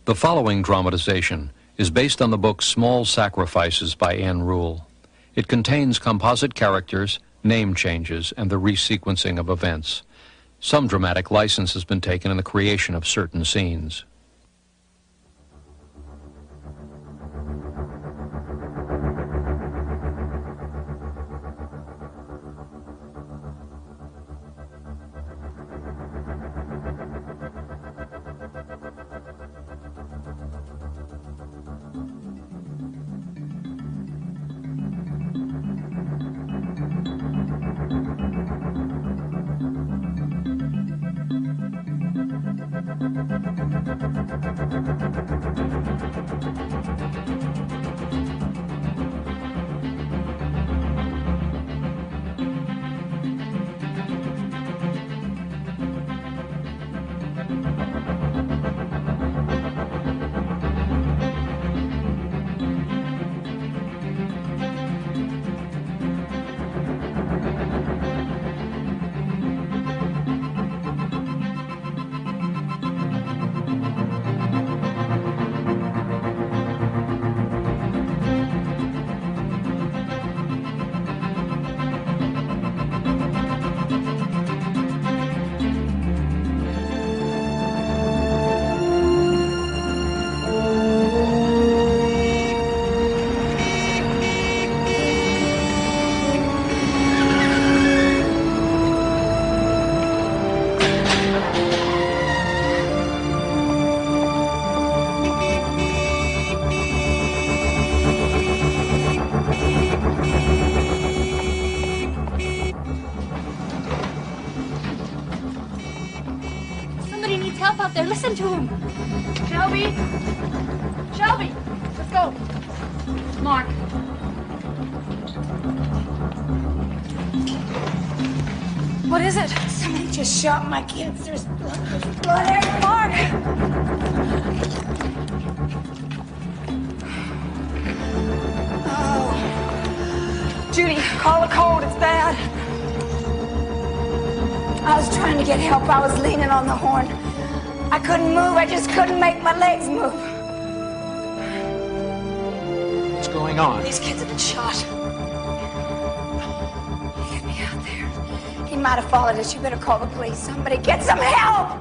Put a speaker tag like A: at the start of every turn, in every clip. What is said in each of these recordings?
A: The following dramatization is based on the book Small Sacrifices by Ann Rule. It contains composite characters, name changes, and the resequencing of events. Some dramatic license has been taken in the creation of certain scenes.
B: Listen to him. Shelby! Shelby! Let's go. Mark. What is it?
C: Somebody just shot my kids. There's blood everywhere.
B: Mark!
C: Oh.
B: Judy, call a code. It's bad.
C: I was trying to get help. I was leaning on the horn. I couldn't move. I just couldn't make my legs move.
D: What's going on?
C: These kids have been shot. Get me out there. He might have followed us. You better call the police. Somebody get some help!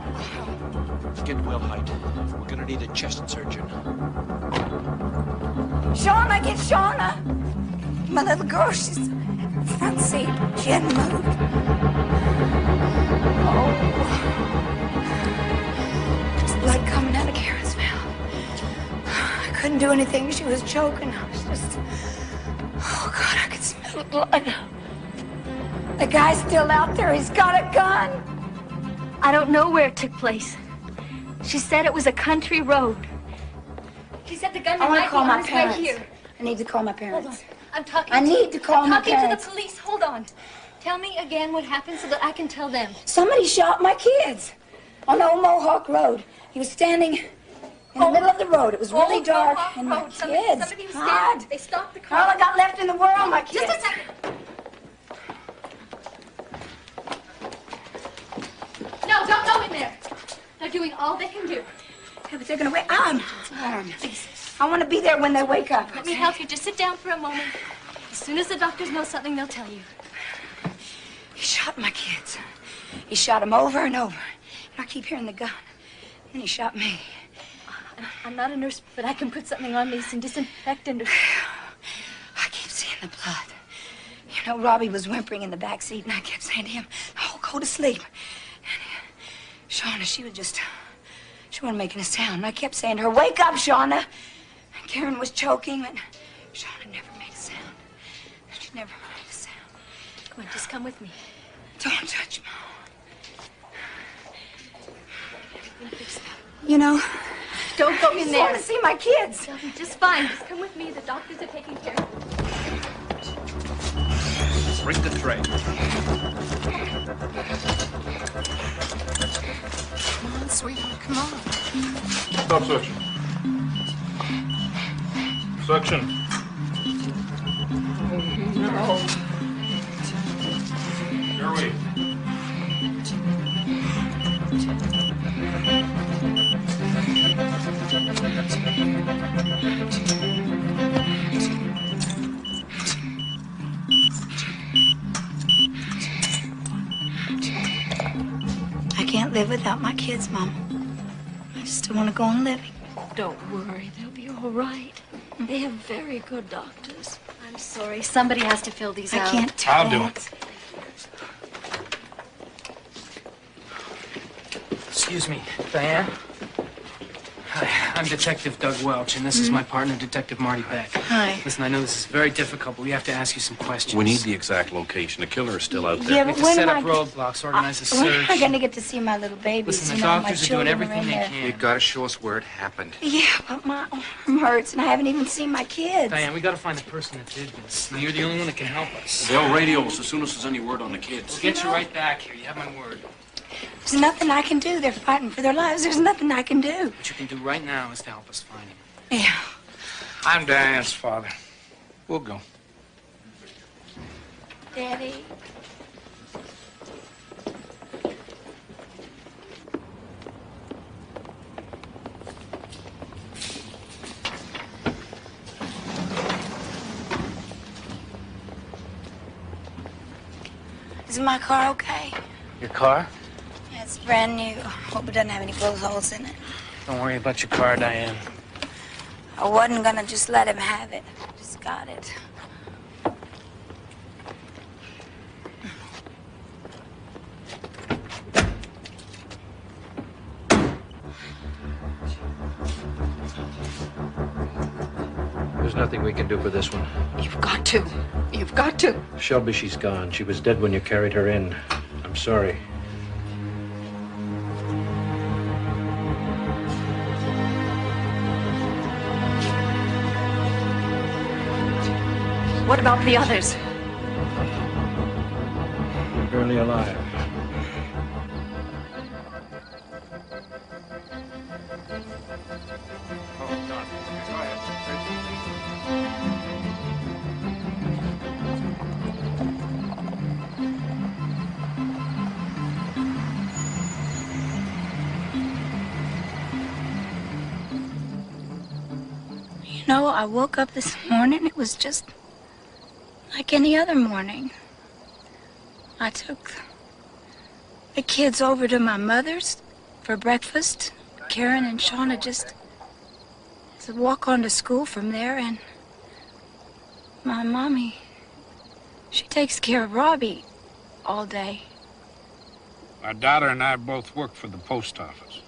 D: Get well height. We're gonna need a chest surgeon.
C: Shauna, get Shauna! My little girl, she's in the front seat. She hadn't moved. Oh. Blood coming out of Karen's mouth. I couldn't do anything. She was choking. I was just... Oh, God, I could smell the blood. The guy's still out there. He's got a gun.
E: I don't know where it took place. She said it was a country road.
B: She said the gunman
C: I want
B: might
C: to call
B: be
C: my
B: on his
C: parents.
B: way here.
C: I need to call my parents.
B: Hold on. I'm talking
C: I need to call my
B: talking
C: parents.
B: to the police. Hold on. Tell me again what happened so that I can tell them.
C: Somebody shot my kids on Old Mohawk Road. He was standing in the middle of the road. It was really
B: Old
C: dark,
B: Mohawk
C: and my
B: Road.
C: kids
B: Somebody was standing. They stopped the car.
C: All I got left in the world, my kids.
B: Just a second. No, don't go in there. They're doing all they can do.
C: Yeah, but they're gonna wake up. Please. I want to be there when they wake up.
B: Let me help you. Just sit down for a moment. As soon as the doctors know something, they'll tell you.
C: He shot my kids. He shot them over and over. And I keep hearing the gun. And he shot me.
B: I'm not a nurse, but I can put something on me, some disinfectant.
C: I keep seeing the blood. You know, Robbie was whimpering in the back seat, and I kept saying to him, "Oh, go to sleep." And Shauna, she wasn't making a sound. And I kept saying to her, "Wake up, Shauna." And Karen was choking, and Shauna never made a sound. She never made a sound.
B: Come on, just come with me.
C: Don't touch Mom. You know,
B: don't go in there.
C: I want to see my kids.
B: They'll be just fine. Just come with me. The doctors are taking care of them.
D: Bring the tray.
F: Come on, sweetheart, come on.
G: Stop suction. Suction.
F: No.
G: Jerry.
C: without my kids, Mama. I just don't want to go on living.
E: Don't worry, they'll be all right. They have very good doctors.
B: I'm sorry. Somebody has to fill these
C: I
B: out.
C: can't do
G: I'll
C: that.
G: do it.
H: Excuse me, Diane? Hi, I'm Detective Doug Welch, and this is my partner, Detective Marty Beck.
C: Hi.
H: Listen, I know this is very difficult, but we have to ask you some questions.
I: We need the exact location. The killer is still out there.
C: Yeah,
H: We
C: but
H: have to
C: when
H: set
C: am
H: up
C: I...
H: roadblocks, organize a
C: When am
H: search.
C: I going to get to see my little babies?
H: Listen,
C: You
H: the
C: know, my
H: doctors are doing
C: children
H: everything
C: in
H: they
C: there.
H: can.
I: You've got to show us where it happened.
C: Yeah, but my arm hurts, and I haven't even seen my kids.
H: Diane, we gotta find the person that did this. Now, you're the only one that can help us.
I: They'll radio us as soon as there's any word on the kids.
H: We'll get you right back here. You have my word.
C: There's nothing I can do. They're fighting for their lives. There's nothing I can do.
H: What you can do right now is to help us find him.
C: Yeah.
G: I'm Diane's father. We'll go.
C: Daddy. Is my car okay?
H: Your car?
C: Yeah, it's brand new. Hope it doesn't have any blow holes in it.
H: Don't worry about your car, Diane.
C: I wasn't gonna just let him have it. I just got it.
A: There's nothing we can do for this one.
F: You've got to. You've got to.
A: Shelby, she's gone. She was dead when you carried her in. I'm sorry.
B: What about the others?
A: You're barely alive.
C: You know, I woke up this morning. It was just like any other morning. I took the kids over to my mother's for breakfast. Karen and Shauna just walk on to school from there, and my mommy, she takes care of Robbie all day.
G: My daughter and I both work for the post office.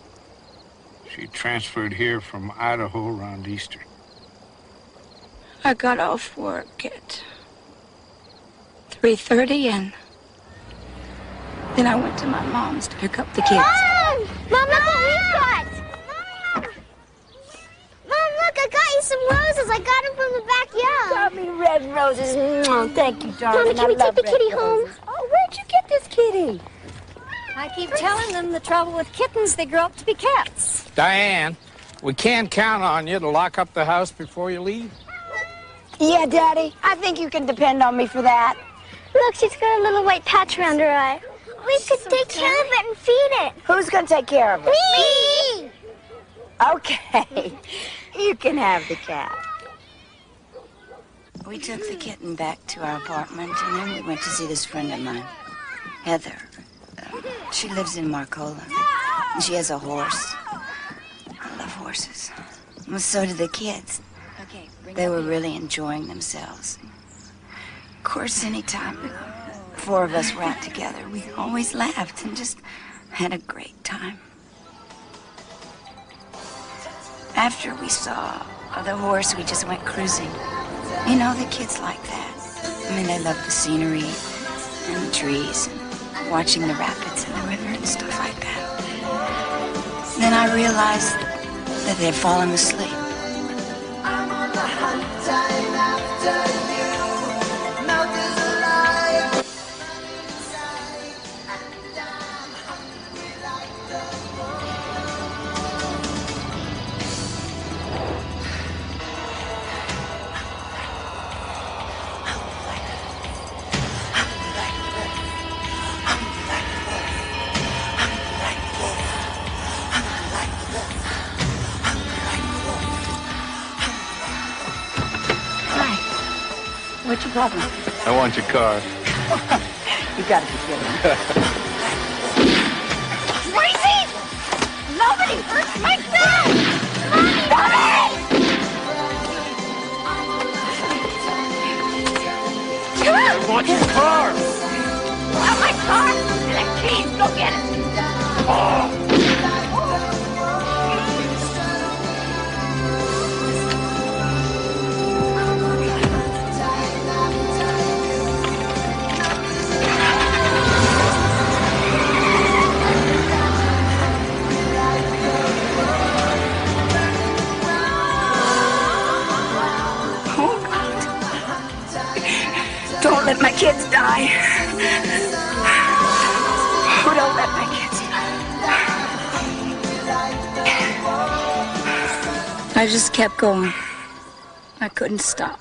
G: She transferred here from Idaho around Easter.
C: I got off work at 3:30, and then I went to my mom's to pick up the kids.
J: Mom! Mom, look what we got! Mom, look, I got you some roses. I got them from the backyard.
C: Got me red roses. Mm, thank you, darling.
J: Mommy, can we take the kitty home?
C: Oh, where'd you get this kitty?
E: I keep telling them the trouble with kittens, they grow up to be cats.
K: Diane, we can't count on you to lock up the house before you leave.
C: Yeah, Daddy. I think you can depend on me for that.
J: Look, she's got a little white patch around her eye. We could take care of it and feed it.
C: Who's gonna take care of it?
J: Me!
C: Okay. You can have the cat. We took the kitten back to our apartment, and then we went to see this friend of mine, Heather. She lives in Marcola, and she has a horse. I love horses. Well, so do the kids. They were really enjoying themselves. Of course, anytime the four of us were out together, we always laughed and just had a great time. After we saw the horse, we just went cruising. You know, the kids like that. I mean, they love the scenery and the trees and watching the rapids and the river and stuff like that. Then I realized that they'd fallen asleep. What's your problem?
G: I want your car.
C: You gotta be kidding.
J: Freeze!
C: let my kids die. Who don't let my kids die. I just kept going. I couldn't stop.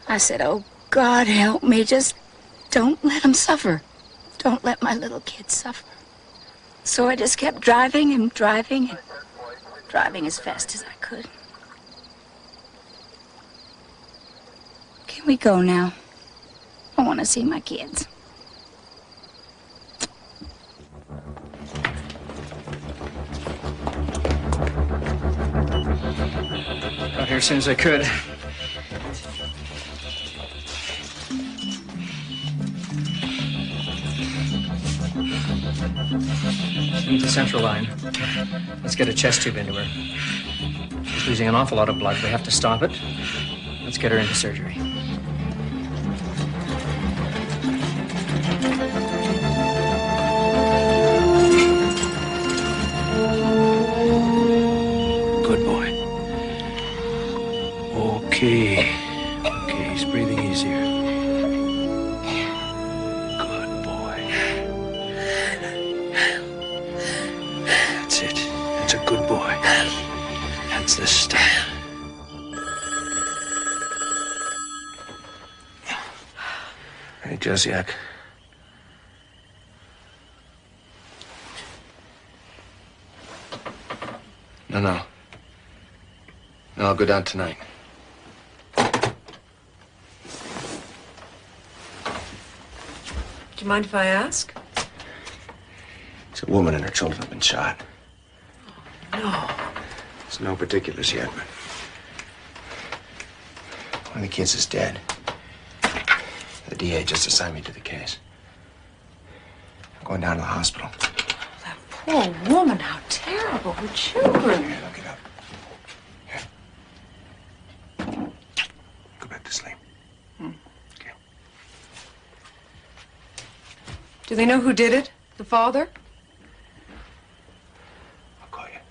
C: I said, oh, God, help me. Just don't let them suffer. Don't let my little kids suffer. So I just kept driving and driving and driving as fast as I could. Can we go now? I want to see my kids.
H: Got here as soon as I could. Into the central line. Let's get a chest tube into her. She's losing an awful lot of blood. We have to stop it. Let's get her into surgery.
D: Good boy. Okay. Okay, he's breathing easier. Good boy. That's it. That's a good boy. That's the stuff. Hey, Josiak. No. No, I'll go down tonight.
F: Do you mind if I ask?
D: It's a woman and her children have been shot.
F: No.
D: There's no particulars yet, but one of the kids is dead. The DA just assigned me to the case. I'm going down to the hospital.
F: That poor woman, how terrible. Her children.
D: Here, look it up. Here. Go back to sleep. Okay.
F: Do they know who did it? The father?
D: I'll call you.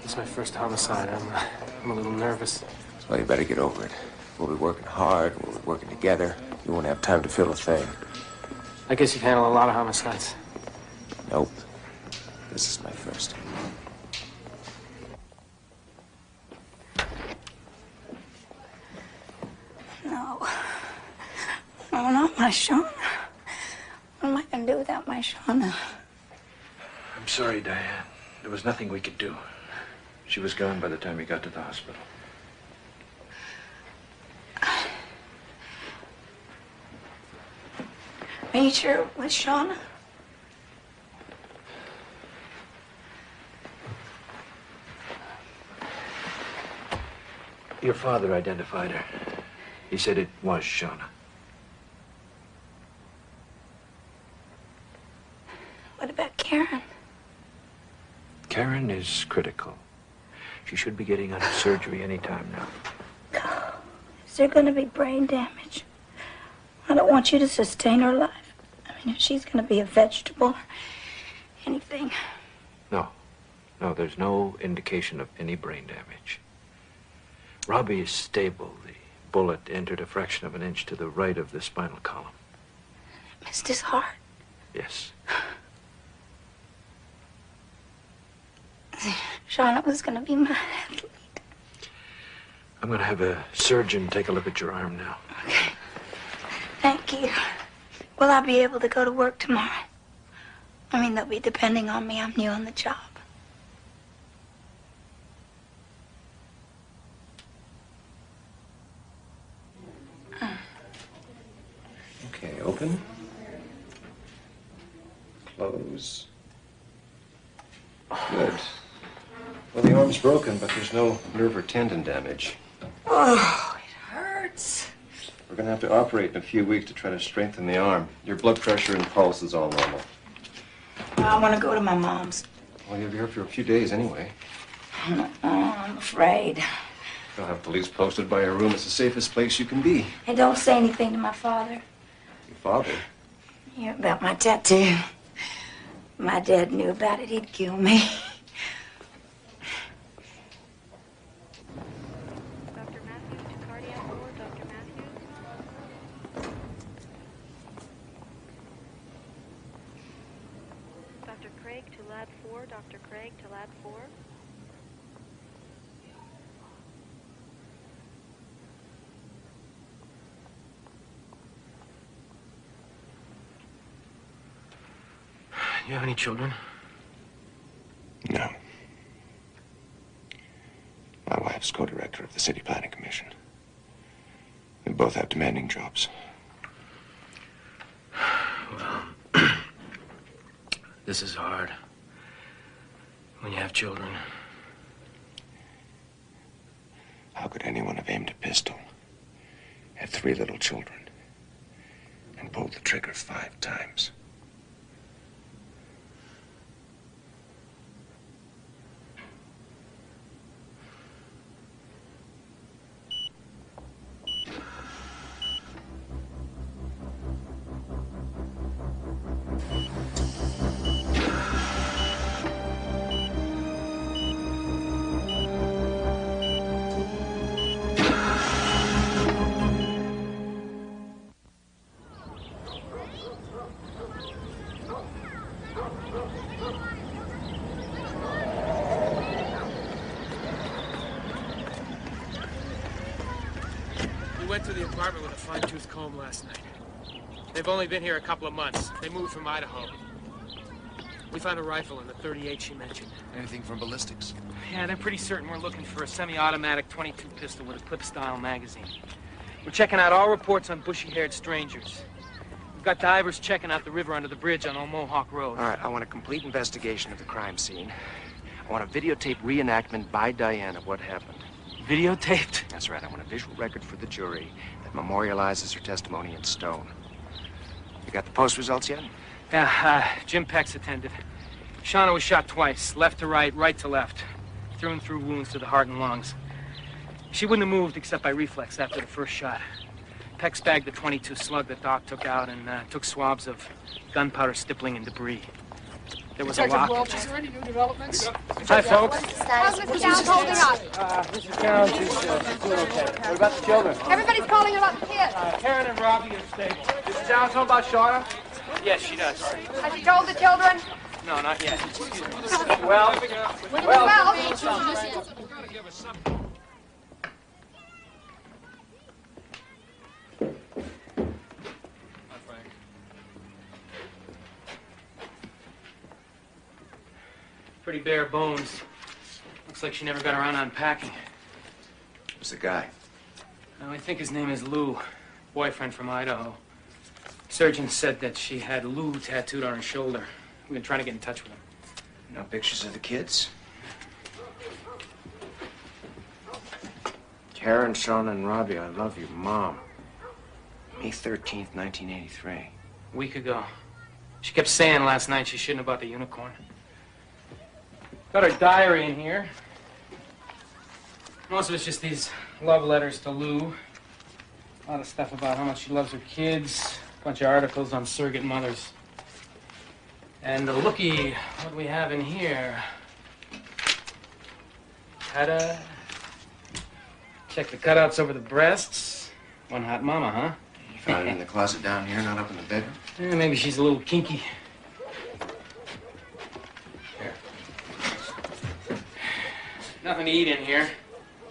H: It's my first homicide. I'm a little nervous.
L: Well, you better get over it. We'll be working hard. We'll be working together. You won't have time to feel a thing.
H: I guess you've handled a lot of homicides.
L: Nope. This is my first.
C: No. No, not my Shauna. What am I going to do without my Shauna?
D: I'm sorry, Diane. There was nothing we could do. She was gone by the time we got to the hospital.
C: Are you sure it was Shauna?
D: Your father identified her. He said it was Shauna.
C: What about Karen?
D: Karen is critical. She should be getting under surgery any time now.
C: Is there going to be brain damage? I don't want you to sustain her life. I mean, if she's going to be a vegetable or anything.
D: No, there's no indication of any brain damage. Robbie is stable. The bullet entered a fraction of an inch to the right of the spinal column.
C: Missed his heart.
D: Yes.
C: Shauna was going to be my athlete.
D: I'm going to have a surgeon take a look at your arm now.
C: Okay. Thank you. Will I be able to go to work tomorrow? I mean, they'll be depending on me. I'm new on the job.
L: Okay, open. Close. Good. Well, the arm's broken, but there's no nerve or tendon damage.
F: Oh, it hurts.
L: We're going to have to operate in a few weeks to try to strengthen the arm. Your blood pressure and pulse is all normal.
C: I want to go to my mom's.
L: Well, you'll be here for a few days anyway.
C: I'm afraid.
L: You'll have police posted by your room. It's the safest place you can be.
C: Hey, don't say anything to my father.
L: Your father?
C: Yeah, about my tattoo. My dad knew about it. He'd kill me.
M: Dr. Craig to Lab 4. Dr. Craig to Lab 4.
L: You have any children? No. My wife's co-director of the City Planning Commission. We both have demanding jobs. Well, this is hard. When you have children. How could anyone have aimed a pistol, had 3 little children, and pulled the trigger 5 times?
N: We went to the apartment with a fine-tooth comb last night. They've only been here a couple of months. They moved from Idaho. We found a rifle in the .38 she mentioned.
I: Anything from ballistics?
N: Yeah, they're pretty certain we're looking for a semi-automatic .22 pistol with a clip-style magazine. We're checking out all reports on bushy-haired strangers. We've got divers checking out the river under the bridge on Old Mohawk Road.
L: All right, I want a complete investigation of the crime scene. I want a videotape reenactment by Diane of what happened.
N: Videotaped?
L: That's right. I want a visual record for the jury that memorializes her testimony in stone. You got the post results yet?
N: Yeah, Jim Peck's attended. Shauna was shot twice, left to right, right to left. Through and through wounds to the heart and lungs. She wouldn't have moved except by reflex after the first shot. Peck's bagged the .22 slug that Doc took out and took swabs of gunpowder, stippling, and debris. There was a lock.
K: Welch, is there any new developments?
N: Hi, folks.
O: How's Mr. Downs holding up?
N: Mrs. Downs is doing okay. What about the children?
O: Everybody's calling about the kids.
N: Karen and Robbie are stable. Mrs. Downs know about Shauna? Yes, she does.
O: Has she told the children?
N: No, not yet. Well, pretty bare bones. Looks like she never got around to unpacking.
L: Who's the guy?
N: I think his name is Lou. Boyfriend from Idaho. Surgeon said that she had Lou tattooed on her shoulder. We've been trying to get in touch with him.
L: No pictures of the kids? Karen, Shauna, and Robbie, I love you, Mom. May 13th, 1983.
N: A week ago. She kept saying last night she shouldn't have bought the unicorn. Got her diary in here. Most of it's just these love letters to Lou. A lot of stuff about how much she loves her kids. A bunch of articles on surrogate mothers. And looky what we have in here. Ta-da. Check the cutouts over the breasts. One hot mama, huh?
L: You found it in the closet down here, not up in the bedroom?
N: Yeah, maybe she's a little kinky. Here. Nothing to eat in here.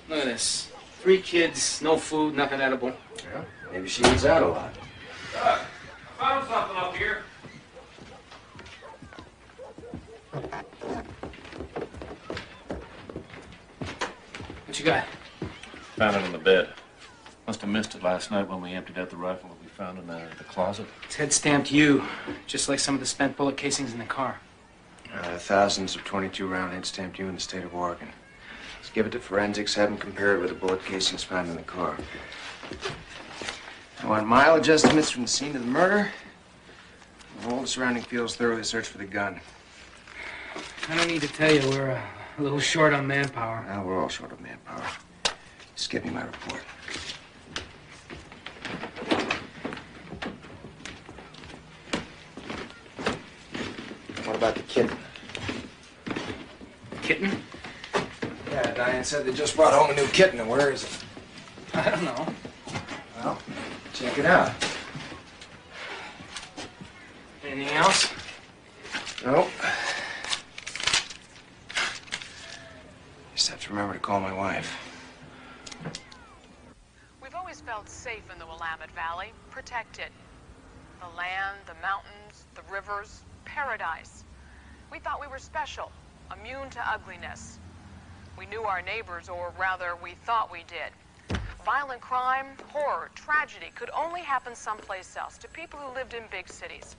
N: Look at this. 3 kids, no food, nothing edible.
L: Yeah, maybe she eats out a lot.
N: Found something up here. What you got?
I: Found it in the bed. Must have missed it last night when we emptied out the rifle that we found in the closet.
N: It's head stamped U, just like some of the spent bullet casings in the car.
L: Thousands of .22 round head stamped U in the state of Oregon. Let's give it to forensics, have them compare it with the bullet casings found in the car. I want mileage estimates from the scene of the murder. All the surrounding fields thoroughly searched for the gun.
N: I don't need to tell you, we're a little short on manpower.
L: Well, we're all short of manpower. Just give me my report. What about the kitten?
N: Kitten?
L: Yeah, Diane said they just brought home a new kitten, and where is it?
N: I don't know.
L: Well, check it out.
N: Anything else?
L: Nope. call my wife.
P: We've always felt safe in the Willamette Valley, protected. The land, the mountains, the rivers, paradise. We thought we were special, immune to ugliness. We knew our neighbors, or rather, we thought we did. Violent crime, horror, tragedy could only happen someplace else, to people who lived in big cities.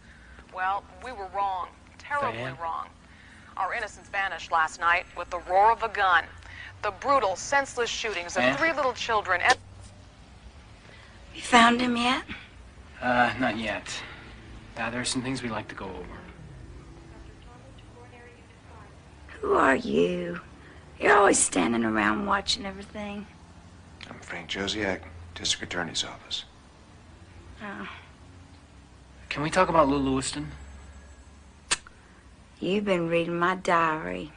P: Well, we were wrong, terribly
N: Diane?
P: wrong. Our innocence vanished last night with the roar of a gun, the brutal, senseless shootings of
N: Diane?
P: 3 little children and...
C: You found him yet?
N: Not yet. There are some things we'd like to go over.
C: Who are you? You're always standing around watching everything.
L: I'm Frank Josiak, District Attorney's Office.
C: Oh,
N: Can we talk about Lou Lewiston?
C: you've been reading my diary.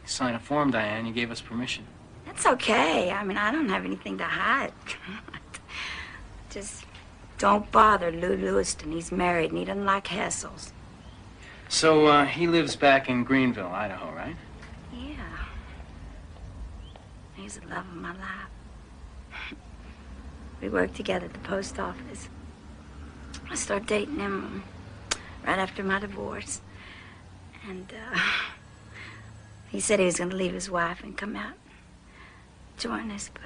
N: Sign a form, Diane. You gave us permission.
C: That's okay. I mean, I don't have anything to hide. Just don't bother Lou Lewiston. He's married and he doesn't like hassles.
N: So, he lives back in Greenville, Idaho, right?
C: Yeah. He's the love of my life. We worked together at the post office. I started dating him right after my divorce. And, he said he was going to leave his wife and come out and join us, but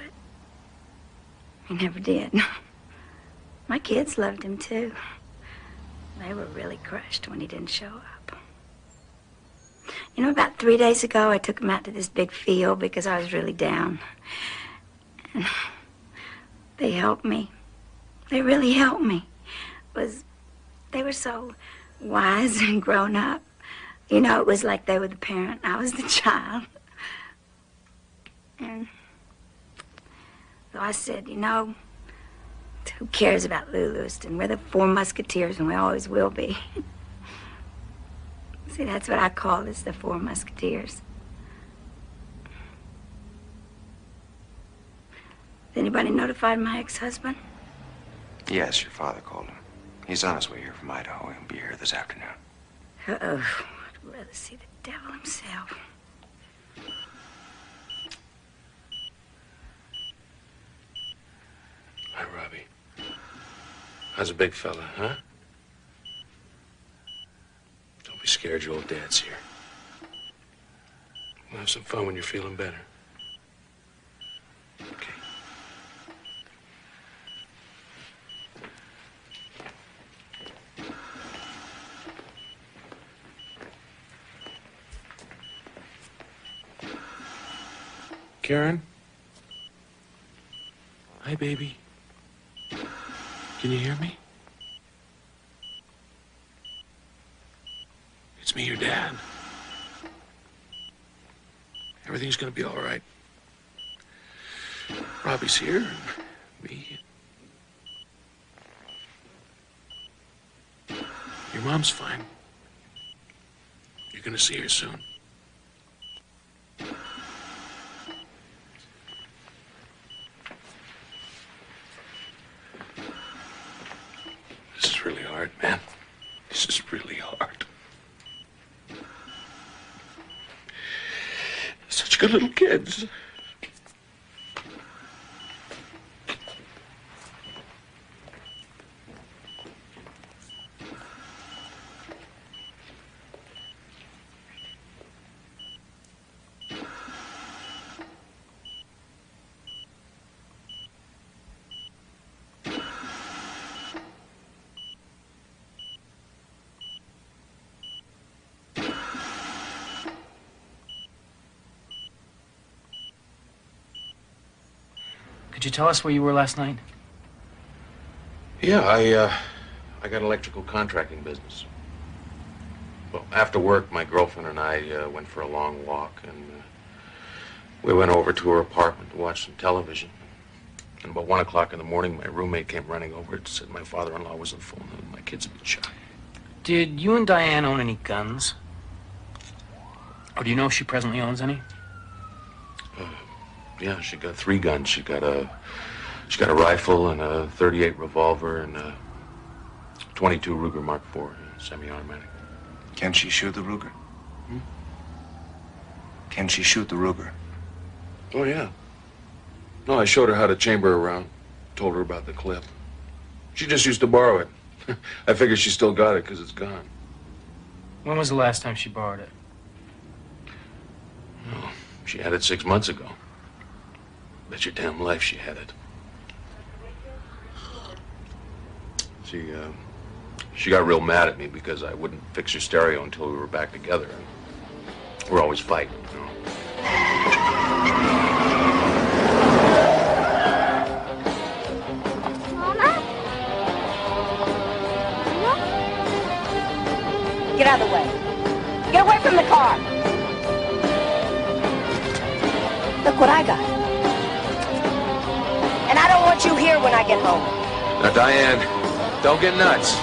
C: he never did. My kids loved him, too. They were really crushed when he didn't show up. You know, about 3 days ago, I took him out to this big field because I was really down. And they helped me. They really helped me. They were so wise and grown up. You know, it was like they were the parent and I was the child. And so I said, you know, who cares about Lou Lewiston? We're the 4 Musketeers and we always will be. See, that's what I call us, the 4 Musketeers. Has anybody notified my ex-husband?
L: Yes, your father called him. He's on his way here from Idaho. He'll be here this afternoon.
C: Uh-oh. I'd rather see the devil himself.
D: Hi, Robbie. How's a big fella, huh? Don't be scared, your old dad's here. We'll have some fun when you're feeling better. Okay. Karen? Hi, baby. Can you hear me? It's me, your dad. Everything's gonna be all right. Robbie's here, and me. Your mom's fine. You're gonna see her soon. This is really hard, man. This is really hard. Such good little kids.
N: Could you tell us where you were last night?
D: Yeah, I got an electrical contracting business. Well, after work, my girlfriend and I went for a long walk, and we went over to her apartment to watch some television. And about 1 o'clock in the morning, my roommate came running over and said my father-in-law was on the phone and my kids had been shot.
N: Did you and Diane own any guns? Or do you know if she presently owns any?
D: Yeah, she got 3 guns. She got a rifle and a .38 revolver and a .22 Ruger Mark IV semi-automatic.
L: Can she shoot the Ruger? Can she shoot the Ruger?
D: Oh, yeah. No, I showed her how to chamber around. Told her about the clip. She just used to borrow it. I figure she still got it because it's gone.
N: When was the last time she borrowed it?
D: Oh, she had it 6 months ago. Bet your damn life she had it. She got real mad at me because I wouldn't fix her stereo until we were back together. We're always fighting, you know.
C: Get out of the way. Get away from the car. Look what I got. And I don't want you here when I get home.
D: Now, Diane, don't get nuts.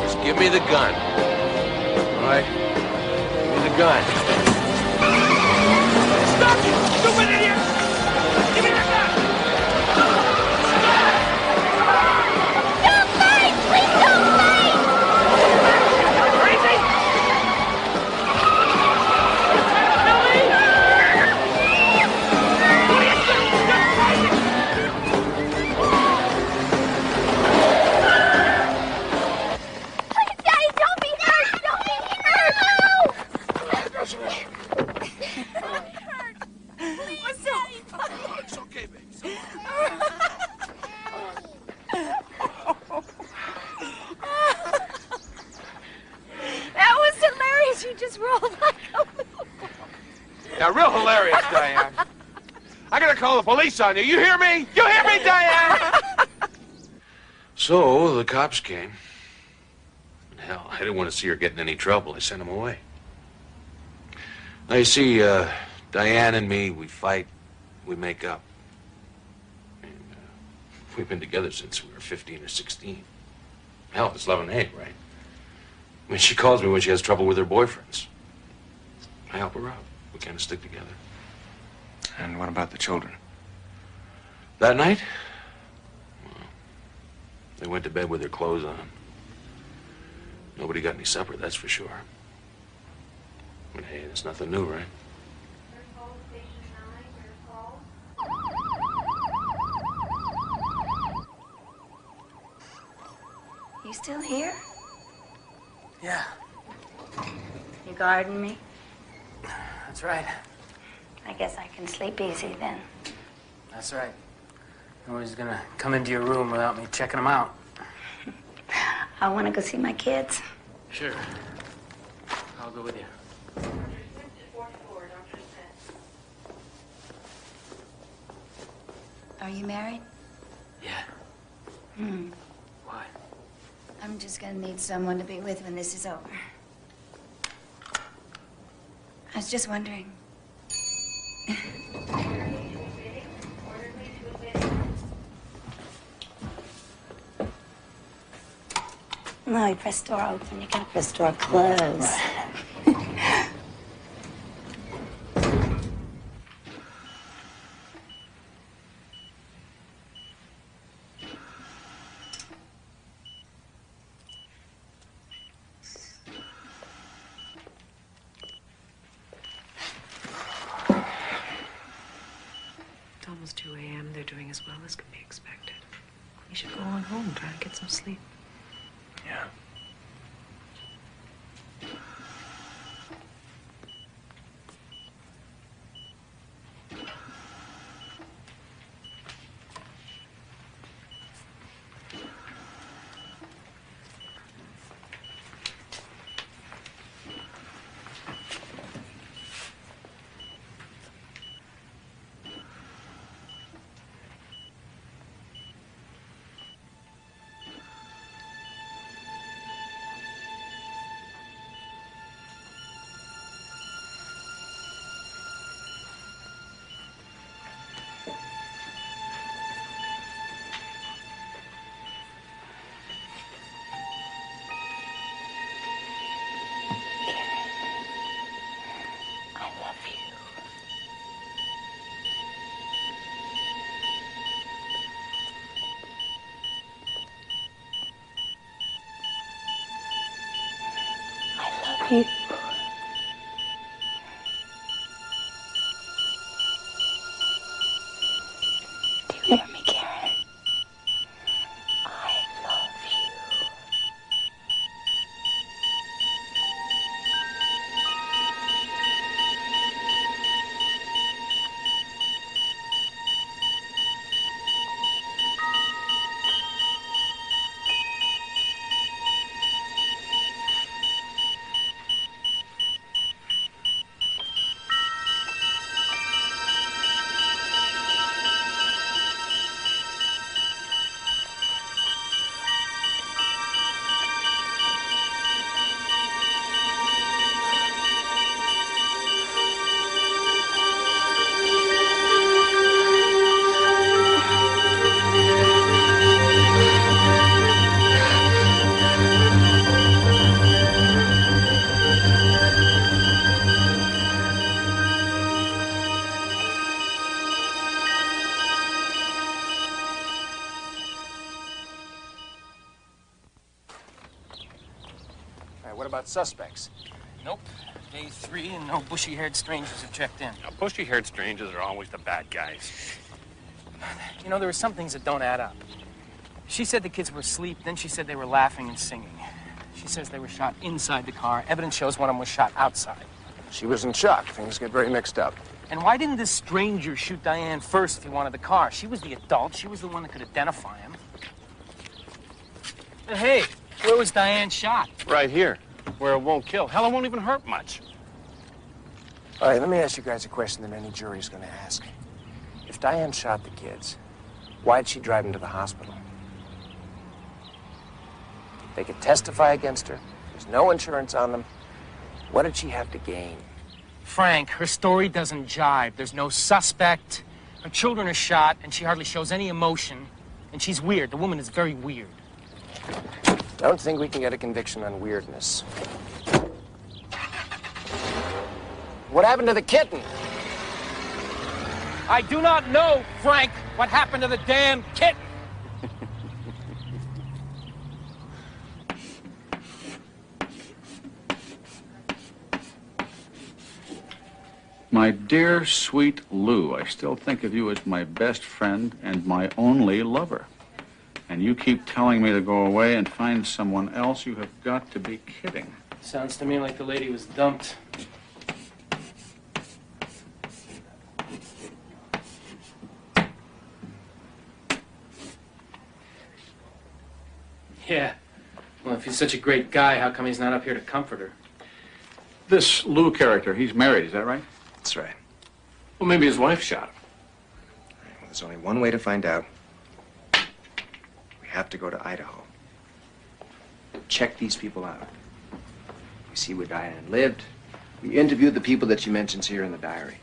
D: Just give me the gun. All right? Give me the gun.
Q: Stop, you stupid idiot! Give me the gun!
J: Don't fight! Please don't fight!
Q: Crazy?
J: Please, Daddy, don't be hurt! Don't be hurt! Please, Daddy!
Q: It's okay, baby. It's okay.
B: That was hilarious. You just rolled like a
Q: Yeah, real hilarious, Diane. I gotta call the police on you. You hear me? You hear me, Diane?
D: So, the cops came. Hell, I didn't want to see her get in any trouble. I sent them away. Now, you see, Diane and me, we fight, we make up. And, we've been together since we were 15 or 16. Hell, it's love and hate, right? I mean, she calls me when she has trouble with her boyfriends. I help her out. We kind of stick together.
L: And what about the children?
D: That night, well, they went to bed with their clothes on. Nobody got any supper, that's for sure. But hey, it's nothing new, right?
C: You still here?
N: Yeah,
C: You guarding me?
N: that's right.
C: I guess I can sleep easy then.
N: That's right. Nobody's gonna come into your room without me checking them out.
C: I want to go see my kids.
N: Sure. I'll go with you.
C: Are you married?
N: Yeah.
C: Hmm.
N: Why?
C: I'm just gonna need someone to be with when this is over. I was just wondering. No, you press door open. You gotta press door close.
R: It's almost 2 a.m. They're doing as well as can be expected. You should go on home, try and get some sleep.
L: Yeah.
C: You.
Q: What about suspects?
N: Nope. Day 3 and no bushy-haired strangers have checked in.
I: Now, bushy-haired strangers are always the bad guys.
N: You know, there are some things that don't add up. She said the kids were asleep, then she said they were laughing and singing. She says they were shot inside the car. Evidence shows one of them was shot outside.
Q: She was in shock. Things get very mixed up.
N: And why didn't this stranger shoot Diane first if he wanted the car? She was the adult. She was the one that could identify him. And hey, where was Diane shot?
I: Right here, where it won't kill. Hell, it won't even hurt much.
Q: All right, let me ask you guys a question that any jury's going to ask. If Diane shot the kids, why'd she drive them to the hospital? They could testify against her. There's no insurance on them. What did she have to gain?
N: Frank, her story doesn't jibe. There's no suspect. Her children are shot, and she hardly shows any emotion. And she's weird. The woman is very weird.
Q: Don't think we can get a conviction on weirdness. What happened to the kitten?
N: I do not know, Frank, what happened to the damn kitten.
S: My dear, sweet Lou, I still think of you as my best friend and my only lover. And you keep telling me to go away and find someone else. You have got to be kidding.
N: Sounds to me like the lady was dumped. Yeah. Well, if he's such a great guy, how come he's not up here to comfort her?
S: This Lou character, he's married, is that right?
L: That's right.
I: Well, maybe his wife shot him.
L: Well, there's only one way to find out. We have to go to Idaho. Check these people out. We see where Diane lived. We interviewed the people that she mentions here in the diary.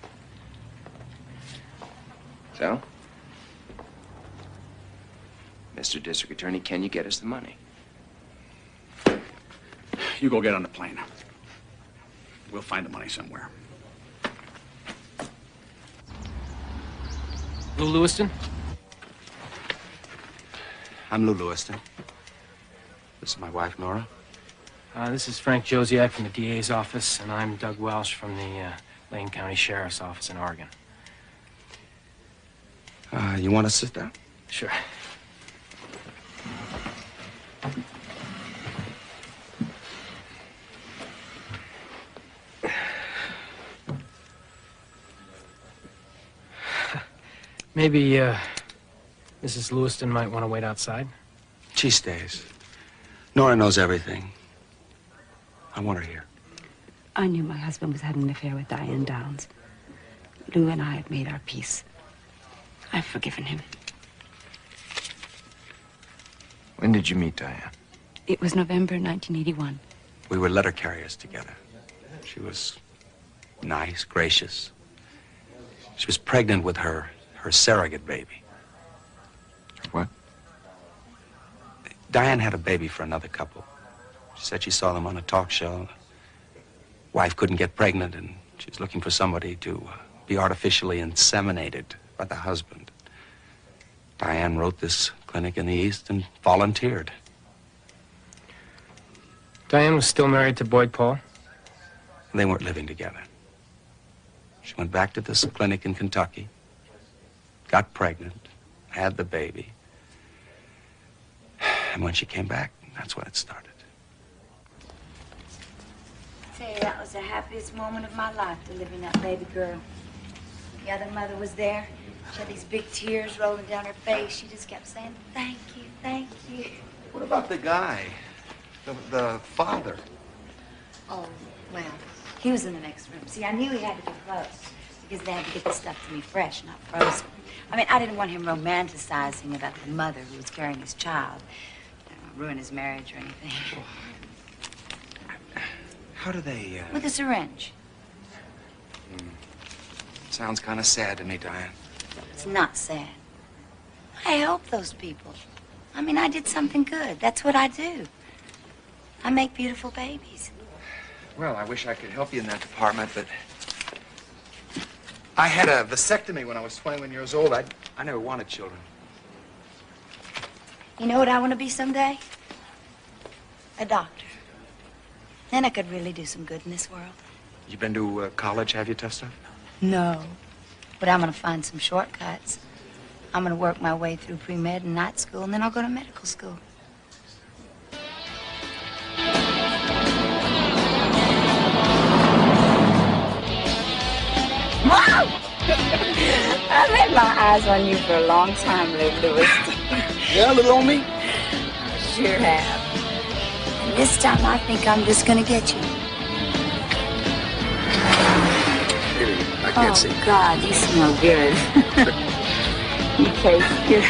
L: So? Mr. District Attorney, can you get us the money?
S: You go get on the plane. We'll find the money somewhere.
N: Lou Lewiston?
L: I'm Lou Lewiston. This is my wife, Nora.
N: This is Frank Josiak from the DA's office, and I'm Doug Welsh from the Lane County Sheriff's Office in Oregon.
L: You want to sit down?
N: Sure. Maybe, Mrs. Lewiston might want to wait outside.
L: She stays. Nora knows everything. I want her here.
C: I knew my husband was having an affair with Diane Downs. Lou and I have made our peace. I've forgiven him.
L: When did you meet Diane?
C: It was November 1981.
L: We were letter carriers together. She was nice, gracious. She was pregnant with her surrogate baby. What? Diane had a baby for another couple. She said she saw them on a talk show. Wife couldn't get pregnant, and she was looking for somebody to be artificially inseminated by the husband. Diane wrote this clinic in the East and volunteered.
N: Diane was still married to Boyd Paul?
L: They weren't living together. She went back to this clinic in Kentucky, got pregnant, had the baby. And when she came back, that's when it started.
C: I tell you, that was the happiest moment of my life, delivering that baby girl. The other mother was there. She had these big tears rolling down her face. She just kept saying, thank you, thank you.
L: What about the guy? The father?
C: Oh, well, he was in the next room. See, I knew he had to be close because they had to get the stuff to me fresh, not frozen. I mean, I didn't want him romanticizing about the mother who was carrying his child. Ruin his marriage or anything.
L: How do they,
C: With a syringe.
L: Sounds kind of sad to me, Diane.
C: It's not sad. I help those people. I mean, I did something good. That's what I do. I make beautiful babies.
L: Well, I wish I could help you in that department, but I had a vasectomy when I was 21 years old. I never wanted children.
C: You know what I want to be someday? A doctor. Then I could really do some good in this world.
L: You been to college, have you, tough stuff?
C: No. But I'm gonna find some shortcuts. I'm gonna work my way through pre-med and night school, and then I'll go to medical school. I've had my eyes on you for a long time, Lewis.
Q: Yeah, little old me?
C: I sure have. And this time I think I'm just gonna get you.
Q: I can't see.
C: Oh, God, you smell good. You taste good.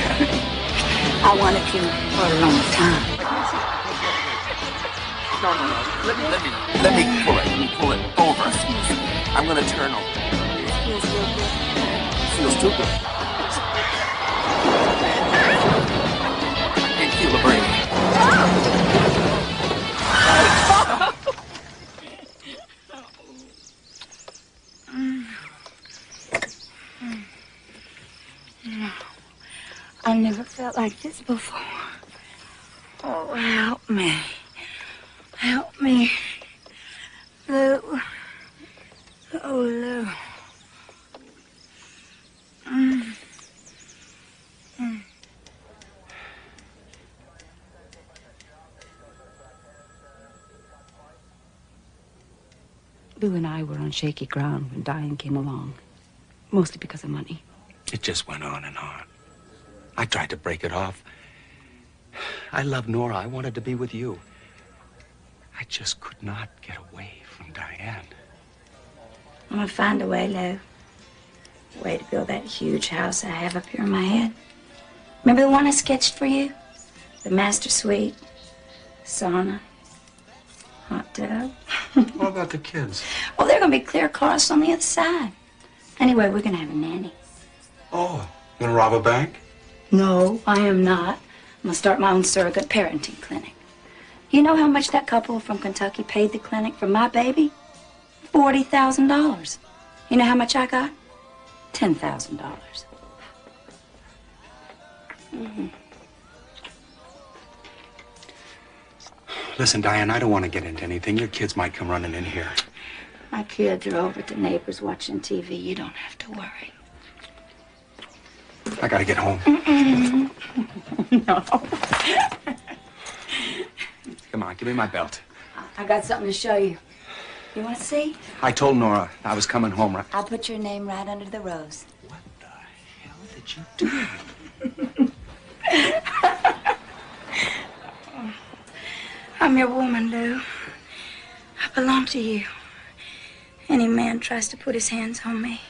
C: I wanted you for a long time.
Q: No. Let me pull it over. I'm gonna turn over.
C: Feels real good.
Q: Feels too good. I can't feel the brain.
C: I never felt like this before. Oh, help me. Help me. Lou. Oh, Lou.
T: Lou and I were on shaky ground when Diane came along. Mostly because of money.
L: It just went on and on. I tried to break it off. I love Nora. I wanted to be with you. I just could not get away from Diane.
C: I'm gonna find a way, Lou. A way to build that huge house I have up here in my head. Remember the one I sketched for you? The master suite, sauna, hot tub.
L: What about the kids?
C: Well, they're gonna be clear across on the other side. Anyway, we're gonna have a nanny.
L: Oh, you gonna rob a bank?
C: No, I am not. I'm gonna start my own surrogate parenting clinic. You know how much that couple from Kentucky paid the clinic for my baby? $40,000. You know how much I got? $10,000.
L: Listen, Diane, I don't want to get into anything. Your kids might come running in here.
C: My kids are over at the neighbors watching TV. You don't have to worry.
L: I gotta get home.
C: No.
L: Come on, give me my belt.
C: I got something to show you. You want to see?
L: I told Nora I was coming home.
C: I'll put your name right under the rose.
L: What did you do?
C: I'm your woman, Lou. I belong to you. Any man tries to put his hands on me,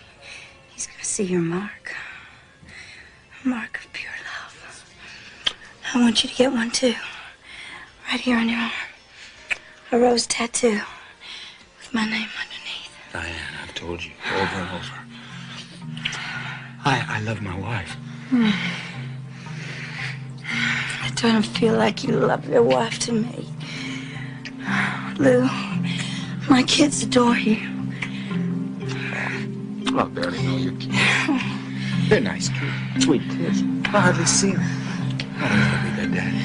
C: he's gonna see your mark. A mark of pure love. I want you to get one too. Right here on your arm. A rose tattoo with my name underneath.
L: Diane, I've told you over and over. I love my wife.
C: It doesn't feel like you love your wife to me. Lou, my kids adore you.
Q: Oh, I barely know your kids. They're nice kids, sweet kids. I hardly see them. I don't want to be their daddy.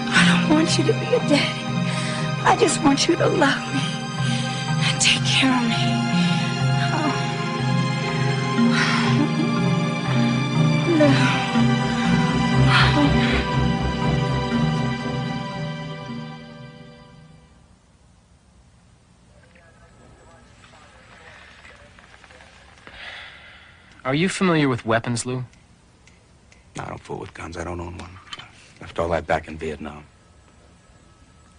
C: I don't want you to be a daddy. I just want you to love me and take care of me. Lou.
N: Are you familiar with weapons, Lou?
L: I don't fool with guns. I don't own one. Left all that back in Vietnam.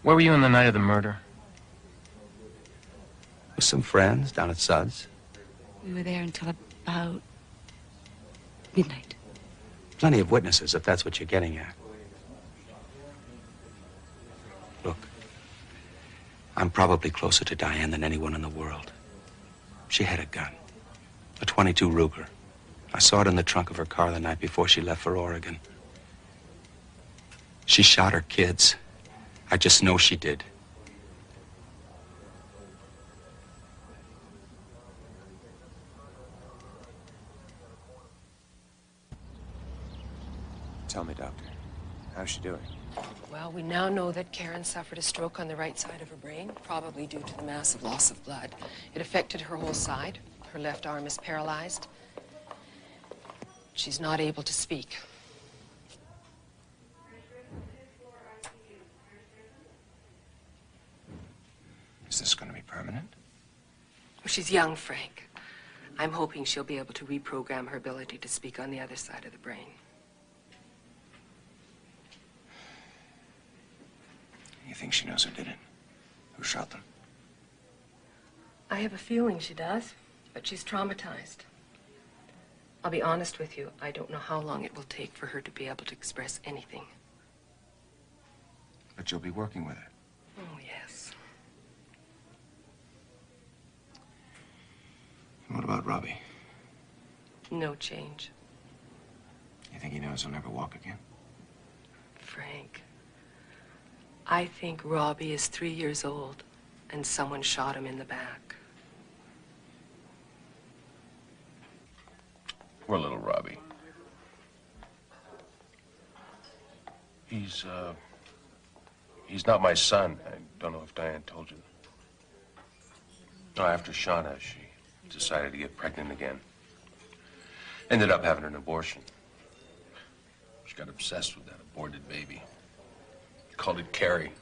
N: Where were you on the night of the murder?
L: With some friends down at Suds.
T: We were there until about midnight.
L: Plenty of witnesses, if that's what you're getting at. Look, I'm probably closer to Diane than anyone in the world. She had a gun, a .22 Ruger. I saw it in the trunk of her car the night before she left for Oregon. She shot her kids. I just know she did.
Q: Tell me, Doctor, How's she doing?
R: Well, we now know that Karen suffered a stroke on the right side of her brain, probably due to the massive loss of blood. It affected her whole side. Her left arm is paralyzed. She's not able to speak.
Q: Is this going to be permanent?
R: She's young, Frank. I'm hoping she'll be able to reprogram her ability to speak on the other side of the brain.
Q: You think she knows who did it? Who shot them?
R: I have a feeling she does, but she's traumatized. I'll be honest with you, I don't know how long it will take for her to be able to express anything.
Q: But you'll be working with her.
R: Oh, yes.
Q: And what about Robbie?
R: No change.
Q: You think he knows he'll never walk again?
R: Frank, I think Robbie is 3 years old and someone shot him in the back.
I: Poor little Robbie. He's not my son. I don't know if Diane told you. No, after Shauna, she decided to get pregnant again. Ended up having an abortion. She got obsessed with that aborted baby. Called it Carrie.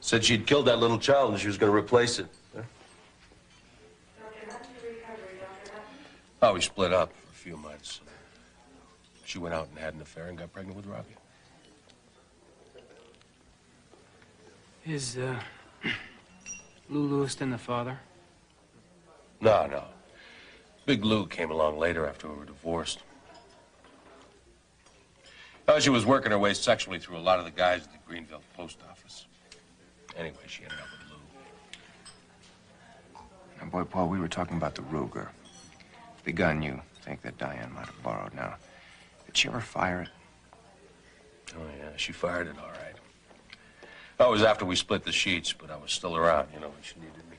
I: Said she'd killed that little child and she was going to replace it. Huh? Oh, we split up for a few months. She went out and had an affair and got pregnant with Robbie.
N: Is, Lou Lewiston the father?
I: No. Big Lou came along later after we were divorced. Oh, she was working her way sexually through a lot of the guys at the Greenville post office. Anyway, she ended up with Lou.
Q: Now, boy, Paul, we were talking about the Ruger. The gun you think that Diane might have borrowed. Now, did she ever fire it?
I: Oh, yeah, she fired it all right. That was after we split the sheets, but I was still around, you know, when she needed me.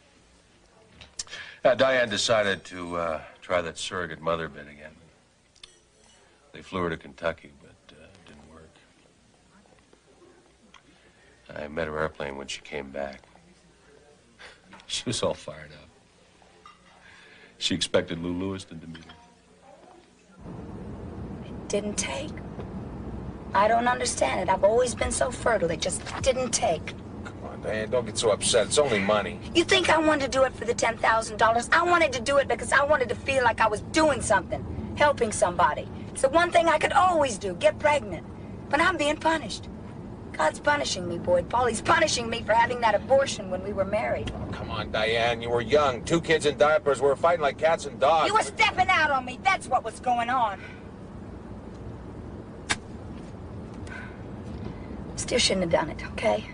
I: Diane decided to try that surrogate mother bit again. They flew her to Kentucky, but it didn't work. I met her airplane when she came back. She was all fired up. She expected Lou Lewiston to meet her.
C: Didn't take. I don't understand it. I've always been so fertile. It just didn't take.
Q: Come on, Diane, don't get so upset. It's only money.
C: You think I wanted to do it for the $10,000? I wanted to do it because I wanted to feel like I was doing something, helping somebody. It's the one thing I could always do, get pregnant. But I'm being punished. God's punishing me, Boyd Paul. He's punishing me for having that abortion when we were married.
Q: Oh, come on, Diane. You were young. 2 kids in diapers. We were fighting like cats and dogs.
C: You were stepping out on me. That's what was going on. Still shouldn't have done it, okay?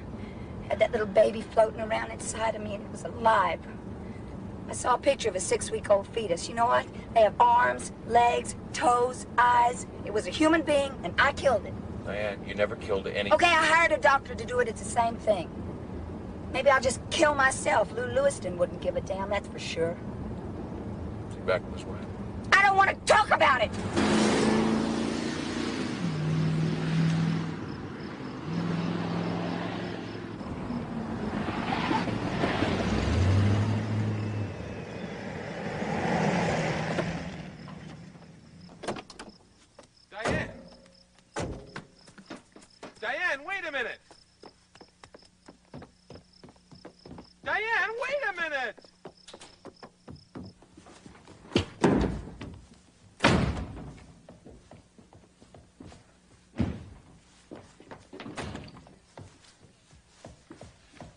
C: Had that little baby floating around inside of me, and it was alive. I saw a picture of a 6-week-old fetus. You know what? They have arms, legs, toes, eyes. It was a human being, and I killed it.
Q: Diane, you never killed any...
C: Okay, I hired a doctor to do it. It's the same thing. Maybe I'll just kill myself. Lou Lewiston wouldn't give a damn, that's for sure.
Q: Is he back with his wife?
C: I don't want to talk about it!
Q: Diane, wait a minute! Diane, wait a minute!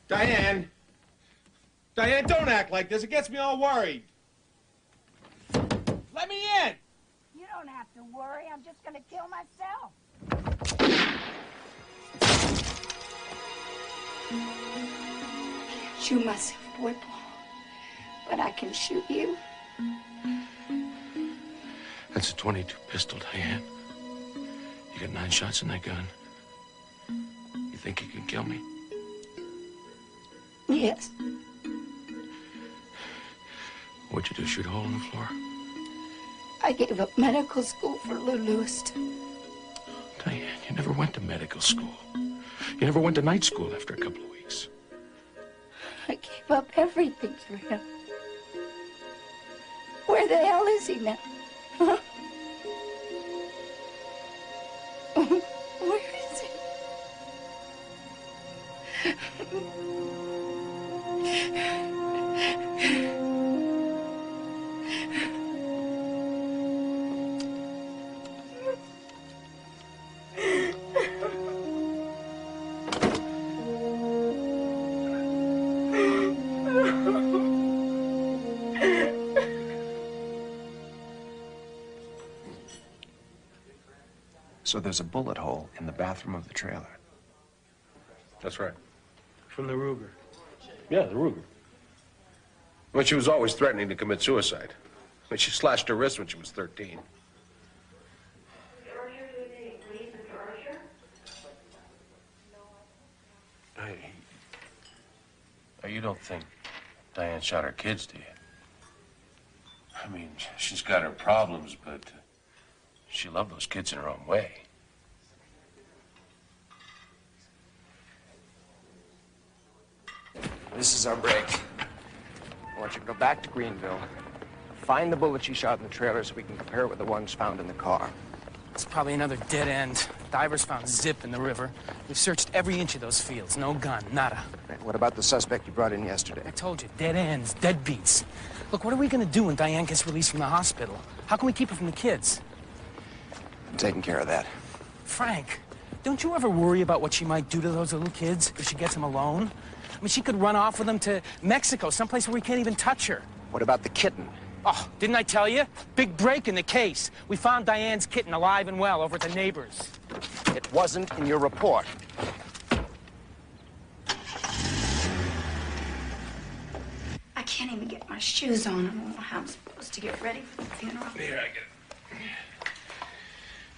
Q: Diane! Diane, don't act like this. It gets me all worried. Let me in!
C: You don't have to worry. I'm just gonna kill myself. Shoot myself, Boy Paul, but I can shoot you.
D: That's a .22 pistol, Diane. You got 9 shots in that gun. You think you can kill me?
C: Yes.
D: What'd you do, shoot a hole in the floor?
C: I gave up medical school for Lou Lewiston.
D: Diane, you never went to medical school. You never went to night school after a couple of weeks.
C: I gave up everything for him. Where the hell is he now? Huh? Where is he?
Q: So there's a bullet hole in the bathroom of the trailer.
I: That's right.
N: From the Ruger.
I: Yeah, the Ruger. But she was always threatening to commit suicide. But she slashed her wrist when she was 13. Hey, you don't think Diane shot her kids, do you? I mean, she's got her problems, but she loved those kids in her own way.
Q: This is our break. I want you to go back to Greenville, find the bullet she shot in the trailer so we can compare it with the ones found in the car.
N: It's probably another dead end. Divers found Zip in the river. We've searched every inch of those fields. No gun, nada.
Q: Right, what about the suspect you brought in yesterday?
N: I told you, dead ends, deadbeats. Look, what are we gonna do when Diane gets released from the hospital? How can we keep her from the kids?
Q: I'm taking care of that.
N: Frank, don't you ever worry about what she might do to those little kids if she gets them alone? I mean, she could run off with them to Mexico, someplace where we can't even touch her.
Q: What about the kitten?
N: Oh, didn't I tell you? Big break in the case. We found Diane's kitten alive and well over at the neighbors.
Q: It wasn't in your report.
C: I can't even get my shoes on. I don't know how I'm supposed to get ready for the funeral.
D: Here, I get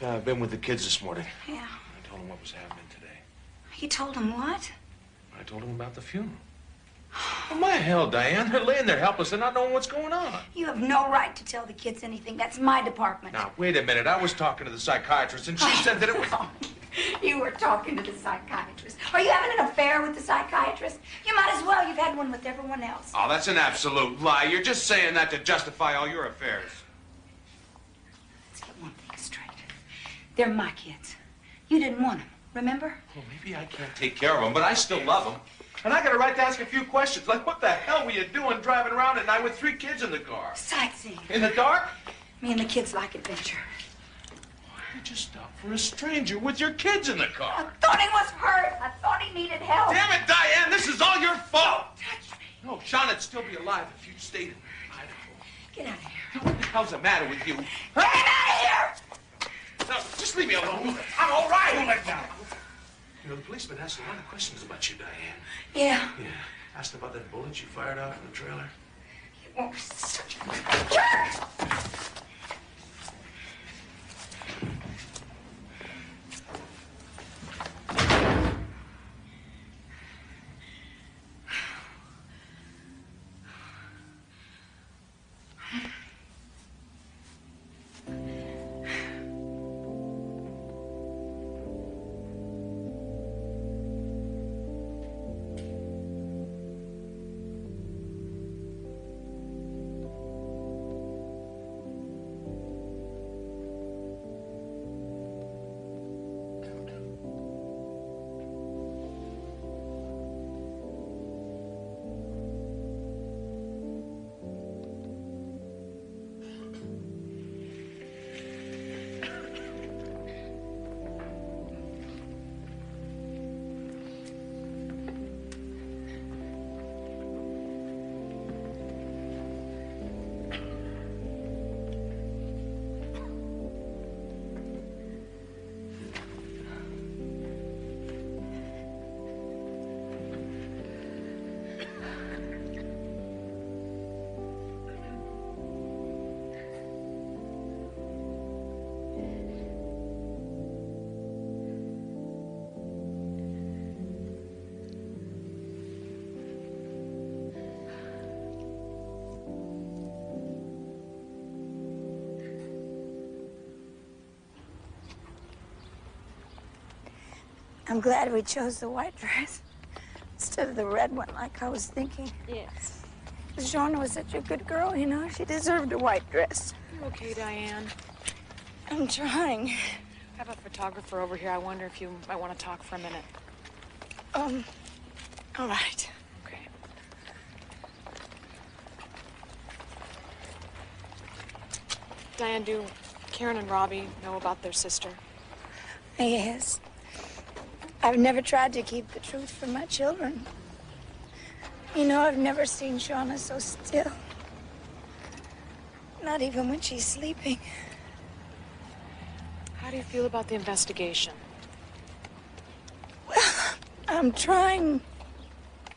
D: it. I've been with the kids this morning.
C: Yeah.
D: I told them what was happening today.
C: You told him what?
D: I told them about the funeral. Well, my hell, Diane. They're laying there helpless and not knowing what's going on.
C: You have no right to tell the kids anything. That's my department.
D: Now, wait a minute. I was talking to the psychiatrist, and she said that it was...
C: You were talking to the psychiatrist. Are you having an affair with the psychiatrist? You might as well. You've had one with everyone else.
D: Oh, that's an absolute lie. You're just saying that to justify all your affairs.
C: Let's get one thing straight. They're my kids. You didn't want them, remember?
D: Well, maybe I can't take care of them, but I still love them. And I got a right to ask a few questions, like what the hell were you doing driving around at night with 3 kids in the car?
C: Sightseeing.
D: In the dark?
C: Me and the kids like adventure.
D: Why did you stop for a stranger with your kids in the car?
C: I thought he was hurt. I thought he needed help.
D: Damn it, Diane, this is all your fault. Don't touch me. No, Sean would still be alive if you'd stayed in Idaho.
C: Get out of here.
D: What the hell's the matter with you?
C: Get out of here!
D: No, just leave me alone. I'm all right. Don't let down. You know, the policeman asked a lot of questions about you, Diane.
C: Yeah.
D: Yeah. Asked about that bullet you fired out from the trailer.
C: You are such a jerk! I'm glad we chose the white dress instead of the red one like I was thinking.
M: Yes.
C: Shauna was such a good girl, you know. She deserved a white dress.
P: You okay, Diane?
C: I'm trying.
P: I have a photographer over here. I wonder if you might want to talk for a minute.
C: All right.
P: Okay. Diane, do Karen and Robbie know about their sister?
C: Yes. I've never tried to keep the truth from my children. You know, I've never seen Shauna so still. Not even when she's sleeping.
P: How do you feel about the investigation?
C: I'm trying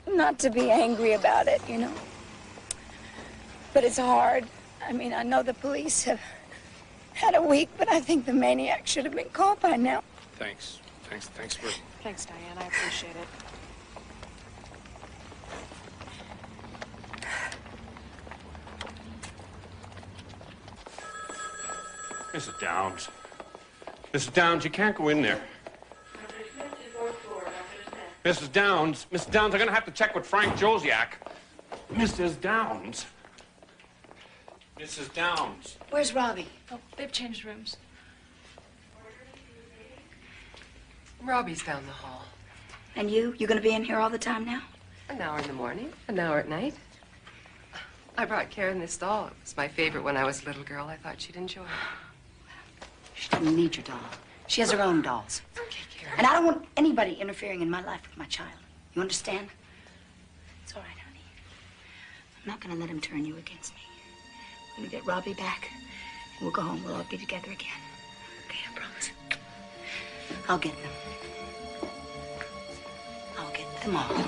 C: not to be angry about it, you know. But it's hard. I mean, I know the police have had a week, but I think the maniac should have been caught by now.
G: Thanks. Thanks for...
P: Thanks, Diane. I appreciate it.
I: Mrs. Downs. Mrs. Downs, you can't go in there. Mrs. Downs, I'm gonna have to check with Frank Josiak. Mrs. Downs. Mrs. Downs.
C: Where's Robbie?
R: Oh, they've changed rooms. Robbie's down the hall.
C: And you? You gonna be in here all the time now?
R: An hour in the morning, an hour at night. I brought Karen this doll. It was my favorite when I was a little girl. I thought she'd enjoy it.
C: She doesn't need your doll. She has her own dolls.
R: Okay, Karen.
C: And I don't want anybody interfering in my life with my child. You understand? It's all right, honey. I'm not gonna let him turn you against me. We're gonna get Robbie back, and we'll go home. We'll all be together again. Okay, I promise. I'll get them. I'll get them all.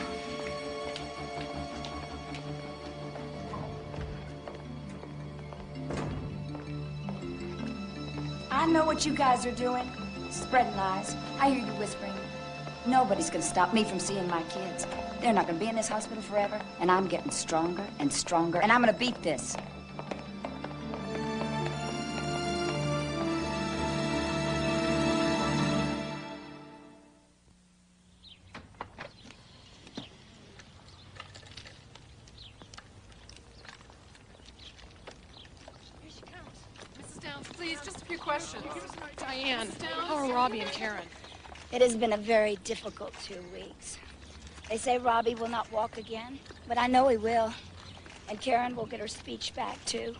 C: I know what you guys are doing. Spreading lies. I hear you whispering. Nobody's gonna stop me from seeing my kids. They're not gonna be in this hospital forever, and I'm getting stronger and stronger, and I'm gonna beat this.
P: Please, just a few questions. Diane, how are Robbie and Karen?
C: It has been a very difficult 2 weeks. They say Robbie will not walk again, but I know he will. And Karen will get her speech back, too.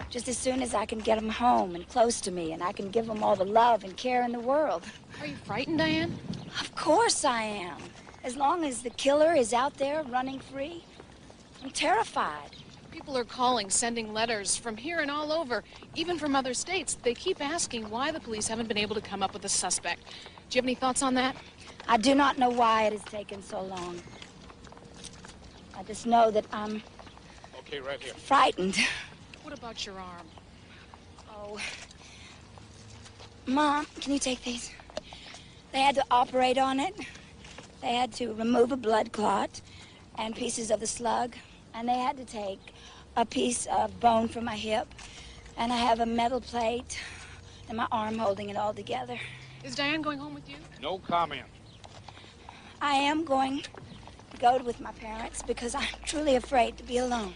C: Just as soon as I can get him home and close to me, and I can give him all the love and care in the world.
P: Are you frightened, Diane?
C: Of course I am. As long as the killer is out there running free, I'm terrified.
P: People are calling, sending letters from here and all over, even from other states. They keep asking why the police haven't been able to come up with a suspect. Do you have any thoughts on that?
C: I do not know why it has taken so long. I just know that I'm
G: Okay, right here.
C: frightened.
P: What about your arm?
C: Oh. Mom, can you take these? They had to operate on it. They had to remove a blood clot and pieces of the slug. And they had to take a piece of bone from my hip. And I have a metal plate and my arm holding it all together.
P: Is Diane going home with you?
G: No comment.
C: I am going to go with my parents because I'm truly afraid to be alone.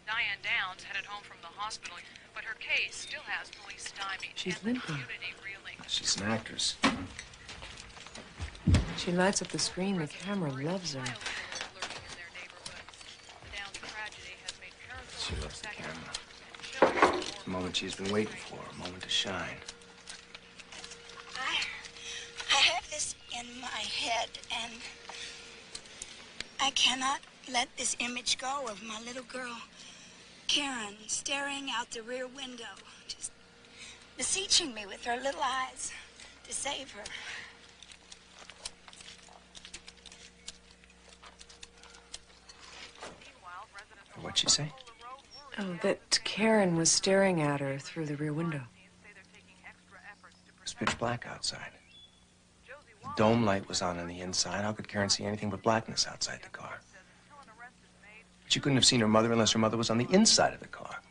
P: Diane Downs headed home from the hospital, but her case still has police stymied.
R: She's limping.
Q: She's an actress.
R: She lights up the screen. The camera loves her.
Q: She loves the camera. The moment she's been waiting for, a moment to shine.
C: I have this in my head, and I cannot let this image go of my little girl, Karen, staring out the rear window, just beseeching me with her little eyes to save her.
Q: What'd she say?
R: Oh, that Karen was staring at her through the rear window.
Q: It's pitch black outside. The dome light was on the inside. How could Karen see anything but blackness outside the car? But you couldn't have seen her mother unless her mother was on the inside of the car.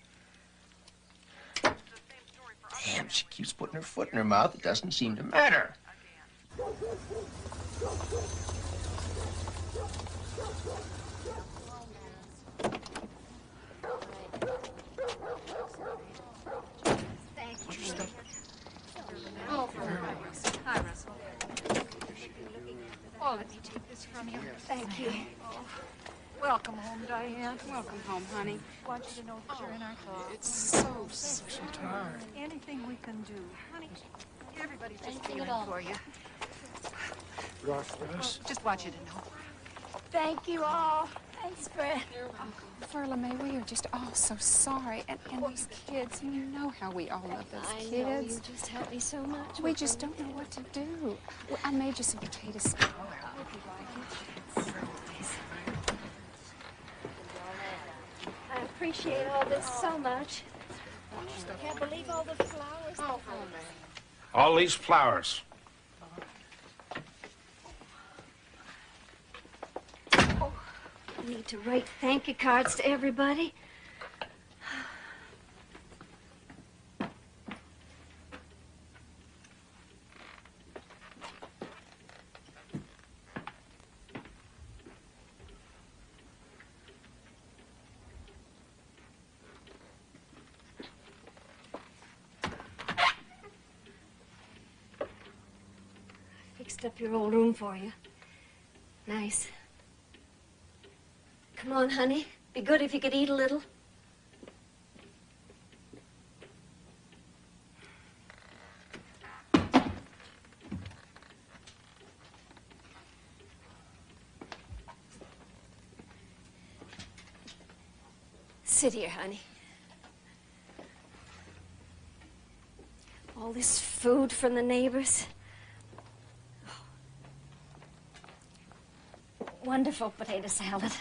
Q: Damn, she keeps putting her foot in her mouth. It doesn't seem to matter.
O: Hi, Russell. Oh, let me take this from you. Thank you. Oh. Welcome home, Diane.
T: Welcome home, honey.
O: Want you to know that you're in our thoughts.
T: It's so sweet.
O: Anything we can do. Honey, everybody's just
E: Anything
O: feeling
E: at all.
O: for you.
K: Russ.
O: Just want you to know.
J: Thank you all. Thanks, Fred.
T: Farla May, we are just all so sorry. And those kids, you know how we all love those
E: I
T: kids.
E: know, you just helped me so much.
T: We just don't know what to do. Well, I made you some potato salad.
E: I appreciate all this so much. I can't believe all the flowers. Oh,
G: All these flowers.
E: I need to write thank you cards to everybody. Fixed up your old room for you. Nice. Come on, honey. Be good if you could eat a little. Sit here, honey. All this food from the neighbors. Wonderful potato salad.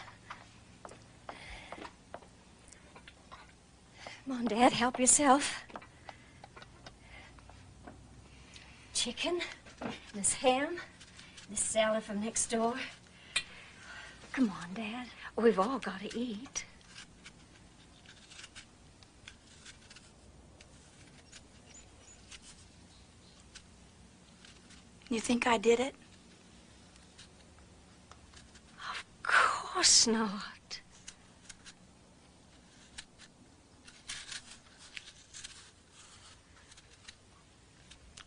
E: Come on, Dad, help yourself. Chicken, this ham, this salad from next door. Come on, Dad. We've all got to eat.
C: You think I did it?
E: Of course not.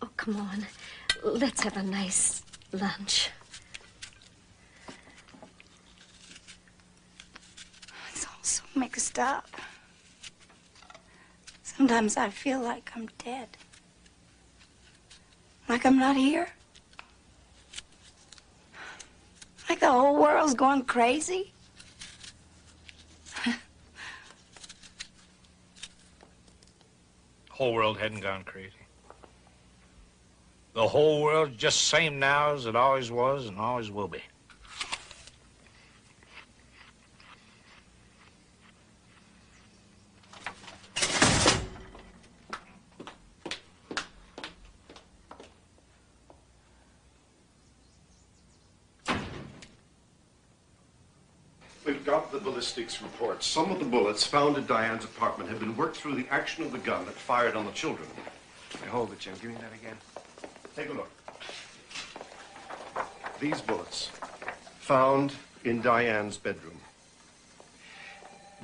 E: Oh, come on. Let's have a nice lunch.
C: It's all so mixed up. Sometimes I feel like I'm dead. Like I'm not here. Like the whole world's going crazy.
G: Whole world hadn't gone crazy. The whole world's just same now as it always was and always will be.
U: We've got the ballistics report. Some of the bullets found in Diane's apartment have been worked through the action of the gun that fired on the children.
Q: Hey, hold it, Jim. Give me that again.
U: Take a look. These bullets, found in Diane's bedroom,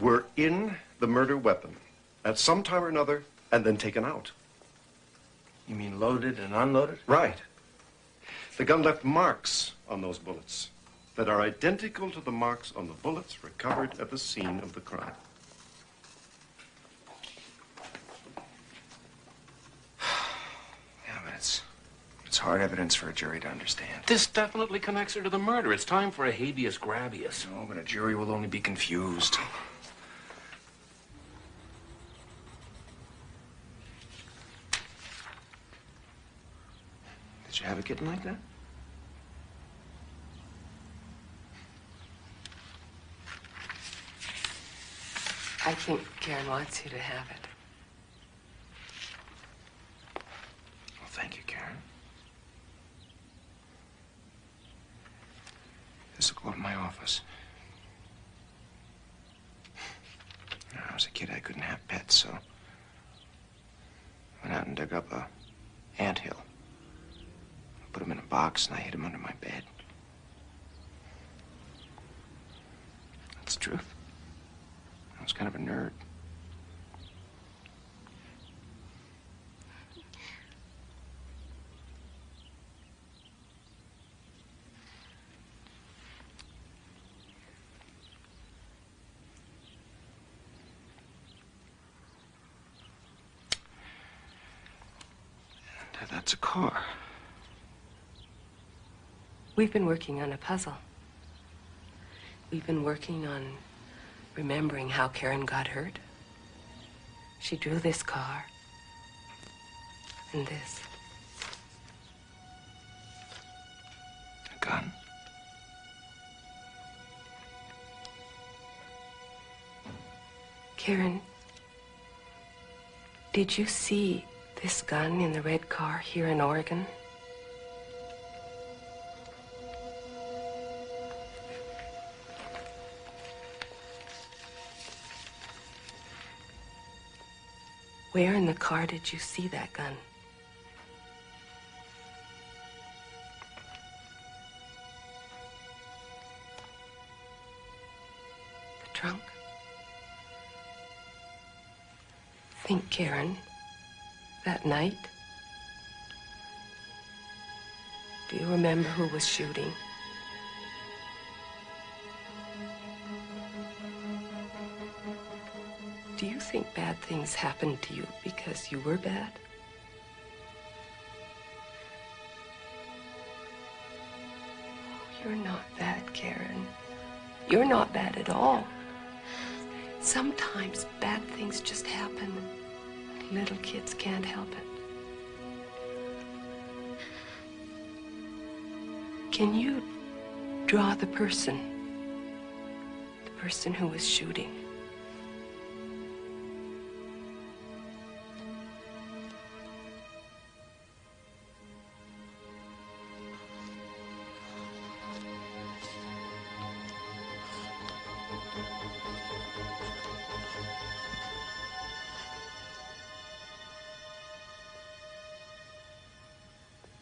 U: were in the murder weapon at some time or another and then taken out.
Q: You mean loaded and unloaded?
U: Right. The gun left marks on those bullets that are identical to the marks on the bullets recovered at the scene of the crime.
Q: Yeah, but it's hard evidence for a jury to understand.
D: This definitely connects her to the murder. It's time for a habeas gravius.
Q: No, but a jury will only be confused. Did you have a kitten like that?
R: I think Karen wants you to have it.
Q: Well, thank you, Karen. This will go in my office. When I was a kid, I couldn't have pets, so I went out and dug up a anthill. put him in a box and I hid him under my bed. That's the truth. I was kind of a nerd. And that's a car.
R: We've been working on a puzzle. We've been working on remembering how Karen got hurt. She drew this car and this.
Q: A gun.
R: Karen, did you see this gun in the red car here in Oregon? Where in the car did you see that gun? The trunk? Think, Karen, that night? Do you remember who was shooting? Do you think bad things happened to you because you were bad? You're not bad, Karen. You're not bad at all. Sometimes bad things just happen. Little kids can't help it. Can you draw the person who was shooting?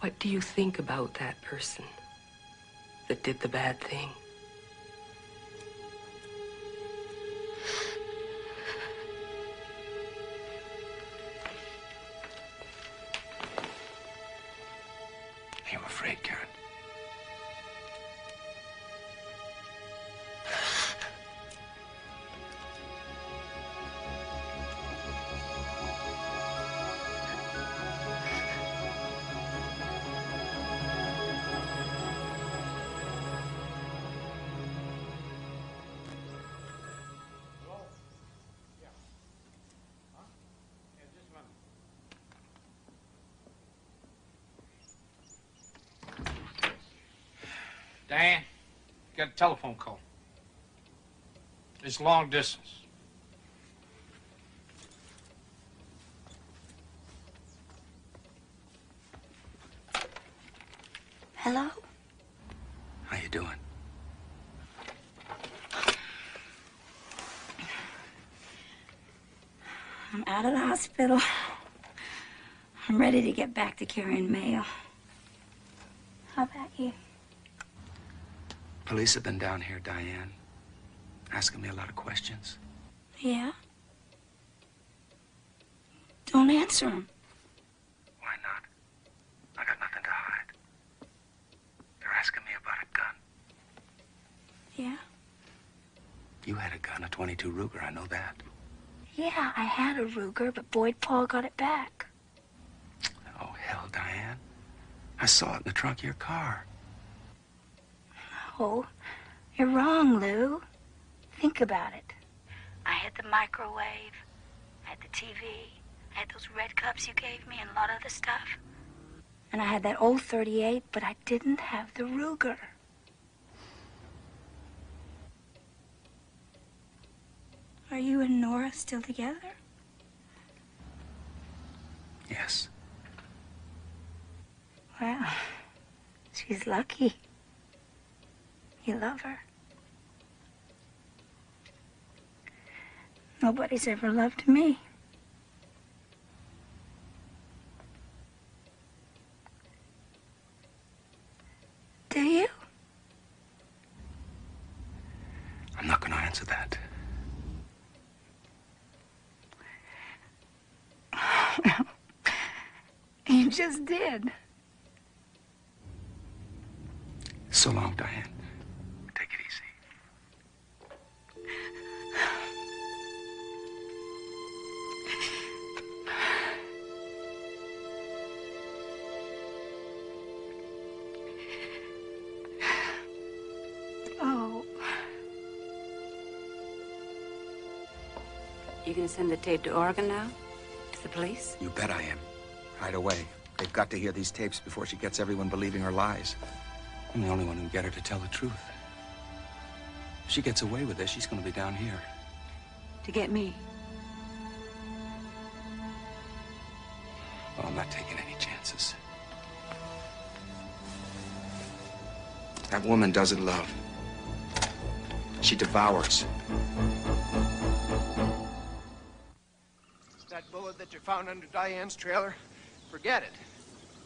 R: What do you think about that person that did the bad thing?
Q: Are you afraid, Karen?
K: Diane, got a telephone call. It's long distance.
C: Hello?
L: How you doing?
C: I'm out of the hospital. I'm ready to get back to carrying mail. How about you?
L: Police have been down here, Diane, asking me a lot of questions.
C: Yeah? Don't answer them.
L: Why not? I got nothing to hide. They're asking me about a gun.
C: Yeah?
L: You had a gun, a .22 Ruger, I know that.
C: Yeah, I had a Ruger, but Boyd Paul got it back.
L: Oh, hell, Diane. I saw it in the trunk of your car.
C: Oh, you're wrong, Lou. Think about it. I had the microwave, I had the TV, I had those red cups you gave me and a lot of other stuff. And I had that old .38, but I didn't have the Ruger. Are you and Nora still together?
L: Yes.
C: Well, she's lucky. You love her. Nobody's ever loved me.
L: answer that.
C: You just did.
L: So long, Diane. Take it easy.
C: Oh.
T: You gonna send the tape to Oregon now? To the police?
L: You bet I am. Right away. They've got to hear these tapes before she gets everyone believing her lies. I'm the only one who can get her to tell the truth. If she gets away with this, she's going to be down here.
T: To get me?
L: Well, I'm not taking any chances. That woman doesn't love. She devours.
Q: That bullet that you found under Diane's trailer, forget it.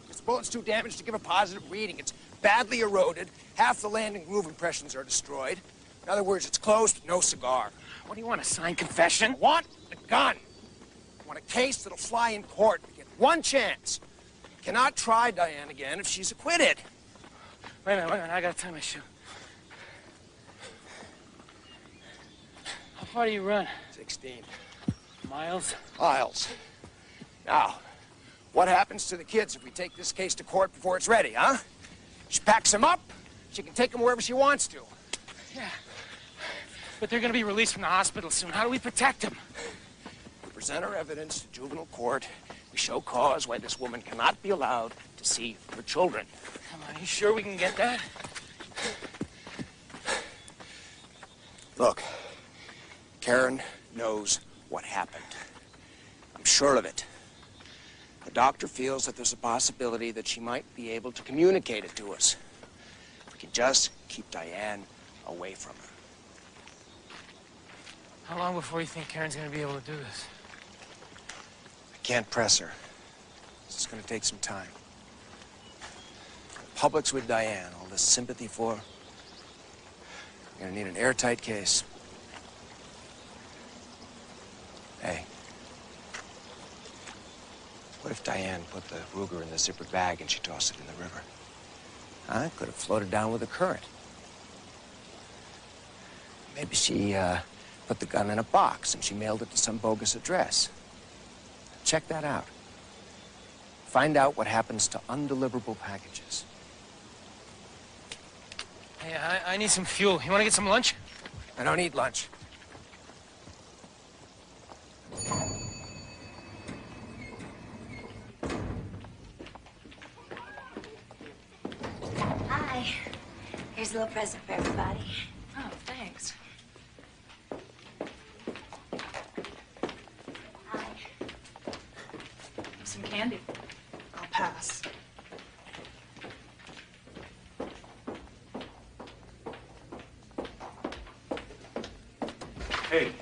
Q: This bullet's too damaged to give a positive reading. It's badly eroded. Half the landing groove impressions are destroyed. In other words, it's closed with no cigar.
N: What do you want, a signed confession?
Q: I want the gun. I want a case that'll fly in court. We get one chance. Cannot try Diane again if she's acquitted.
N: Wait a minute, I gotta tie my shoe. How far do you run?
Q: 16.
N: Miles?
Q: Miles. Now, what happens to the kids if we take this case to court before it's ready, huh? She packs them up. She can take them wherever she wants to.
N: Yeah. But they're gonna be released from the hospital soon. How do we protect them?
Q: We present our evidence to juvenile court. We show cause why this woman cannot be allowed to see her children.
N: Come on, you sure we can get that?
Q: Look, Karen knows what happened. I'm sure of it. The doctor feels that there's a possibility that she might be able to communicate it to us. If we can just keep Diane away from her.
N: How long before you think Karen's gonna be able to do this?
Q: I can't press her. This is gonna take some time. The public's with Diane, all this sympathy for her. You're gonna need an airtight case. Hey. What if Diane put the Ruger in the zippered bag and she tossed it in the river? Huh? Could have floated down with the current. Maybe she put the gun in a box and she mailed it to some bogus address. Check that out. Find out what happens to undeliverable packages.
N: Hey, I need some fuel. You wanna get some lunch?
Q: I don't eat lunch.
C: Hi. Here's a little present for everybody.
F: Oh, thanks.
C: Hi.
F: Some candy. I'll pass.
A: Hey,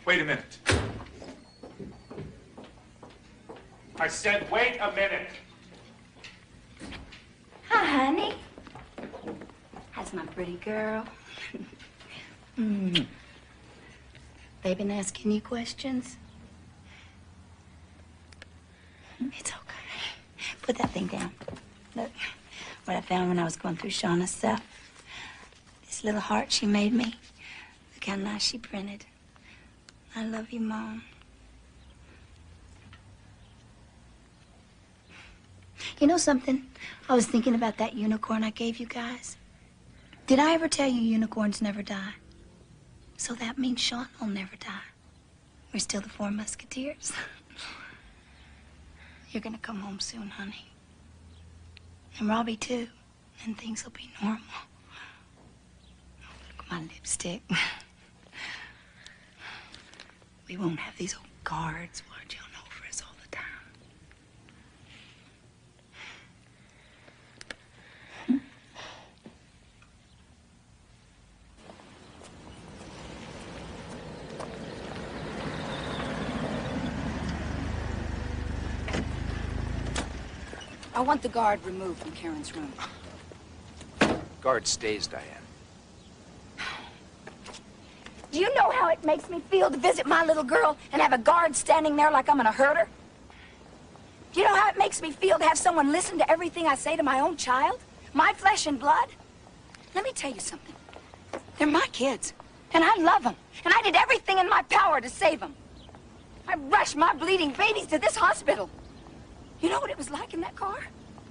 A: wait a minute. I said, wait a minute.
C: Hi, honey. That's my pretty girl. They been asking you questions? It's okay. Put that thing down. Look, what I found when I was going through Shauna's stuff. This little heart she made me. Look how nice she printed. I love you, Mom. You know something? I was thinking about that unicorn I gave you guys. Did I ever tell you unicorns never die? So that means Sean will never die. We're still the 4 Musketeers. You're gonna come home soon, honey. And Robbie, too. And things will be normal. Look at my lipstick. We won't have these old guards watching over us all the time.
T: I want the guard removed from Karen's room.
Q: Guard stays, Diane.
C: Do you know how it makes me feel to visit my little girl and have a guard standing there like I'm gonna hurt her? Do you know how it makes me feel to have someone listen to everything I say to my own child? My flesh and blood? Let me tell you something. They're my kids, and I love them, and I did everything in my power to save them. I rushed my bleeding babies to this hospital. You know what it was like in that car?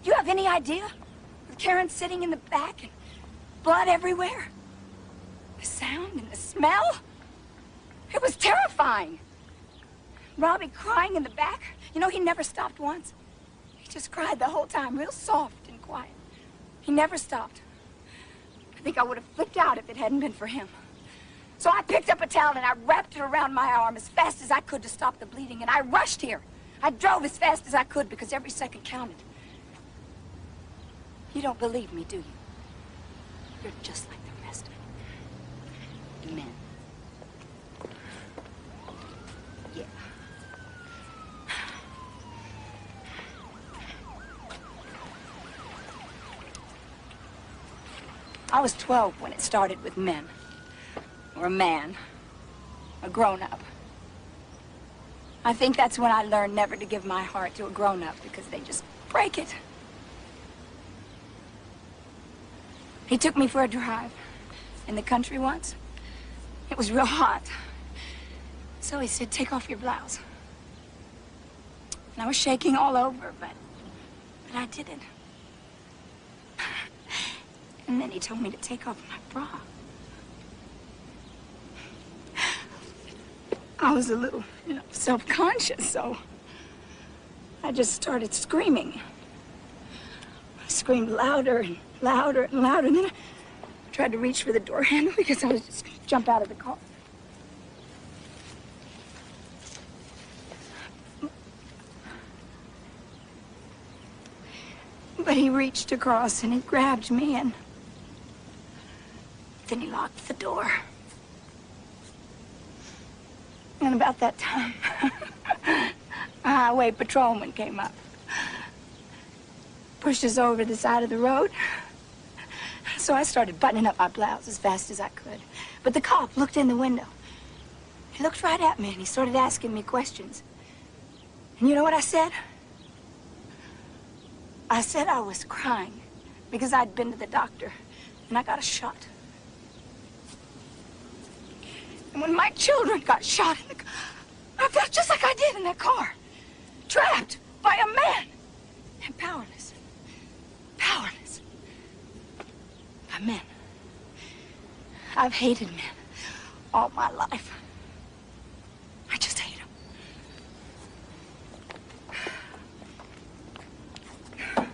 C: Do you have any idea? With Karen sitting in the back and blood everywhere. The sound and the smell. It was terrifying. Robbie crying in the back. You know, he never stopped once. He just cried the whole time, real soft and quiet. He never stopped. I think I would have flipped out if it hadn't been for him. So I picked up a towel and I wrapped it around my arm as fast as I could to stop the bleeding, and I rushed here. I drove as fast as I could because every second counted. You don't believe me, do you? You're just like the rest of them. Men. Yeah. I was 12 when it started with men. Or a man. A grown-up. I think that's when I learned never to give my heart to a grown-up because they just break it. He took me for a drive in the country once. It was real hot. So he said, take off your blouse. And I was shaking all over, but I didn't. And then he told me to take off my bra. I was a little, self-conscious, so I just started screaming. I screamed louder and louder and louder, and then I tried to reach for the door handle because I was just going to jump out of the car. But he reached across and he grabbed me, and then he locked the door. And about that time, a highway patrolman came up. Pushed us over the side of the road. So I started buttoning up my blouse as fast as I could. But the cop looked in the window. He looked right at me and he started asking me questions. And you know what I said? I said I was crying because I'd been to the doctor and I got a shot. And when my children got shot in the car, I felt just like I did in that car. Trapped by a man. And powerless. Powerless. By men. I've hated men all my life. I just hate them.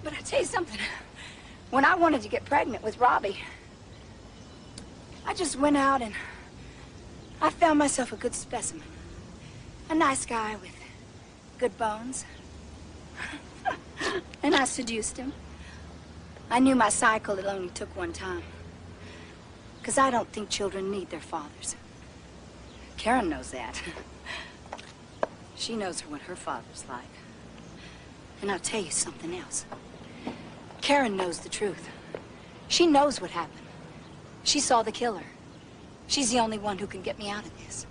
C: But I tell you something. When I wanted to get pregnant with Robbie, I just went out and I found myself a good specimen. A nice guy with good bones. And I seduced him. I knew my cycle it only took one time. Because I don't think children need their fathers. Karen knows that. She knows what her father's like. And I'll tell you something else. Karen knows the truth. She knows what happened. She saw the killer. She's the only one who can get me out of this.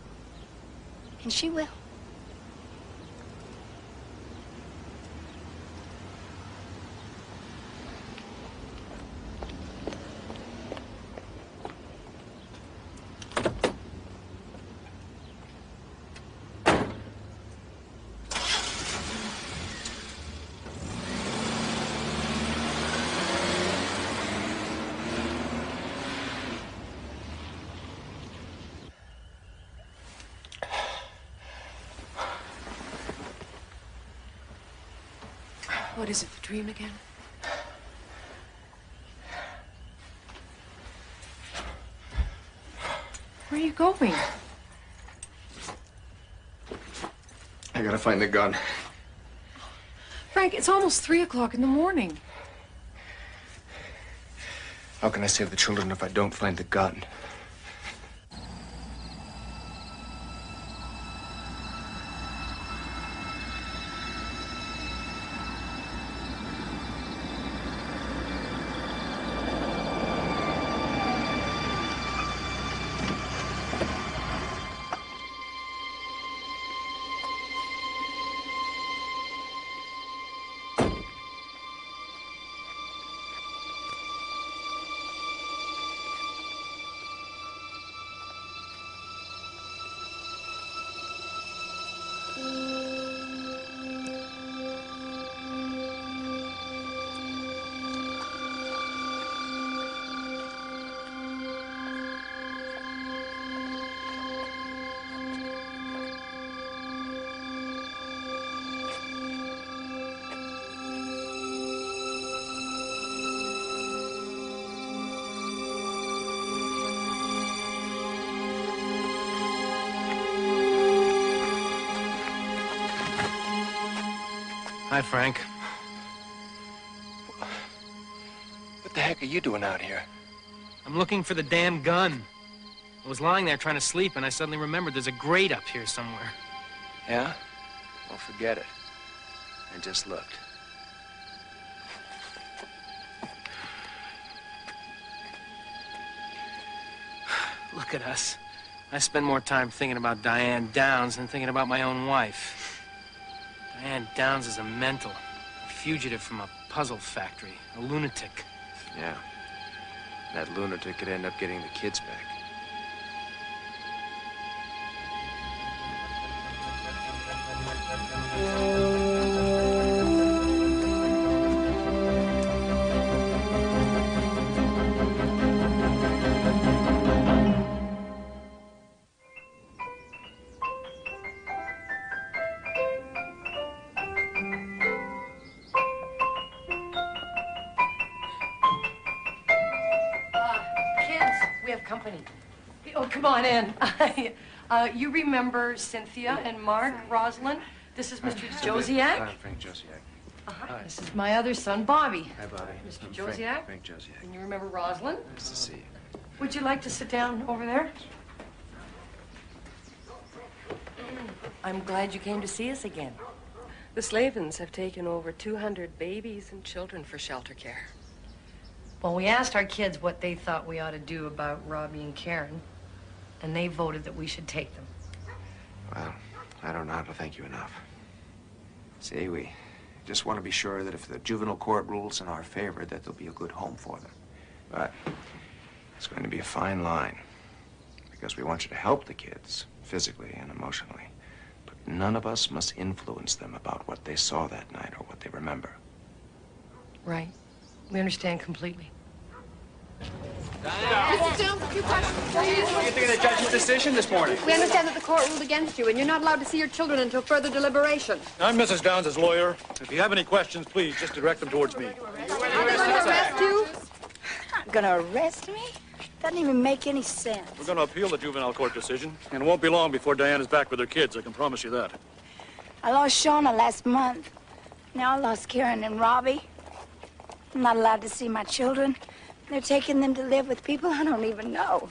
C: And she will.
R: What is it, the dream again? Where are you going?
U: I gotta find the gun.
R: Frank, it's almost 3 o'clock in the morning.
U: How can I save the children if I don't find the gun?
N: Hi, Frank.
I: What the heck are you doing out here?
N: I'm looking for the damn gun. I was lying there trying to sleep, and I suddenly remembered there's a grate up here somewhere.
I: Yeah? Well, forget it. I just looked.
N: Look at us. I spend more time thinking about Diane Downs than thinking about my own wife. Diane Downs is a mental, a fugitive from a puzzle factory, a lunatic.
I: Yeah. That lunatic could end up getting the kids back.
F: Company. Oh, come on in. You remember Cynthia and Mark, Rosalind? This is Mr. Josiak.
I: I'm Frank Josiak.
F: This is my other son, Bobby.
I: Hi, Bobby.
F: Mr. Josiak.
I: Frank Josiak.
F: And you remember Rosalind?
I: Nice to see you.
F: Would you like to sit down over there? I'm glad you came to see us again.
R: The Slavins have taken over 200 babies and children for shelter care.
F: Well, we asked our kids what they thought we ought to do about Robbie and Karen, and they voted that we should take them.
Q: Well, I don't know how to thank you enough. See, we just want to be sure that if the juvenile court rules in our favor, that there'll be a good home for them. But it's going to be a fine line, because we want you to help the kids, physically and emotionally. But none of us must influence them about what they saw that night or what they remember.
F: Right. We understand completely.
H: Mr. Jones, a few questions, please.
V: What do you think of the judge's decision this morning?
H: We understand that the court ruled against you, and you're not allowed to see your children until further deliberation.
W: I'm Mrs. Downs' lawyer. If you have any questions, please just direct them towards me.
H: Are they going to arrest you?
C: Not gonna arrest me? Doesn't even make any sense.
W: We're going to appeal the juvenile court decision, and it won't be long before Diane is back with her kids. I can promise you that.
C: I lost Shauna last month. Now I lost Karen and Robbie. I'm not allowed to see my children. They're taking them to live with people I don't even know.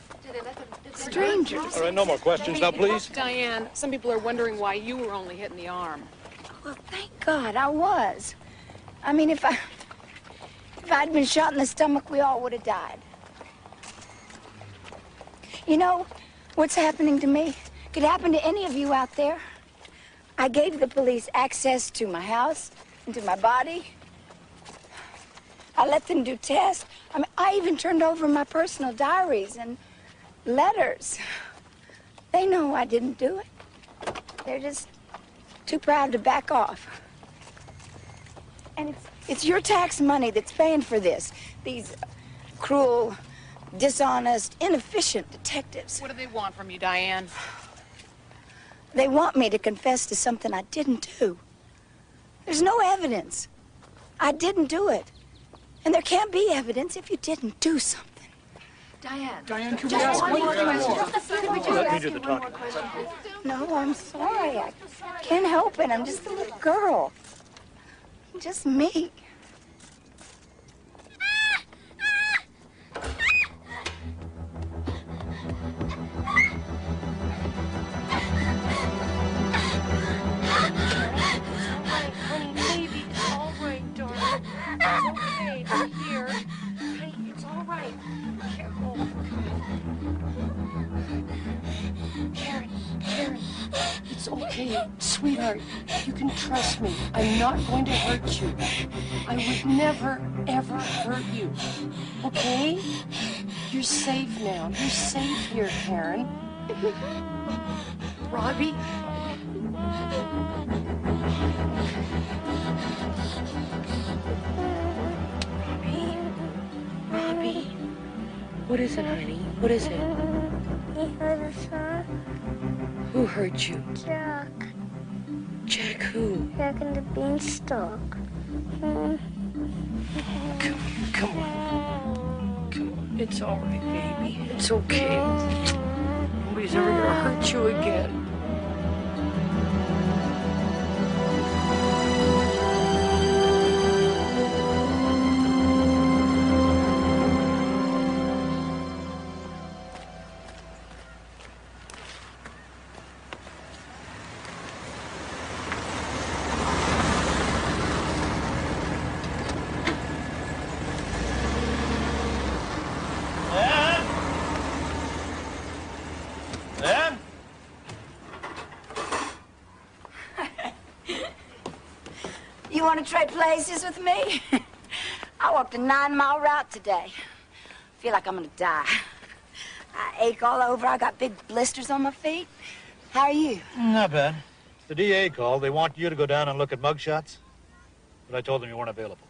C: Strangers.
W: All right, no more questions now, please.
O: Diane, some people are wondering why you were only hit in the arm.
C: Well, thank God I was. I mean, if I'd been shot in the stomach, we all would have died. You know what's happening to me? Could happen to any of you out there. I gave the police access to my house and to my body. I let them do tests. I mean, I even turned over my personal diaries and letters. They know I didn't do it. They're just too proud to back off. And it's your tax money that's paying for this. These cruel, dishonest, inefficient detectives.
O: What do they want from you, Diane?
C: They want me to confess to something I didn't do. There's no evidence. I didn't do it. And there can't be evidence if you didn't do something.
H: Diane.
W: Diane,
H: can we ask one more question?
W: Let me do the talking.
C: No, I'm sorry. I can't help it. I'm just a little girl. Just me.
F: It's okay, sweetheart. You can trust me. I'm not going to hurt you. I would never, ever hurt you. Okay? You're safe now. You're safe here, Karen. Robbie?
R: Robbie? What is it, honey? What is it?
J: He hurt us, huh?
R: Who hurt you?
J: Jack.
R: Jack who?
J: Jack and the beanstalk.
F: Come on. Come on. It's all right, baby. It's okay. Nobody's ever gonna hurt you again.
C: want to trade places with me? I walked a 9-mile route today. Feel like I'm gonna die. I ache all over. I got big blisters on my feet. How are you?
W: Not bad. The DA called. They want you to go down and look at mugshots. But I told them you weren't available.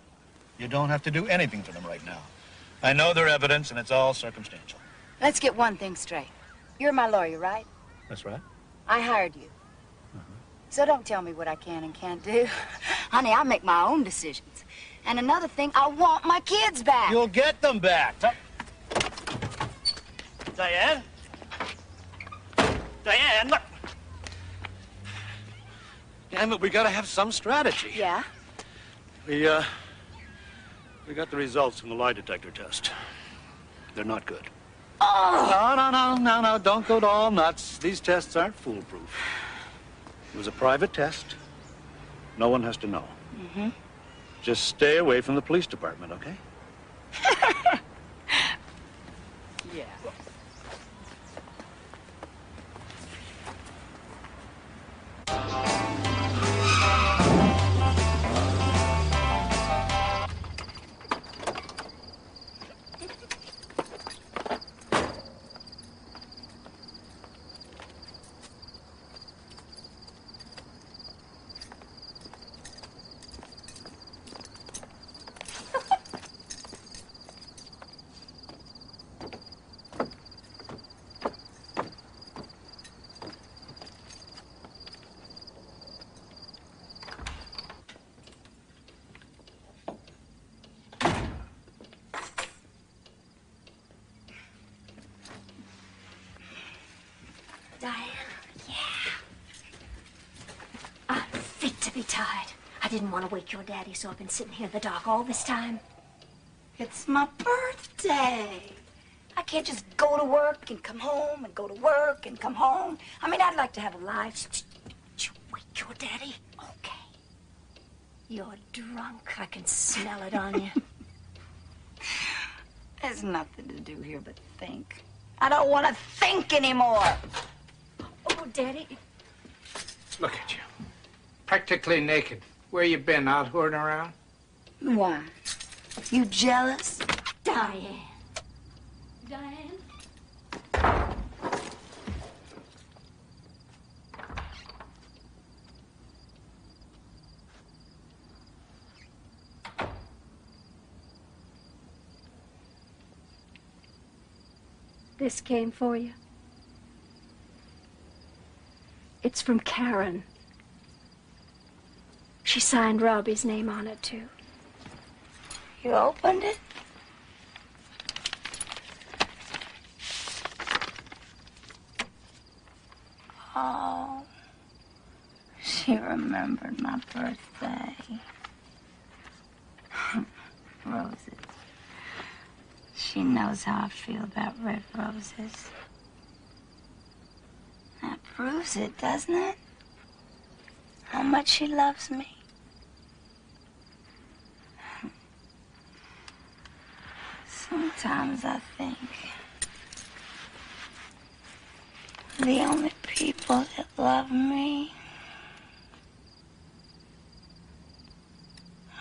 W: You don't have to do anything for them right now. I know their evidence, and it's all circumstantial.
C: Let's get one thing straight. You're my lawyer, right?
W: That's right.
C: I hired you. So don't tell me what I can and can't do. Honey, I make my own decisions. And another thing, I want my kids back.
W: You'll get them back. Diane? Diane, look. Damn it, we gotta have some strategy.
C: Yeah?
W: We got the results from the lie detector test. They're not good.
C: Oh!
W: No, don't go all nuts. These tests aren't foolproof. It was a private test. No one has to know.
C: Mm-hmm.
W: Just stay away from the police department, okay?
C: Yeah.
E: Diane, yeah. I'm fit to be tied. I didn't want to wake your daddy, so I've been sitting here in the dark all this time.
C: It's my birthday. I can't just go to work and come home and go to work and come home. I mean, I'd like to have a life.
E: Did you wake your daddy? Okay. You're drunk. I can smell it on you.
C: There's nothing to do here but think. I don't want to think anymore.
E: Oh, Daddy.
K: Look at you. Practically naked. Where you been, out hooring around?
C: Why? You jealous?
E: Diane. Diane? This came for you. It's from Karen. She signed Robbie's name on it, too.
C: You opened it? Oh, she remembered my birthday. Roses. She knows how I feel about red roses. That proves it, doesn't it? How much she loves me. Sometimes I think the only people that love me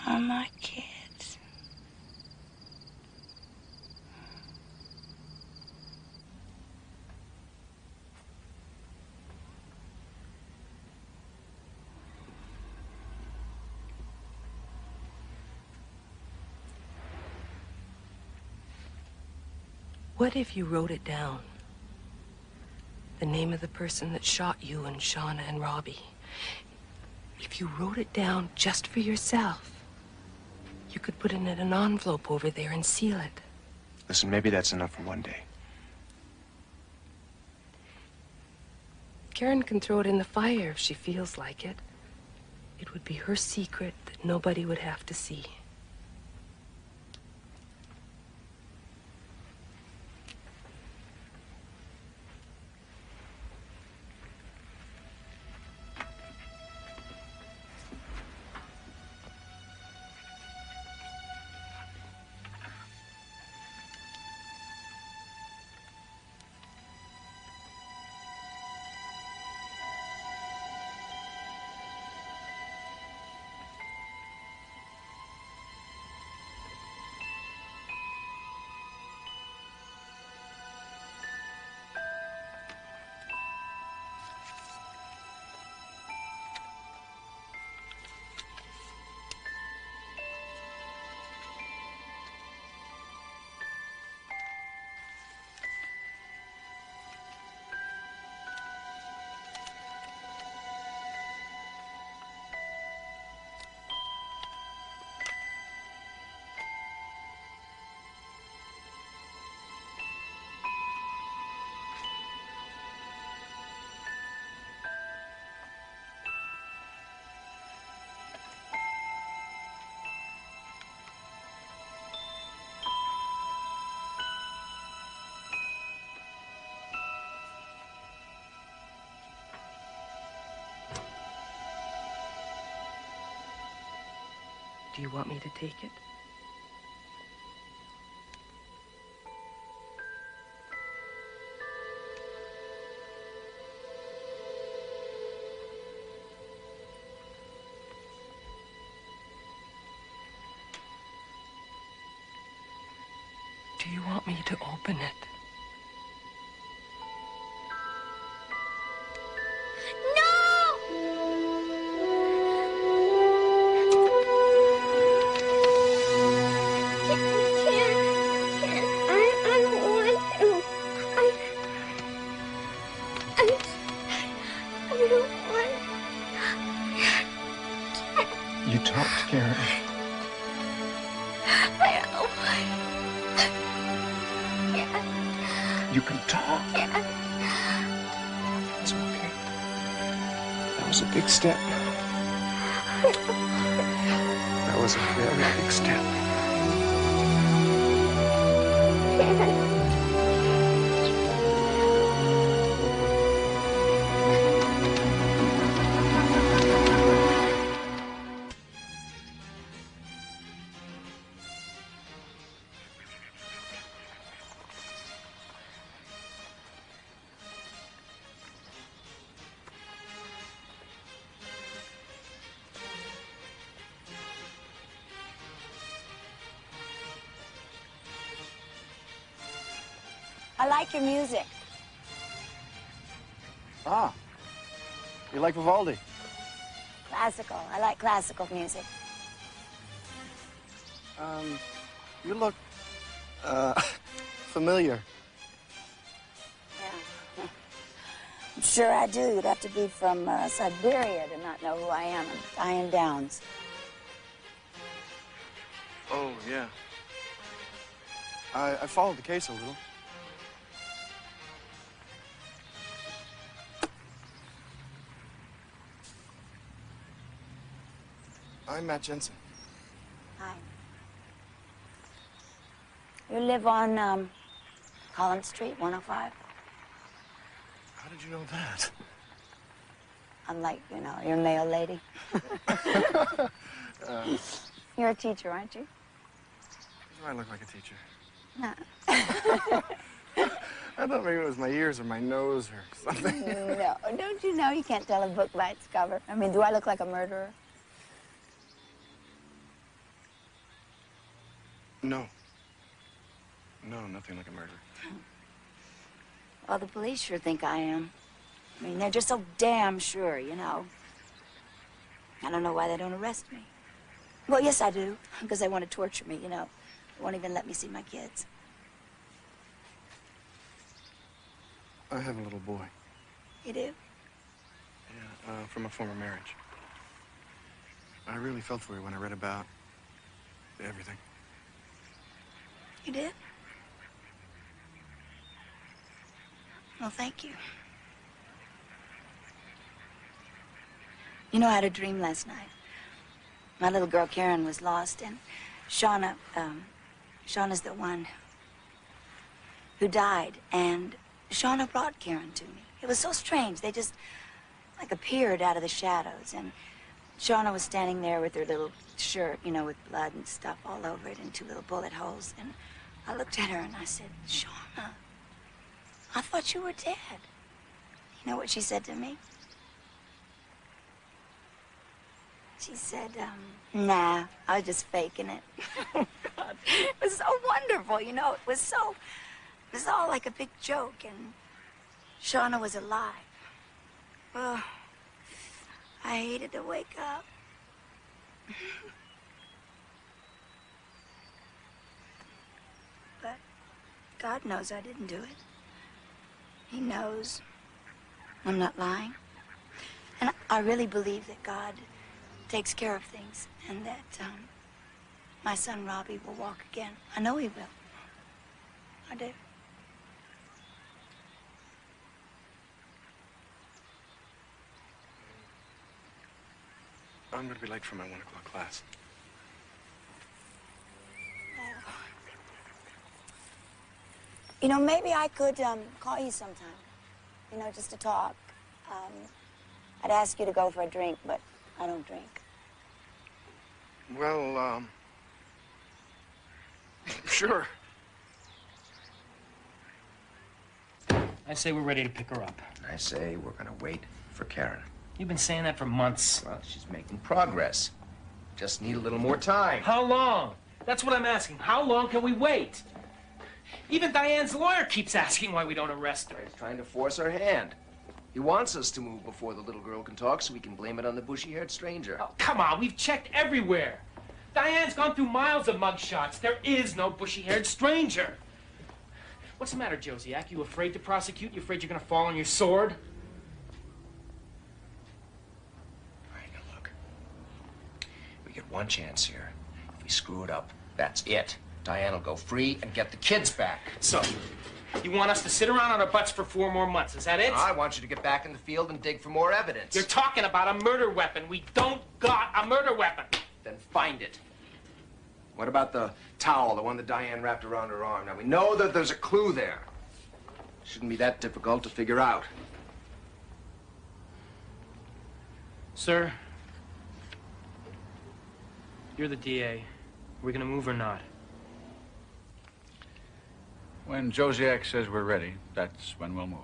C: are my kids.
R: What if you wrote it down? The name of the person that shot you and Shauna and Robbie. If you wrote it down just for yourself, you could put it in an envelope over there and seal it.
I: Listen, maybe that's enough for one day.
R: Karen can throw it in the fire if she feels like it. It would be her secret that nobody would have to see. Do you want me to take it? Do you want me to open it?
U: You talked, Karen. You can talk. It's okay. That was a big step. That was a very big step.
C: I like your music.
U: Ah, you like Vivaldi?
C: Classical. I like classical music.
U: You look, familiar.
C: Yeah. I'm sure I do. You'd have to be from Siberia to not know who I am. I'm Diane Downs.
U: Oh, yeah. I followed the case a little. I'm Matt Jensen.
C: Hi. You live on Collins Street, 105?
U: How did you know that?
C: Unlike, you know, you're a mail lady. You're a teacher, aren't you?
U: Do I look like a teacher?
C: No.
U: I thought maybe it was my ears or my nose or something.
C: No, don't you know you can't tell a book by its cover? I mean, do I look like a murderer?
U: No. No, nothing like a murder.
C: Well, the police sure think I am. I mean, they're just so damn sure, you know. I don't know why they don't arrest me. Well, yes, I do, because they want to torture me, you know. They won't even let me see my kids.
U: I have a little boy.
C: You do?
U: Yeah, from a former marriage. I really felt for you when I read about everything.
C: You did? Well, thank you. You know, I had a dream last night. My little girl, Karen, was lost, and Shauna's the one who died, and Shauna brought Karen to me. It was so strange. They just, like, appeared out of the shadows, and Shauna was standing there with her little shirt, you know, with blood and stuff all over it and 2 little bullet holes, and I looked at her and I said, Shauna, I thought you were dead. You know what she said to me? She said, nah, I was just faking it. Oh, God. It was so wonderful, you know. It was all like a big joke, and Shauna was alive. Oh, I hated to wake up. But God knows I didn't do it. He knows I'm not lying. And I really believe that God takes care of things, and that my son Robbie will walk again. I know he will. I do.
U: I'm going to be late for my 1 o'clock class.
C: You know, maybe I could call you sometime. You know, just to talk. I'd ask you to go for a drink, but I don't drink.
U: Well, sure.
N: I say we're ready to pick her up.
Q: I say we're gonna wait for Karen.
N: You've been saying that for months.
Q: Well, she's making progress. Just need a little more time.
N: How long? That's what I'm asking. How long can we wait? Even Diane's lawyer keeps asking why we don't arrest her.
Q: He's trying to force our hand. He wants us to move before the little girl can talk so we can blame it on the bushy-haired stranger.
N: Oh, come on, we've checked everywhere. Diane's gone through miles of mugshots. There is no bushy-haired stranger. What's the matter, Josiak? You afraid to prosecute? You afraid you're gonna fall on your sword?
Q: All right, now look. We get one chance here. If we screw it up, that's it. Diane will go free and get the kids back.
N: So, you want us to sit around on our butts for 4 more months, is that it?
Q: I want you to get back in the field and dig for more evidence.
N: You're talking about a murder weapon. We don't got a murder weapon.
Q: Then find it. What about the towel, the one that Diane wrapped around her arm? Now, we know that there's a clue there. Shouldn't be that difficult to figure out.
N: Sir, you're the DA. We're gonna move or not?
W: When Josiak says we're ready, that's when we'll move.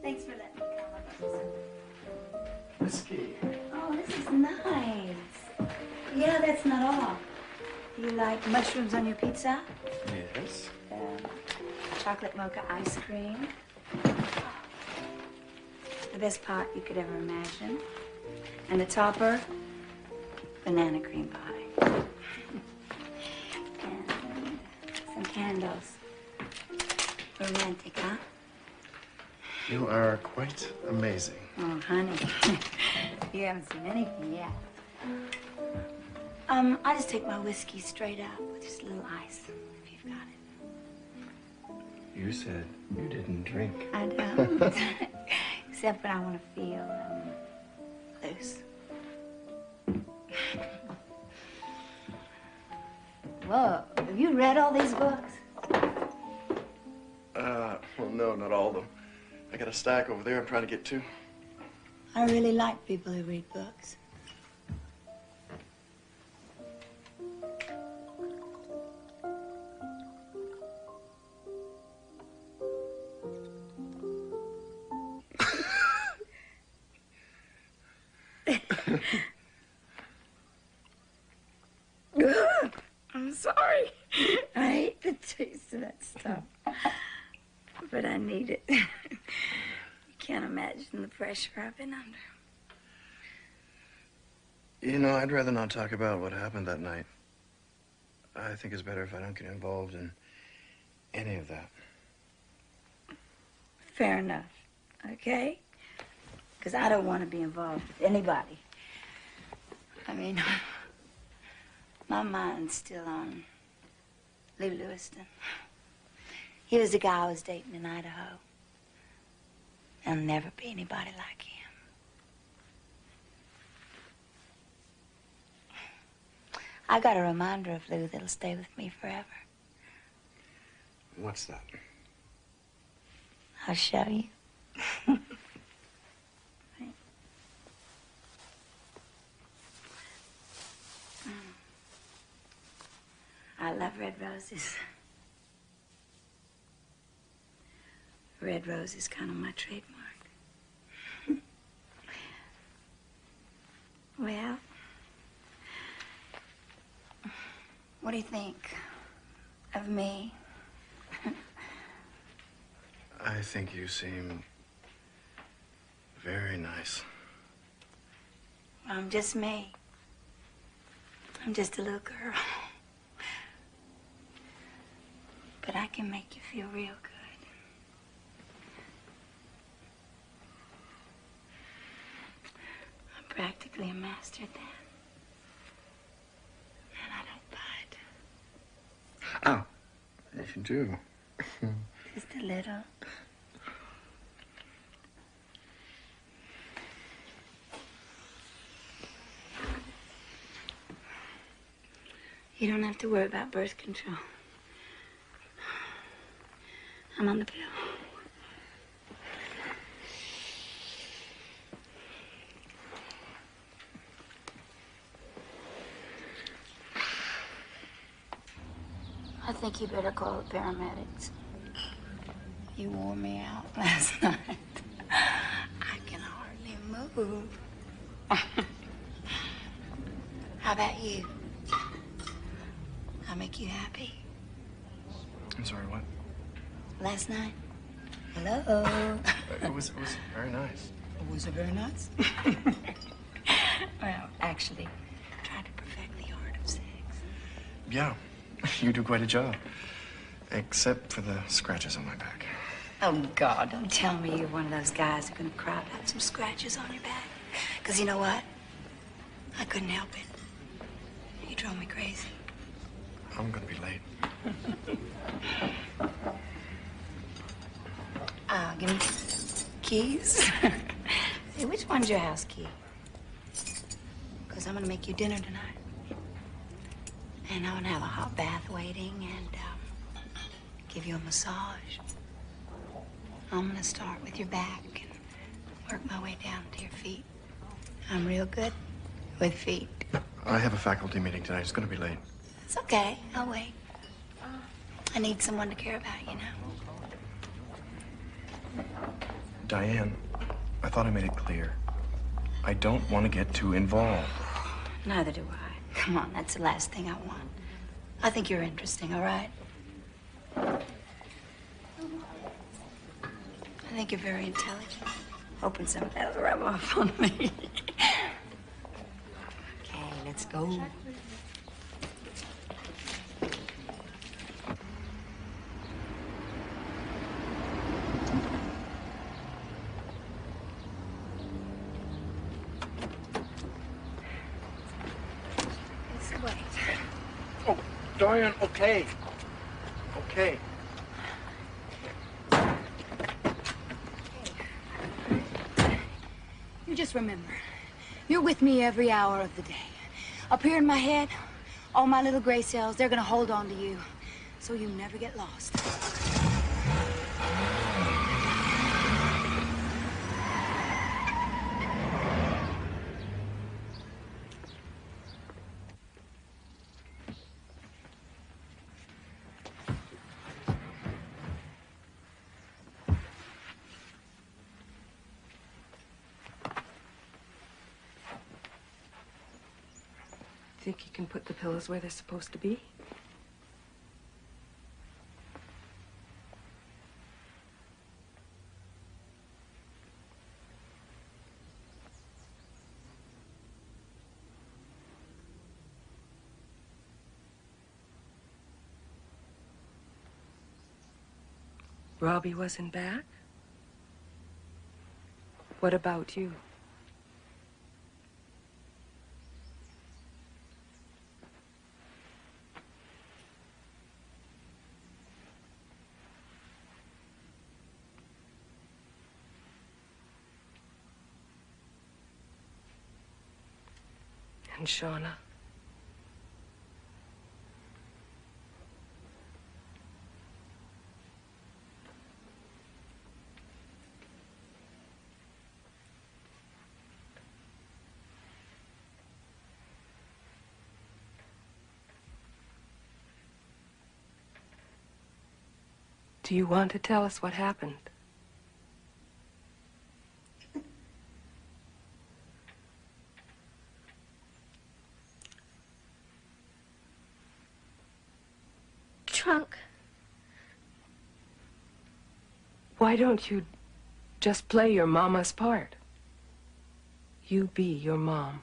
C: Thanks for letting me come.
U: Whiskey.
C: Oh, this is nice. Yeah, that's not all. Do you like mushrooms on your pizza?
U: Yes.
C: Chocolate mocha ice cream. The best part you could ever imagine. And the topper, banana cream pie. And some candles. Romantic, huh?
U: You are quite amazing.
C: Oh, honey. You haven't seen anything yet. I just take my whiskey straight up with just a little ice, if you've got it.
U: You said you didn't drink.
C: I don't. Except when I want to feel loose. Whoa, have you read all these books?
U: Well, no, not all of them. I got a stack over there I'm trying to get to.
C: I really like people who read books. I'm sorry. I hate the taste of that stuff. But I need it. You can't imagine the pressure I've been under.
U: You know, I'd rather not talk about what happened that night. I think it's better if I don't get involved in any of that.
C: Fair enough, okay? Because I don't want to be involved with anybody. I mean, my mind's still on Lou Lewiston. He was the guy I was dating in Idaho. There'll never be anybody like him. I got a reminder of Lou that'll stay with me forever.
U: What's that?
C: I'll show you. I love red roses. Red rose is kind of my trademark. Well, what do you think of me?
U: I think you seem very nice.
C: I'm just me. I'm just a little girl. But I can make you feel real good. practically a master at that. And I don't bite.
U: Oh, if you do.
C: Just a little. You don't have to worry about birth control. I'm on the pill. I think you better call the paramedics. You wore me out last night. I can hardly move. How about you? I make you happy?
U: I'm sorry, what?
C: Last night? Hello?
U: It was very nice.
C: Was it very nice? Well, actually, I tried to perfect the art of sex.
U: Yeah, you do quite a job. Except for the scratches on my back.
C: Oh, God, don't tell me you're one of those guys who are going to cry about some scratches on your back. Because you know what? I couldn't help it. You drove me crazy.
U: I'm gonna be late.
C: Give me keys. Hey, which one's your house key? Because I'm going to make you dinner tonight. And I'm going to have a hot bath waiting and give you a massage. I'm going to start with your back and work my way down to your feet. I'm real good with feet.
U: I have a faculty meeting tonight. It's gonna be late.
C: It's okay. I'll wait. I need someone to care about, you know.
U: Diane, I thought I made it clear. I don't want to get too involved.
C: Neither do I. Come on, that's the last thing I want. I think you're interesting, all right? I think you're very intelligent. Hoping some of that'll rub off on me. Okay, let's go. Just wait.
U: Oh, Diane, okay. Okay.
C: You just remember, you're with me every hour of the day. Up here in my head, all my little gray cells, they're gonna hold on to you, so you never get lost.
R: Think you can put the pillows where they're supposed to be? Robbie wasn't back? What about you? And Shauna? Do you want to tell us what happened?
J: Trunk.
R: Why don't you just play your mama's part? You be your mom.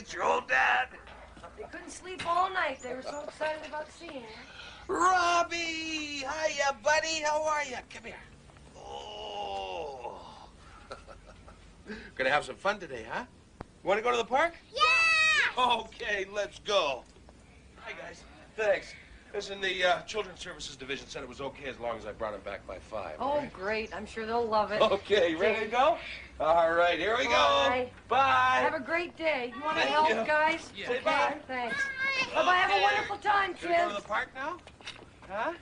I: it's your old dad.
F: They couldn't sleep all night. They were so excited about seeing you.
I: Robbie! Hiya, buddy. How are you? Come here. Oh. Gonna have some fun today, huh? Want to go to the park?
J: Yeah!
I: Okay, let's go. Hi, guys. Thanks. Listen, the Children's Services Division said it was okay as long as I brought him back by 5.
F: Oh,
I: right?
F: great. I'm sure they'll love it.
I: Okay, ready to go? All right, here we go.
F: Bye.
I: Bye.
F: Have a great day. You want to
I: Thank
F: help,
I: you.
F: guys?
I: Yeah.
F: Okay,
I: Say bye.
F: thanks. Bye-bye. Have a wonderful time,
I: Gonna go to
F: kids.
I: the park now? Huh?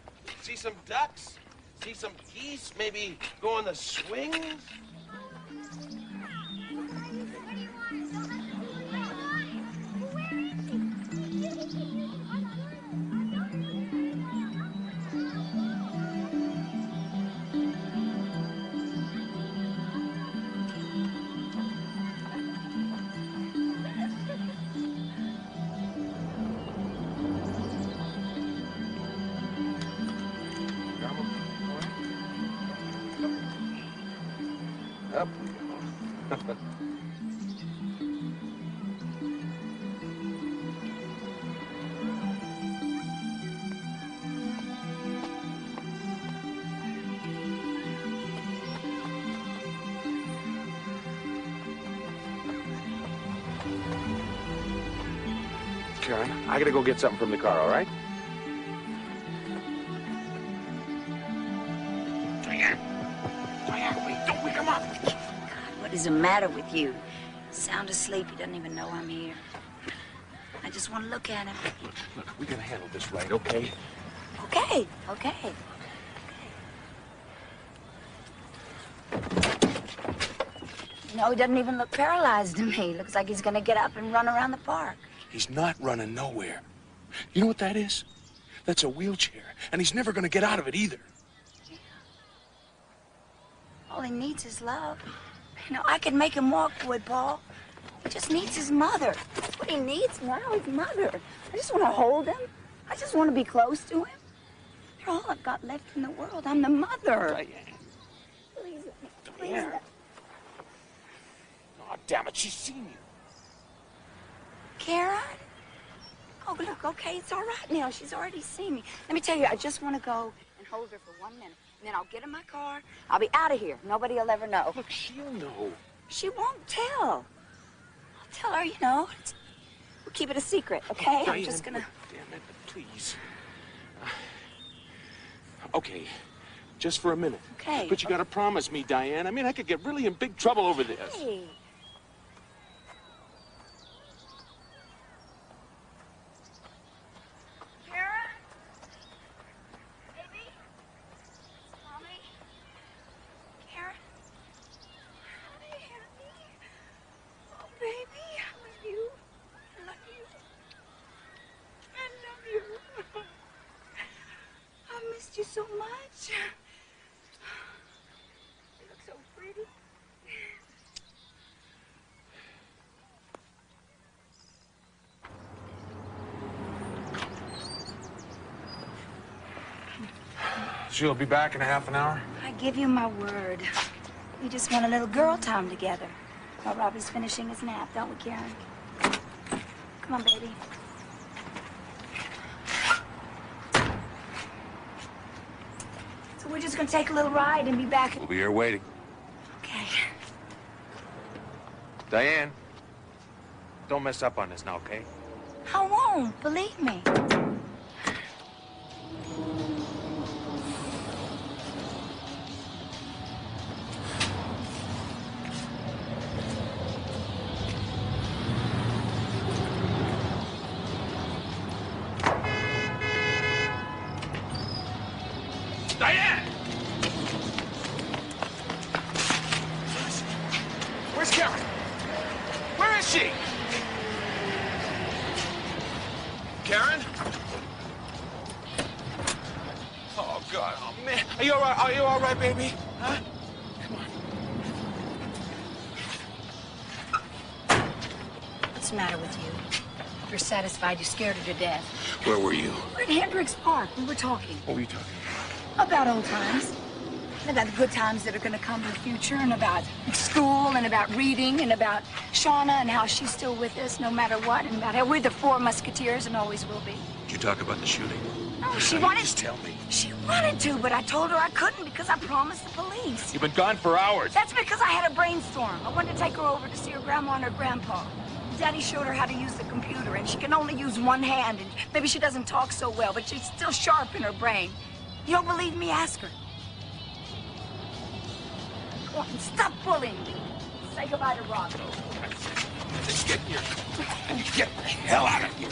I: See some ducks? See some geese? Maybe go on the swings? Up we go. Karen, I gotta go get something from the car, all right?
C: Diane, wait, don't wake him up. God, what is the matter with you? Sound asleep, he doesn't even know I'm here. I just want to look at him.
I: Look, we gotta handle this right, okay?
C: Okay, okay. No, he doesn't even look paralyzed to me. Looks like he's gonna get up and run around the park.
I: He's not running nowhere. You know what that is? That's a wheelchair, and he's never gonna get out of it either.
C: All he needs is love. You know, I can make him walk, Wood Paul. He just needs his mother. That's what he needs now, his mother. I just want to hold him. I just want to be close to him. You're all I've got left in the world. I'm the mother.
I: Diane.
C: Please,
I: Diane. Oh, damn it, she's seen you.
C: Karen? Oh, look, okay, it's all right now. She's already seen me. Let me tell you, I just want to go and hold her for 1 minute. And then I'll get in my car. I'll be out of here. Nobody will ever know.
I: Look, she'll know.
C: She won't tell. I'll tell her, you know. We'll keep it a secret, okay?
I: Diane,
C: I'm just gonna...
I: Damn it, please. Okay, just for a minute.
C: Okay.
I: But you gotta promise me, Diane. I mean, I could get really in big trouble over this.
C: Hey. Karen? Baby? Mommy? Karen? Honey, honey. Oh, baby, I love you. I love you. I love you. I missed you so much. You look so pretty.
I: She'll be back in a half an hour?
C: I give you my word. We just want a little girl time together while Robbie's finishing his nap, don't we, Karen? Come on, baby. So we're just gonna take a little ride and be back.
I: We'll be here waiting.
C: Okay.
D: Diane, don't mess up on this now, okay?
C: I won't, believe me.
A: Diane! Where's Karen? Where is she? Karen? Oh, God. Oh, man. Are you all right? Are you all right, baby? Huh?
C: What's the matter with you? If you're satisfied, you scared her to death.
I: Where were you?
C: We're at Hendricks Park. We were talking
I: What were you talking
C: about old times. And about the good times that are going to come in the future, and about school, and about reading, and about Shauna and how she's still with us no matter what, and about how we're the four musketeers and always will be.
L: Did you talk about the shooting?
C: No, she
L: Now,
C: wanted
L: you just tell me.
C: She wanted to, but I told her I couldn't because I promised the police.
A: You've been gone for hours.
C: That's because I had a brainstorm. I wanted to take her over to see her grandma and her grandpa. Daddy showed her how to use the computer, and she can only use one hand, and maybe she doesn't talk so well, but she's still sharp in her brain. You don't believe me? Ask her. Go on, stop bullying me. Say goodbye to Rob.
A: Get the hell out of here.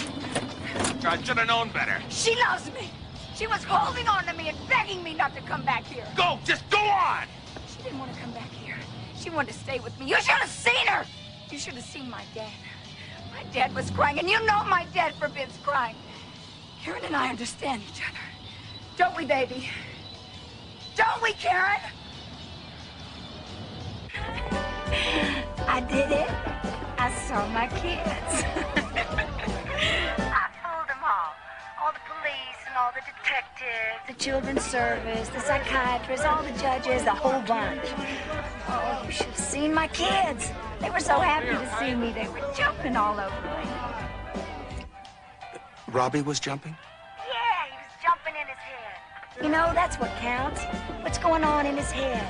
A: I should have known better.
C: She loves me. She was holding on to me and begging me not to come back here.
A: Go, just go on.
C: She didn't want to come back here. She wanted to stay with me. You should have seen her. You should have seen my dad. My dad was crying, and you know my dad forbids crying. Karen and I understand each other. Don't we, baby? Don't we, Karen? I did it. I saw my kids. I fooled them all the police and all the detectives, the children's service, the psychiatrists, all the judges, the whole bunch. Oh, you should have seen my kids. They were so happy to see me. They were jumping all over me.
L: Robbie was jumping?
C: Yeah, he was jumping in his head. You know, that's what counts. What's going on in his head?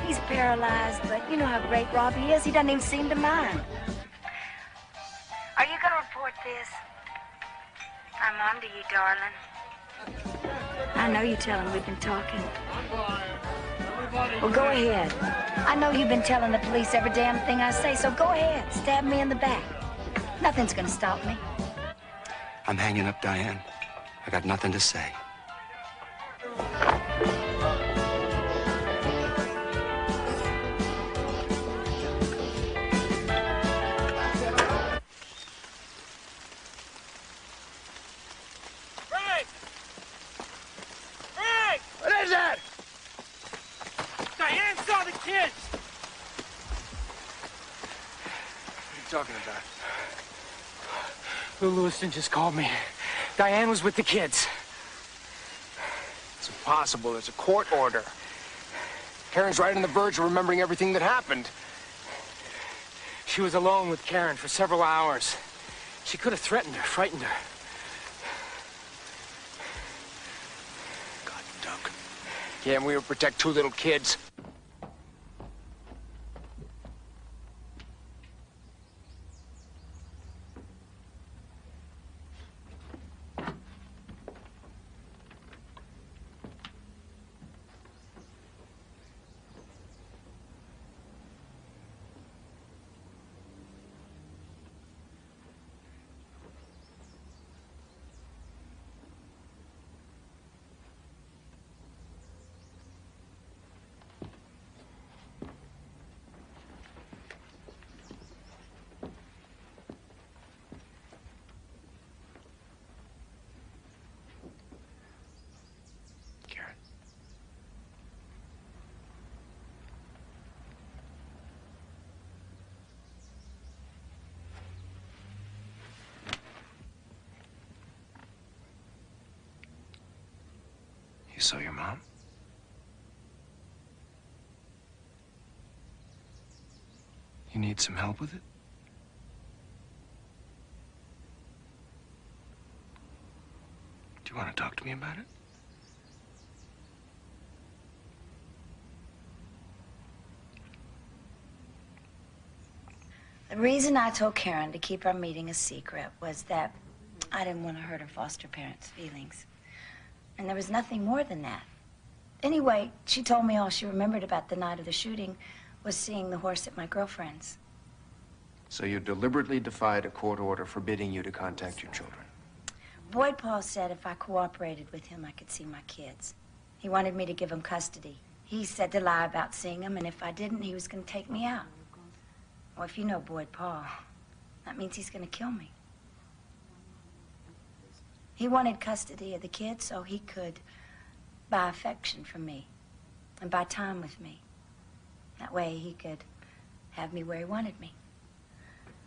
C: He's paralyzed, but you know how great Robbie is. He doesn't even seem to mind. Are you going to report this? I'm on to you, darling. I know you tell him we've been talking. Well, go ahead. I know you've been telling the police every damn thing I say, so go ahead. Stab me in the back. Nothing's going to stop me.
L: I'm hanging up, Diane. I got nothing to say.
N: Frank! Frank! What is that? Diane saw the kids!
Q: What are you talking about?
N: Lou Lewiston just called me. Diane was with the kids.
Q: It's impossible. There's a court order. Karen's right on the verge of remembering everything that happened.
N: She was alone with Karen for several hours. She could have threatened her, frightened her.
Q: God, Doug. Can't we protect two little kids?
I: You saw your mom? You need some help with it? Do you want to talk to me about it?
C: The reason I told Karen to keep our meeting a secret was that I didn't want to hurt her foster parents' feelings. And there was nothing more than that. Anyway, she told me all she remembered about the night of the shooting was seeing the horse at my girlfriend's.
Q: So you deliberately defied a court order forbidding you to contact your children?
C: Boyd Paul said if I cooperated with him, I could see my kids. He wanted me to give them custody. He said to lie about seeing them, and if I didn't, he was going to take me out. Well, if you know Boyd Paul, that means he's going to kill me. He wanted custody of the kids so he could buy affection from me and buy time with me. That way he could have me where he wanted me.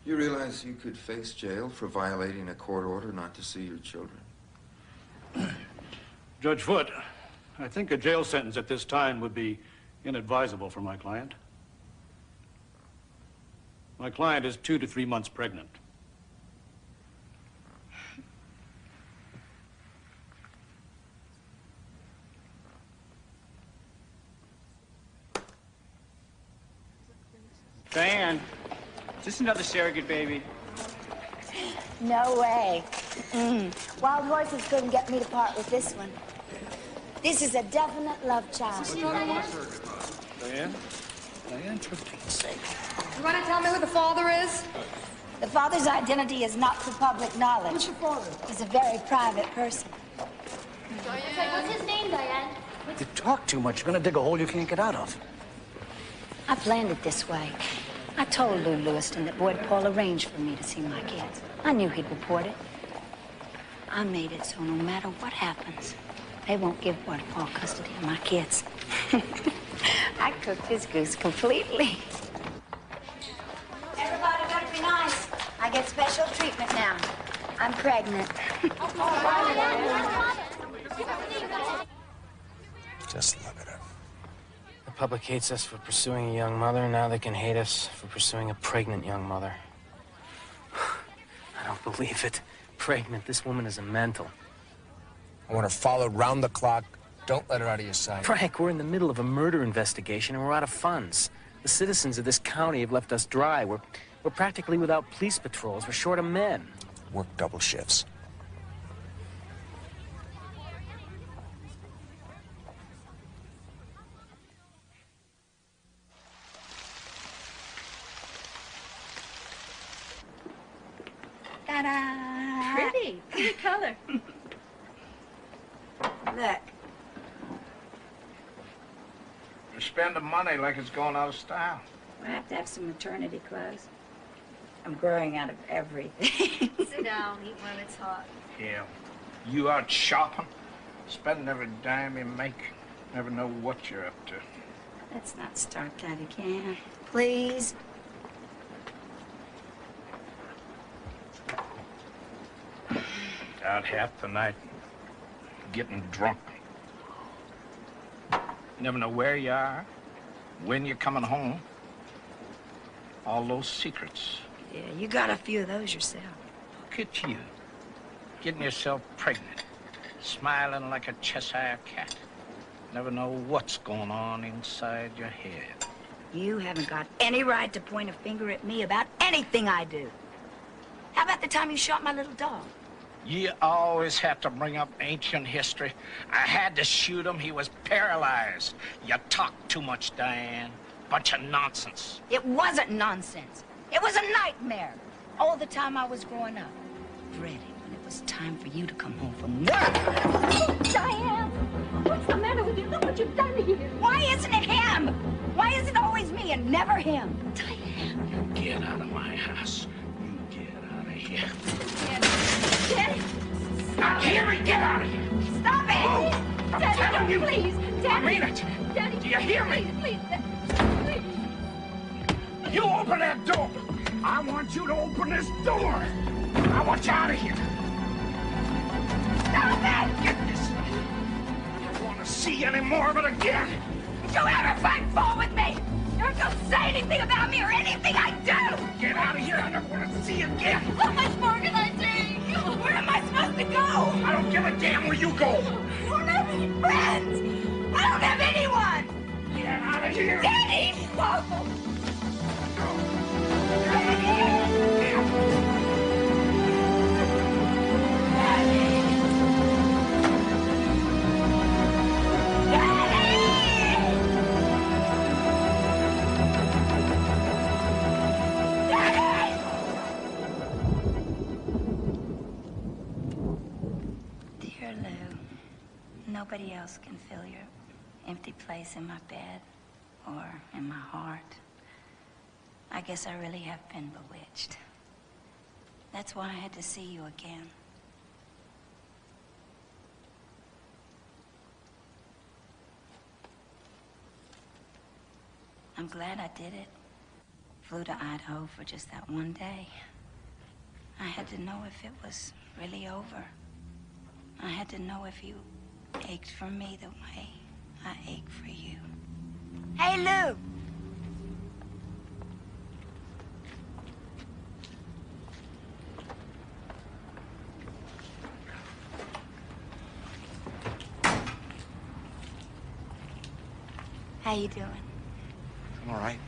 B: You realize you could face jail for violating a court order not to see your children?
W: Judge Foote, I think a jail sentence at this time would be inadvisable for my client. My client is 2 to 3 months pregnant.
V: Diane, is this another surrogate baby?
C: No way. Wild horses couldn't get me to part with this one. This is a definite love child.
W: Diane? Diane, for Pete's sake.
H: You want to tell me who the father is?
C: The father's identity is not for public knowledge.
H: Who's the father?
C: He's a very private person.
J: What's his name, Diane?
W: You talk too much. You're gonna dig a hole you can't get out of.
C: I planned it this way. I told Lou Lewiston that Boyd Paul arranged for me to see my kids. I knew he'd report it. I made it so no matter what happens, they won't give Boyd Paul custody of my kids. I cooked this goose completely. Everybody better be nice. I get special treatment now. I'm pregnant.
L: Just look at her.
N: The public hates us for pursuing a young mother. Now they can hate us for pursuing a pregnant young mother. I don't believe it. Pregnant. This woman is a mental.
Q: I want her followed round the clock. Don't let her out of your sight.
N: Frank, we're in the middle of a murder investigation and we're out of funds. The citizens of this county have left us dry. We're practically without police patrols. We're short of men.
Q: Work double shifts.
C: Ta-da!
E: Pretty color.
C: Look.
K: You're spending money like it's going out of style.
C: I have to have some maternity clothes. I'm growing out of everything.
E: Sit down, eat when it's hot.
K: Yeah. You out shopping, spending every dime you make. Never know what you're up to.
C: Let's not start that again. Please.
K: Out half the night, getting drunk. You never know where you are, when you're coming home. All those secrets.
C: Yeah, you got a few of those yourself.
K: Look at you, getting yourself pregnant, smiling like a Cheshire cat. Never know what's going on inside your head.
C: You haven't got any right to point a finger at me about anything I do. How about the time you shot my little dog?
K: You always have to bring up ancient history. I had to shoot him. He was paralyzed. You talk too much, Diane. Bunch of nonsense.
C: It wasn't nonsense. It was a nightmare. All the time I was growing up. Ready when it was time for you to come home from work.
E: Oh, Diane! What's the matter with you? Look what you've done here.
C: Why isn't it him? Why is it always me and never him?
E: Diane!
K: You get out of my house. You get out of here.
E: Daddy!
K: Now, Carrie, get out of here.
C: Stop it!
K: Oh, I'm telling you.
E: Please, Daddy!
K: I mean it.
E: Daddy!
K: Do you hear me?
E: Please,
K: You open that door. I want you to open this door. I want you out of here.
C: Stop it!
K: Get this. I don't want to see any more of it again.
C: Did you ever fight ball with me? Never don't say anything about me or anything I do!
K: Get out of here. I never want to see you again.
C: How much more can I take? Where am I supposed to go?
K: I don't give a damn where you go.
C: I don't have any friends. I don't have anyone.
K: Get out of here.
C: Daddy! Oh. Dear Lou, nobody else can fill your empty place in my bed or in my heart. I guess I really have been bewitched. That's why I had to see you again. I'm glad I did it. Flew to Idaho for just that one day. I had to know if it was really over. I had to know if you ached for me the way I ache for you. Hey, Lou! How you doing?
L: I'm all right.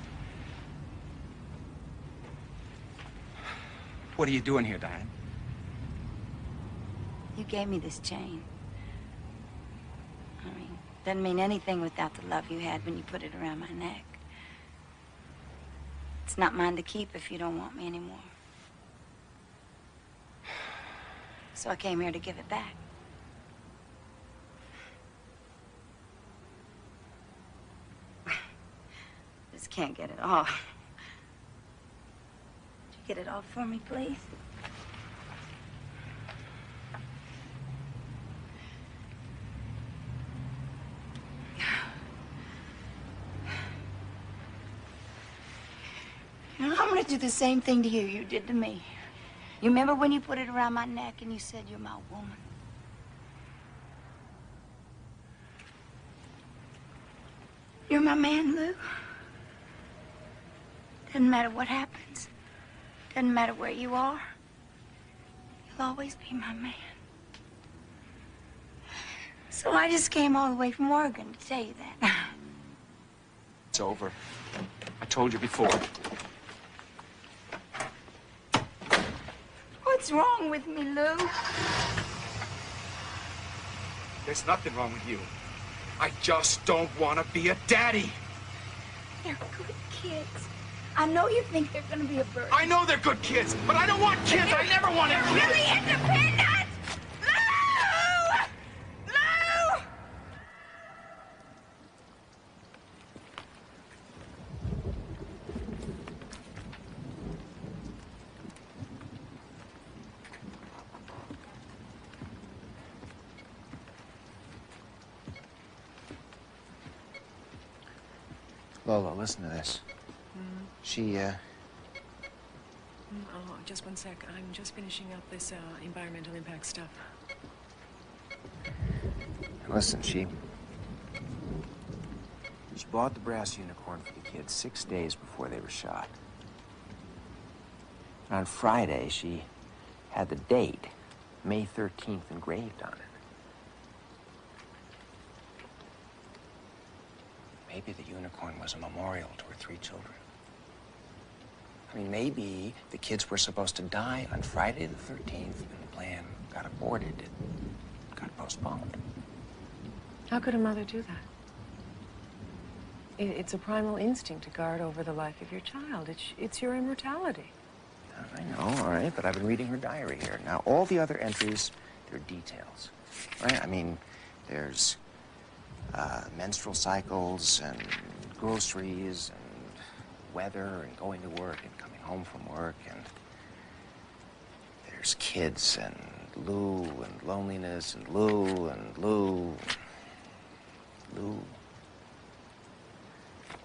L: What are you doing here, Diane?
C: You gave me this chain. I mean, doesn't mean anything without the love you had when you put it around my neck. It's not mine to keep if you don't want me anymore. So I came here to give it back. Just can't get it off. Would you get it off for me, please? You know, I'm gonna do the same thing to you you did to me. You remember when you put it around my neck and you said you're my woman? You're my man, Lou. Doesn't matter what happens. Doesn't matter where you are. You'll always be my man. So I just came all the way from Oregon to tell you that.
L: It's over. I told you before.
C: What's wrong with me, Lou?
L: There's nothing wrong with you. I just don't want to be a daddy.
C: They're good kids. I know you think they're gonna be a burden.
L: I know they're good kids, but I don't want kids. I never wanted
C: They're
L: kids.
C: really independent! Lou! Lou!
Q: Lola, listen to this. She,
R: Oh, just one sec. I'm just finishing up this environmental impact stuff.
Q: Listen, she bought the brass unicorn for the kids 6 days before they were shot. On Friday, she had the date, May 13th, engraved on it. Maybe the unicorn was a memorial to her 3 children. I mean, maybe the kids were supposed to die on Friday the 13th, and the plan got aborted. It got postponed.
R: How could a mother do that? It's a primal instinct to guard over the life of your child. It's your immortality.
Q: I know, all right, but I've been reading her diary here. Now, all the other entries, they're details, right? I mean, there's menstrual cycles and groceries and weather and going to work and coming home from work, and there's kids and Lou and loneliness and Lou and Lou.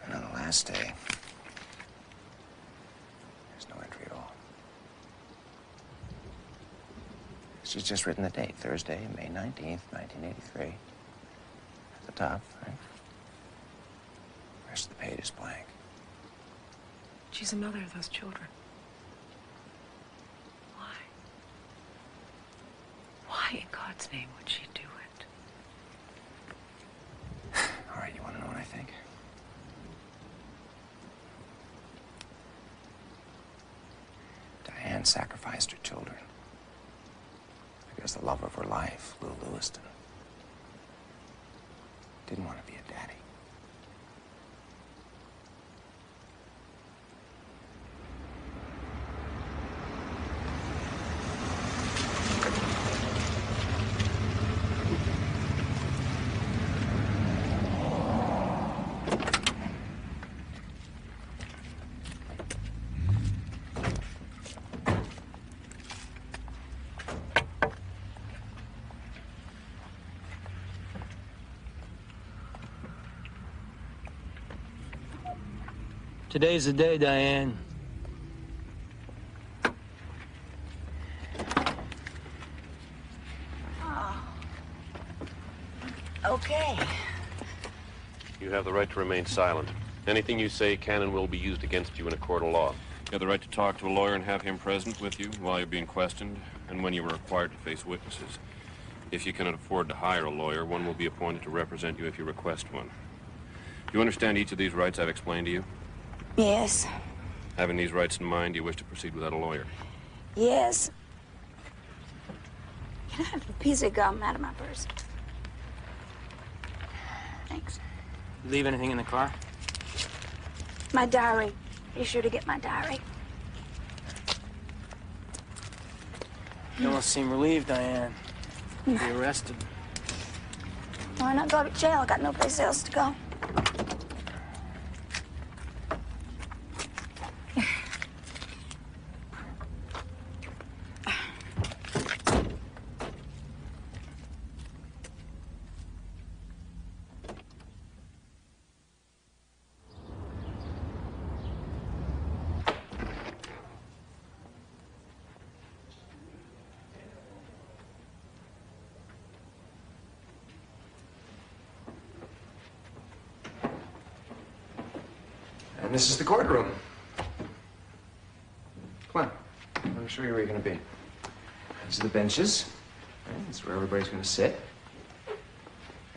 Q: And on the last day, there's no entry at all. She's just written the date, Thursday, May 19th, 1983. At the top, right? The rest of the page is blank.
R: She's the mother of those children. Why? Why in God's name would she do it?
Q: All right, you want to know what I think? Diane sacrificed her children because the love of her life, Lou Lewiston, didn't want to be a daddy.
V: Today's the day, Diane.
C: Okay.
I: You have the right to remain silent. Anything you say can and will be used against you in a court of law. You have the right to talk to a lawyer and have him present with you while you're being questioned and when you are required to face witnesses. If you cannot afford to hire a lawyer, one will be appointed to represent you if you request one. Do you understand each of these rights I've explained to you?
C: Yes.
I: Having these rights in mind, do you wish to proceed without a lawyer?
C: Yes. Can I have a piece of gum out of my purse? Thanks.
N: Leave anything in the car?
C: My diary. Be sure to get my diary.
N: You almost seem relieved, Diane. You'll be arrested.
C: Why not go to jail? I got no place else to go.
B: And this is the courtroom. Come on. Let me show you where you're going to be. These are the benches. Right? That's where everybody's going to sit.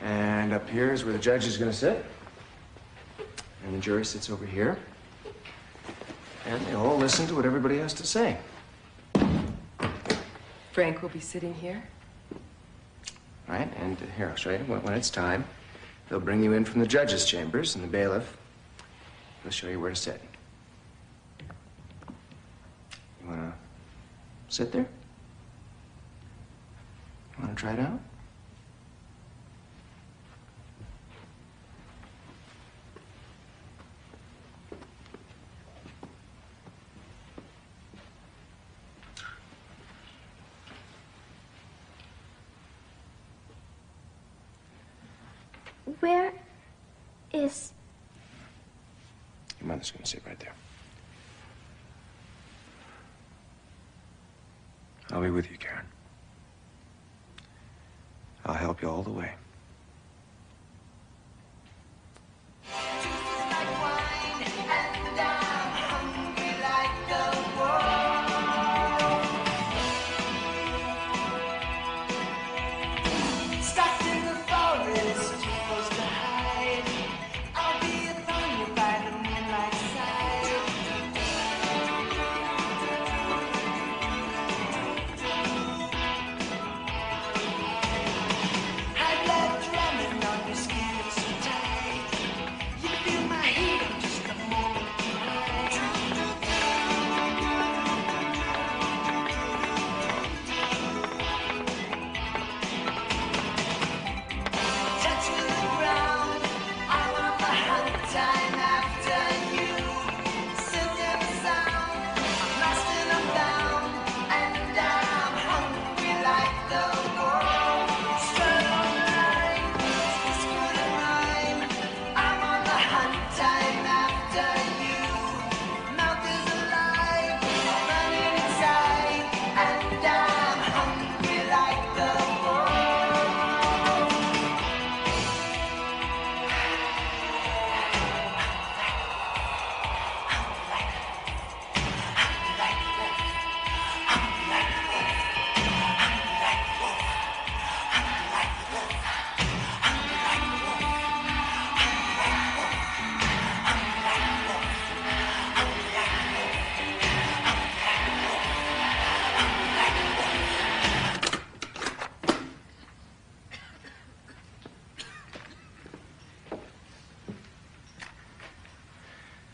B: And up here is where the judge is going to sit. And the jury sits over here. And they all listen to what everybody has to say.
R: Frank will be sitting here.
B: Right? And here, I'll show you. When it's time, they'll bring you in from the judge's chambers, and the bailiff will show you where to sit. You want to sit there? You want to try it out?
J: Where is...
B: Your mother's going to sit right there. I'll be with you, Karen. I'll help you all the way.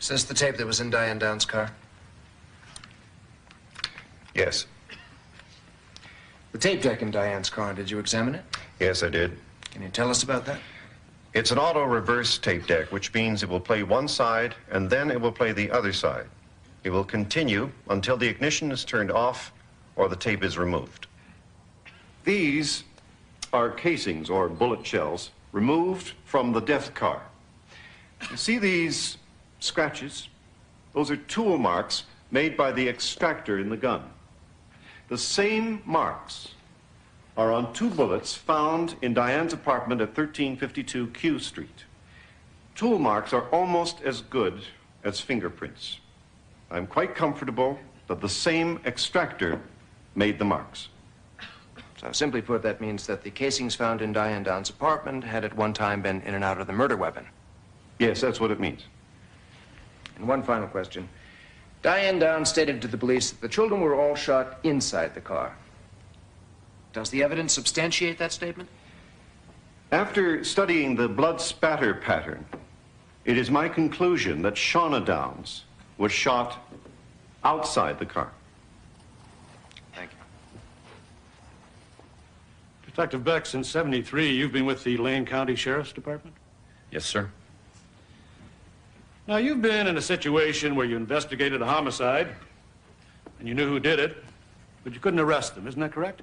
B: Is this the tape that was in Diane Downs' car?
U: Yes.
B: The tape deck in Diane's car, did you examine it?
U: Yes, I did.
B: Can you tell us about that?
U: It's an auto-reverse tape deck, which means it will play one side and then it will play the other side. It will continue until the ignition is turned off or the tape is removed. These are casings or bullet shells removed from the death car. You see these scratches? Those are tool marks made by the extractor in the gun. The same marks are on 2 bullets found in Diane's apartment at 1352 Q Street. Tool marks are almost as good as fingerprints. I'm quite comfortable that the same extractor made the marks.
B: So simply put, that means that the casings found in Diane Downs' apartment had at one time been in and out of the murder weapon.
U: Yes, that's what it means.
B: And one final question. Diane Downs stated to the police that the children were all shot inside the car. Does the evidence substantiate that statement?
U: After studying the blood spatter pattern, it is my conclusion that Shauna Downs was shot outside the car.
B: Thank you.
W: Detective Beck, since '73, you've been with the Lane County Sheriff's Department?
D: Yes, sir.
W: Now, you've been in a situation where you investigated a homicide, and you knew who did it, but you couldn't arrest them, isn't that correct?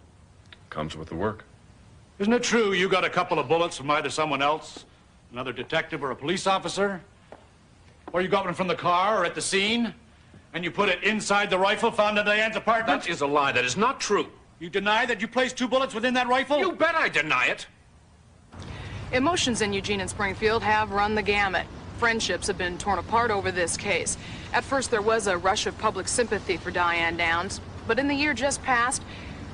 D: Comes with the work.
W: Isn't it true you got a couple of bullets from either someone else, another detective or a police officer? Or you got one from the car or at the scene, and you put it inside the rifle found in Diane's apartment?
K: That is a lie. That is not true.
W: You deny that you placed 2 bullets within that rifle?
K: You bet I deny it.
M: Emotions in Eugene and Springfield have run the gamut. Friendships have been torn apart over this case. At first, there was a rush of public sympathy for Diane Downs, but in the year just past,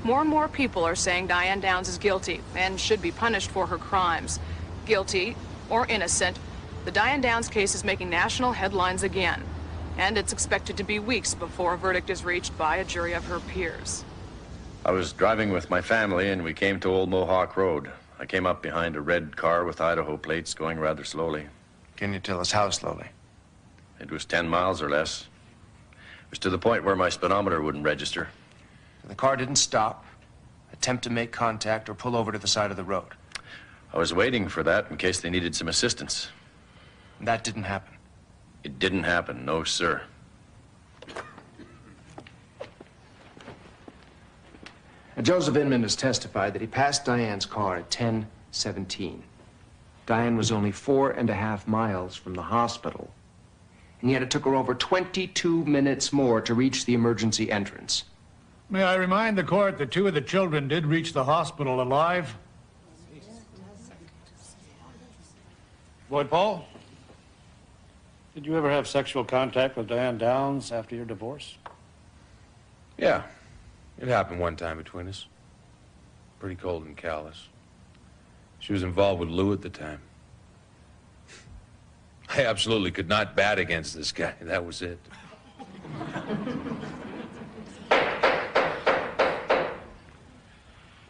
M: more and more people are saying Diane Downs is guilty and should be punished for her crimes. Guilty or innocent, the Diane Downs case is making national headlines again, and it's expected to be weeks before a verdict is reached by a jury of her peers.
P: I was driving with my family, and we came to Old Mohawk Road. I came up behind a red car with Idaho plates going rather slowly.
B: Can you tell us how slowly?
P: It was 10 miles or less. It was to the point where my speedometer wouldn't register.
B: The car didn't stop, attempt to make contact, or pull over to the side of the road.
P: I was waiting for that in case they needed some assistance.
B: That didn't happen.
P: It didn't happen, no, sir.
B: Joseph Inman has testified that he passed Diane's car at 10:17. Diane was only 4.5 miles from the hospital, and yet it took her over 22 minutes more to reach the emergency entrance.
W: May I remind the court that 2 of the children did reach the hospital alive? Boyd Paul, did you ever have sexual contact with Diane Downs after your divorce?
D: Yeah. It happened one time between us. Pretty cold and callous. She was involved with Lou at the time. I absolutely could not bat against this guy. That was it.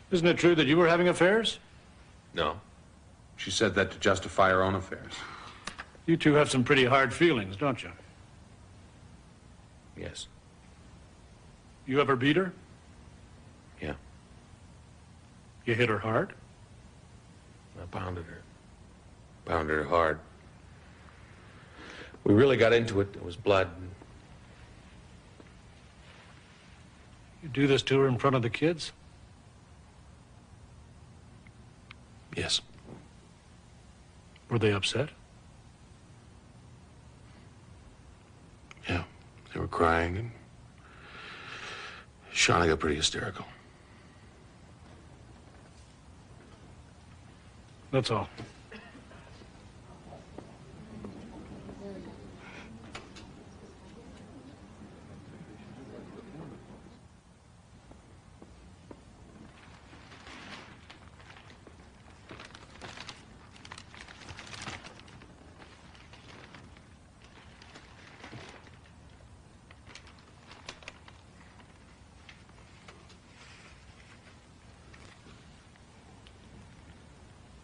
W: Isn't it true that you were having affairs?
D: No. She said that to justify her own affairs.
W: You two have some pretty hard feelings, don't you?
D: Yes.
W: You ever beat her?
D: Yeah.
W: You hit her hard?
D: I pounded her. Pounded her hard. We really got into it. There was blood.
W: You do this to her in front of the kids?
D: Yes.
W: Were they upset?
D: Yeah. They were crying, and Shauna got pretty hysterical.
W: That's all.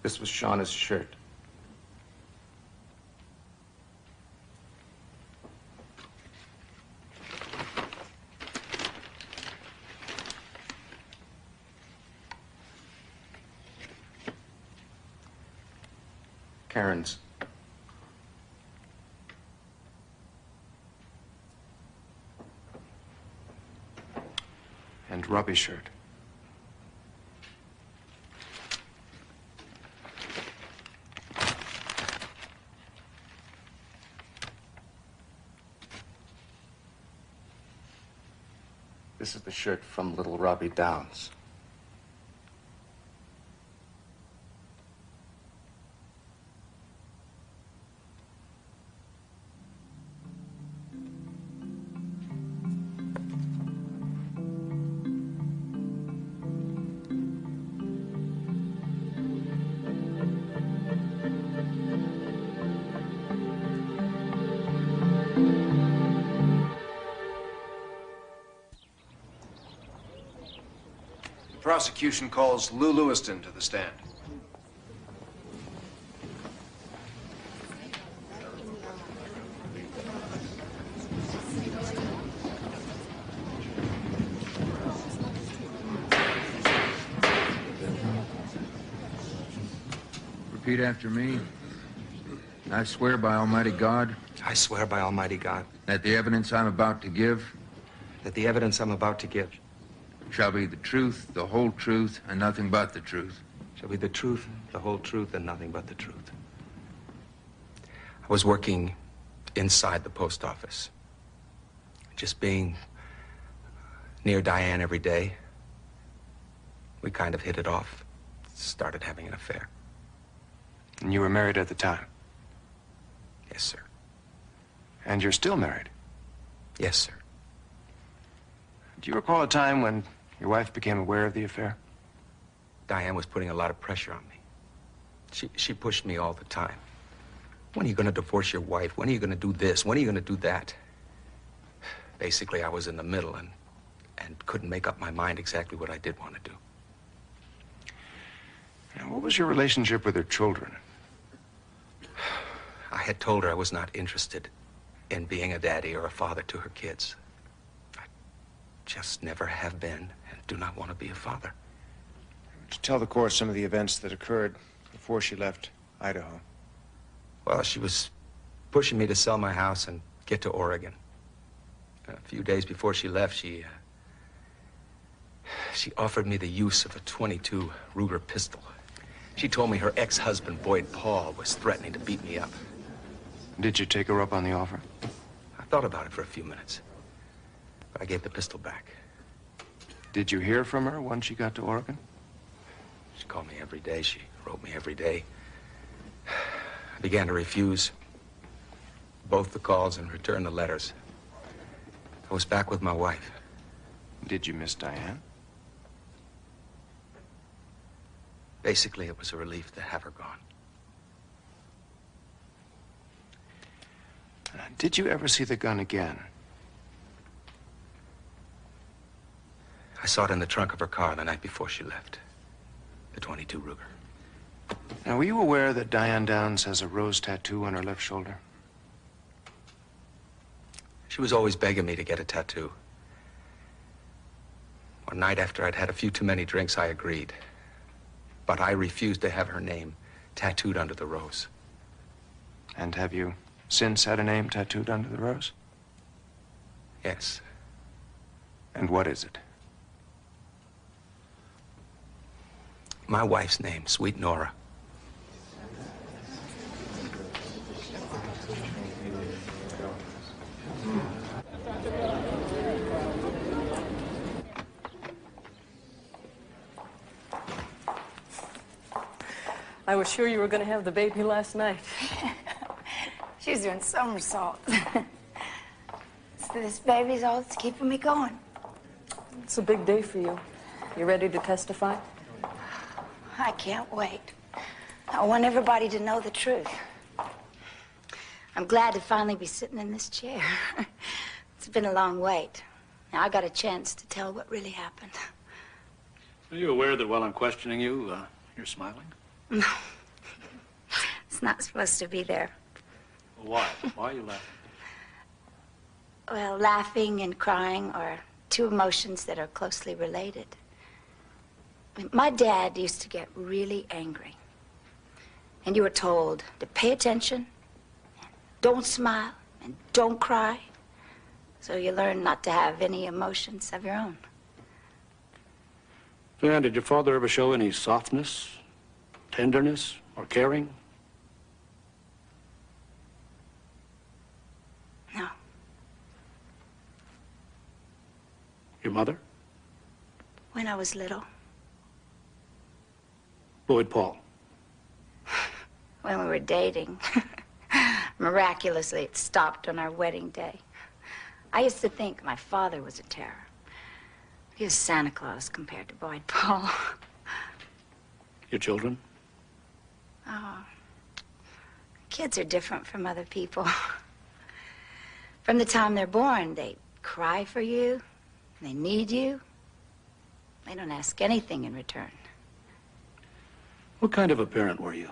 B: This was Shauna's shirt. Karen's. And Robbie's shirt. This is the shirt from little Robbie Downs. prosecution calls Lou Lewiston to the stand.
G: Repeat after me. I swear by Almighty God.
L: I swear by Almighty God.
G: That the evidence I'm about to give.
L: That the evidence I'm about to give.
G: Shall be the truth, the whole truth, and nothing but the truth.
L: Shall be the truth, the whole truth, and nothing but the truth. I was working inside the post office. Just being near Diane every day. We kind of hit it off. Started having an affair.
B: And you were married at the time?
L: Yes, sir.
B: And you're still married?
L: Yes, sir.
B: Do you recall a time when your wife became aware of the affair?
L: Diane was putting a lot of pressure on me. She pushed me all the time. When are you going to divorce your wife? When are you going to do this? When are you going to do that? Basically, I was in the middle and couldn't make up my mind exactly what I did want to do.
B: And what was your relationship with her children?
L: I had told her I was not interested in being a daddy or a father to her kids. I just never have been and do not want to be a father.
B: Would you tell the court some of the events that occurred before she left Idaho?
L: Well, she was pushing me to sell my house and get to Oregon. A few days before she left, she offered me the use of a .22 Ruger pistol. She told me her ex-husband, Boyd Paul, was threatening to beat me up.
B: Did you take her up on the offer?
L: I thought about it for a few minutes, but I gave the pistol back.
B: Did you hear from her once she got to Oregon?
L: She called me every day. She wrote me every day. I began to refuse both the calls and return the letters. I was back with my wife.
B: Did you miss Diane?
L: Basically, it was a relief to have her gone.
B: Did you ever see the gun again?
L: I saw it in the trunk of her car the night before she left. The .22 Ruger.
B: Now, were you aware that Diane Downs has a rose tattoo on her left shoulder?
L: She was always begging me to get a tattoo. One night after I'd had a few too many drinks, I agreed. But I refused to have her name tattooed under the rose.
B: And have you since had a name tattooed under the rose?
L: Yes.
B: And what is it?
L: My wife's name, Sweet Nora.
R: I was sure you were going to have the baby last night.
C: She's doing somersaults. So this baby's all that's keeping me going.
R: It's a big day for you. You ready to testify?
C: I can't wait. I want everybody to know the truth. I'm glad to finally be sitting in this chair. It's been a long wait. Now I got a chance to tell what really happened.
W: Are you aware that while I'm questioning you, you're smiling?
C: No. It's not supposed to be there.
W: Well, why? Why are you laughing?
C: Well, laughing and crying are two emotions that are closely related. I mean, my dad used to get really angry. And you were told to pay attention, and don't smile, and don't cry. So you learn not to have any emotions of your own.
W: Diane, did your father ever show any softness, tenderness, or caring?
C: No.
W: Your mother?
C: When I was little,
W: Boyd Paul.
C: when we were dating, miraculously it stopped on our wedding day. I used to think my father was a terror. He was Santa Claus compared to Boyd Paul.
W: Your children?
C: Oh, kids are different from other people. From the time they're born, they cry for you, they need you. They don't ask anything in return.
W: What kind of a parent were you?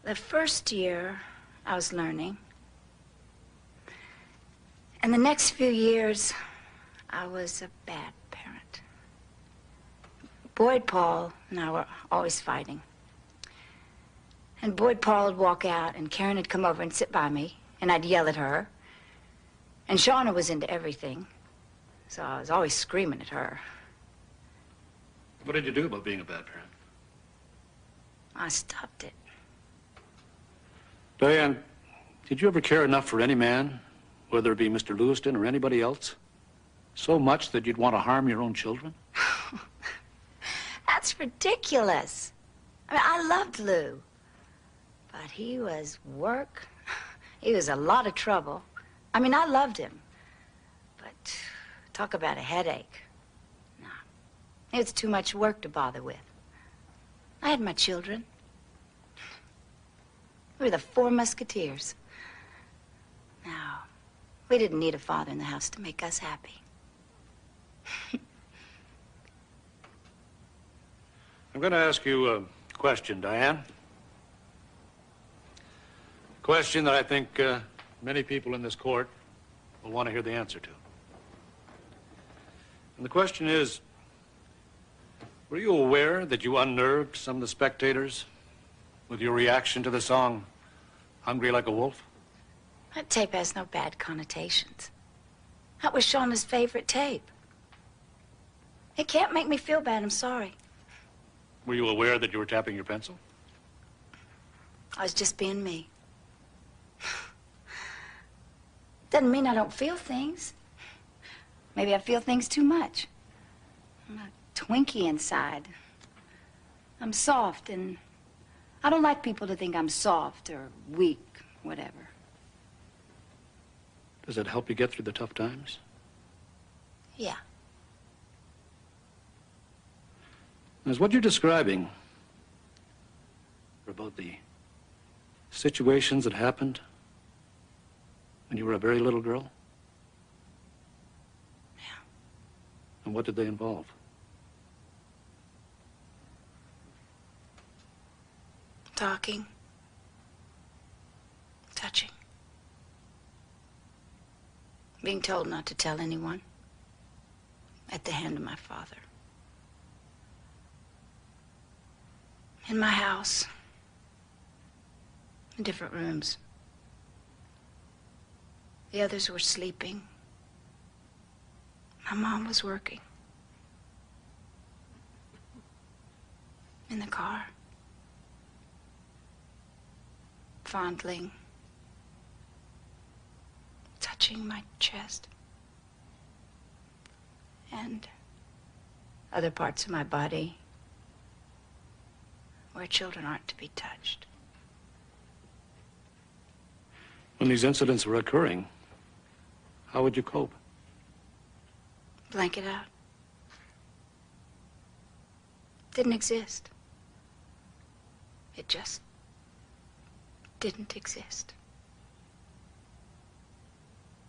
C: The first year, I was learning. And the next few years, I was a bad parent. Boyd Paul and I were always fighting. And Boyd Paul would walk out, and Karen would come over and sit by me, and I'd yell at her. And Shauna was into everything, so I was always screaming at her.
W: What did you do about being a bad parent?
C: I stopped it.
W: Diane, did you ever care enough for any man, whether it be Mr. Lewiston or anybody else, so much that you'd want to harm your own children?
C: That's ridiculous. I mean, I loved Lou. But he was work. He was a lot of trouble. I mean, I loved him. But talk about a headache. No. It's too much work to bother with. I had my children. We were the 4 Musketeers. No. We didn't need a father in the house to make us happy.
W: I'm going to ask you a question, Diane. A question that I think many people in this court will want to hear the answer to. And the question is, were you aware that you unnerved some of the spectators with your reaction to the song, Hungry Like a Wolf?
C: That tape has no bad connotations. That was Shauna's favorite tape. It can't make me feel bad, I'm sorry.
W: Were you aware that you were tapping your pencil?
C: I was just being me. Doesn't mean I don't feel things. Maybe I feel things too much. I'm a Twinkie inside. I'm soft, and I don't like people to think I'm soft or weak, whatever.
W: Does it help you get through the tough times?
C: Yeah.
W: Is what you're describing about the situations that happened when you were a very little girl?
C: Yeah.
W: And what did they involve?
C: Talking. Touching. Being told not to tell anyone. At the hand of my father. In my house. In different rooms. The others were sleeping. My mom was working. In the car. Fondling. Touching my chest. And other parts of my body where children aren't to be touched.
W: When these incidents were occurring, how would you cope?
C: Blank it out. Didn't exist. It just didn't exist.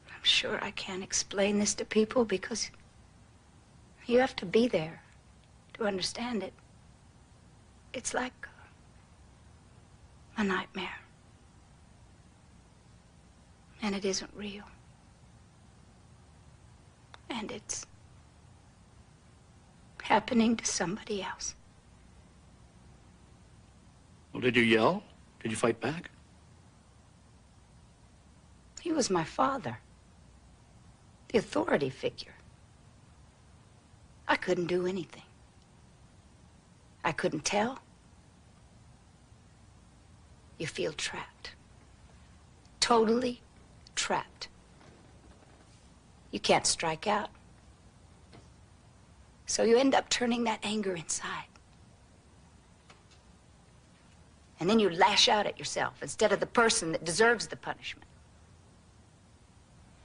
C: I'm sure I can't explain this to people because you have to be there to understand it. It's like a nightmare. And it isn't real. And it's happening to somebody else.
W: Well, did you yell? Did you fight back?
C: He was my father. The authority figure. I couldn't do anything. I couldn't tell. You feel trapped. Totally trapped. You can't strike out. So you end up turning that anger inside. And then you lash out at yourself instead of the person that deserves the punishment.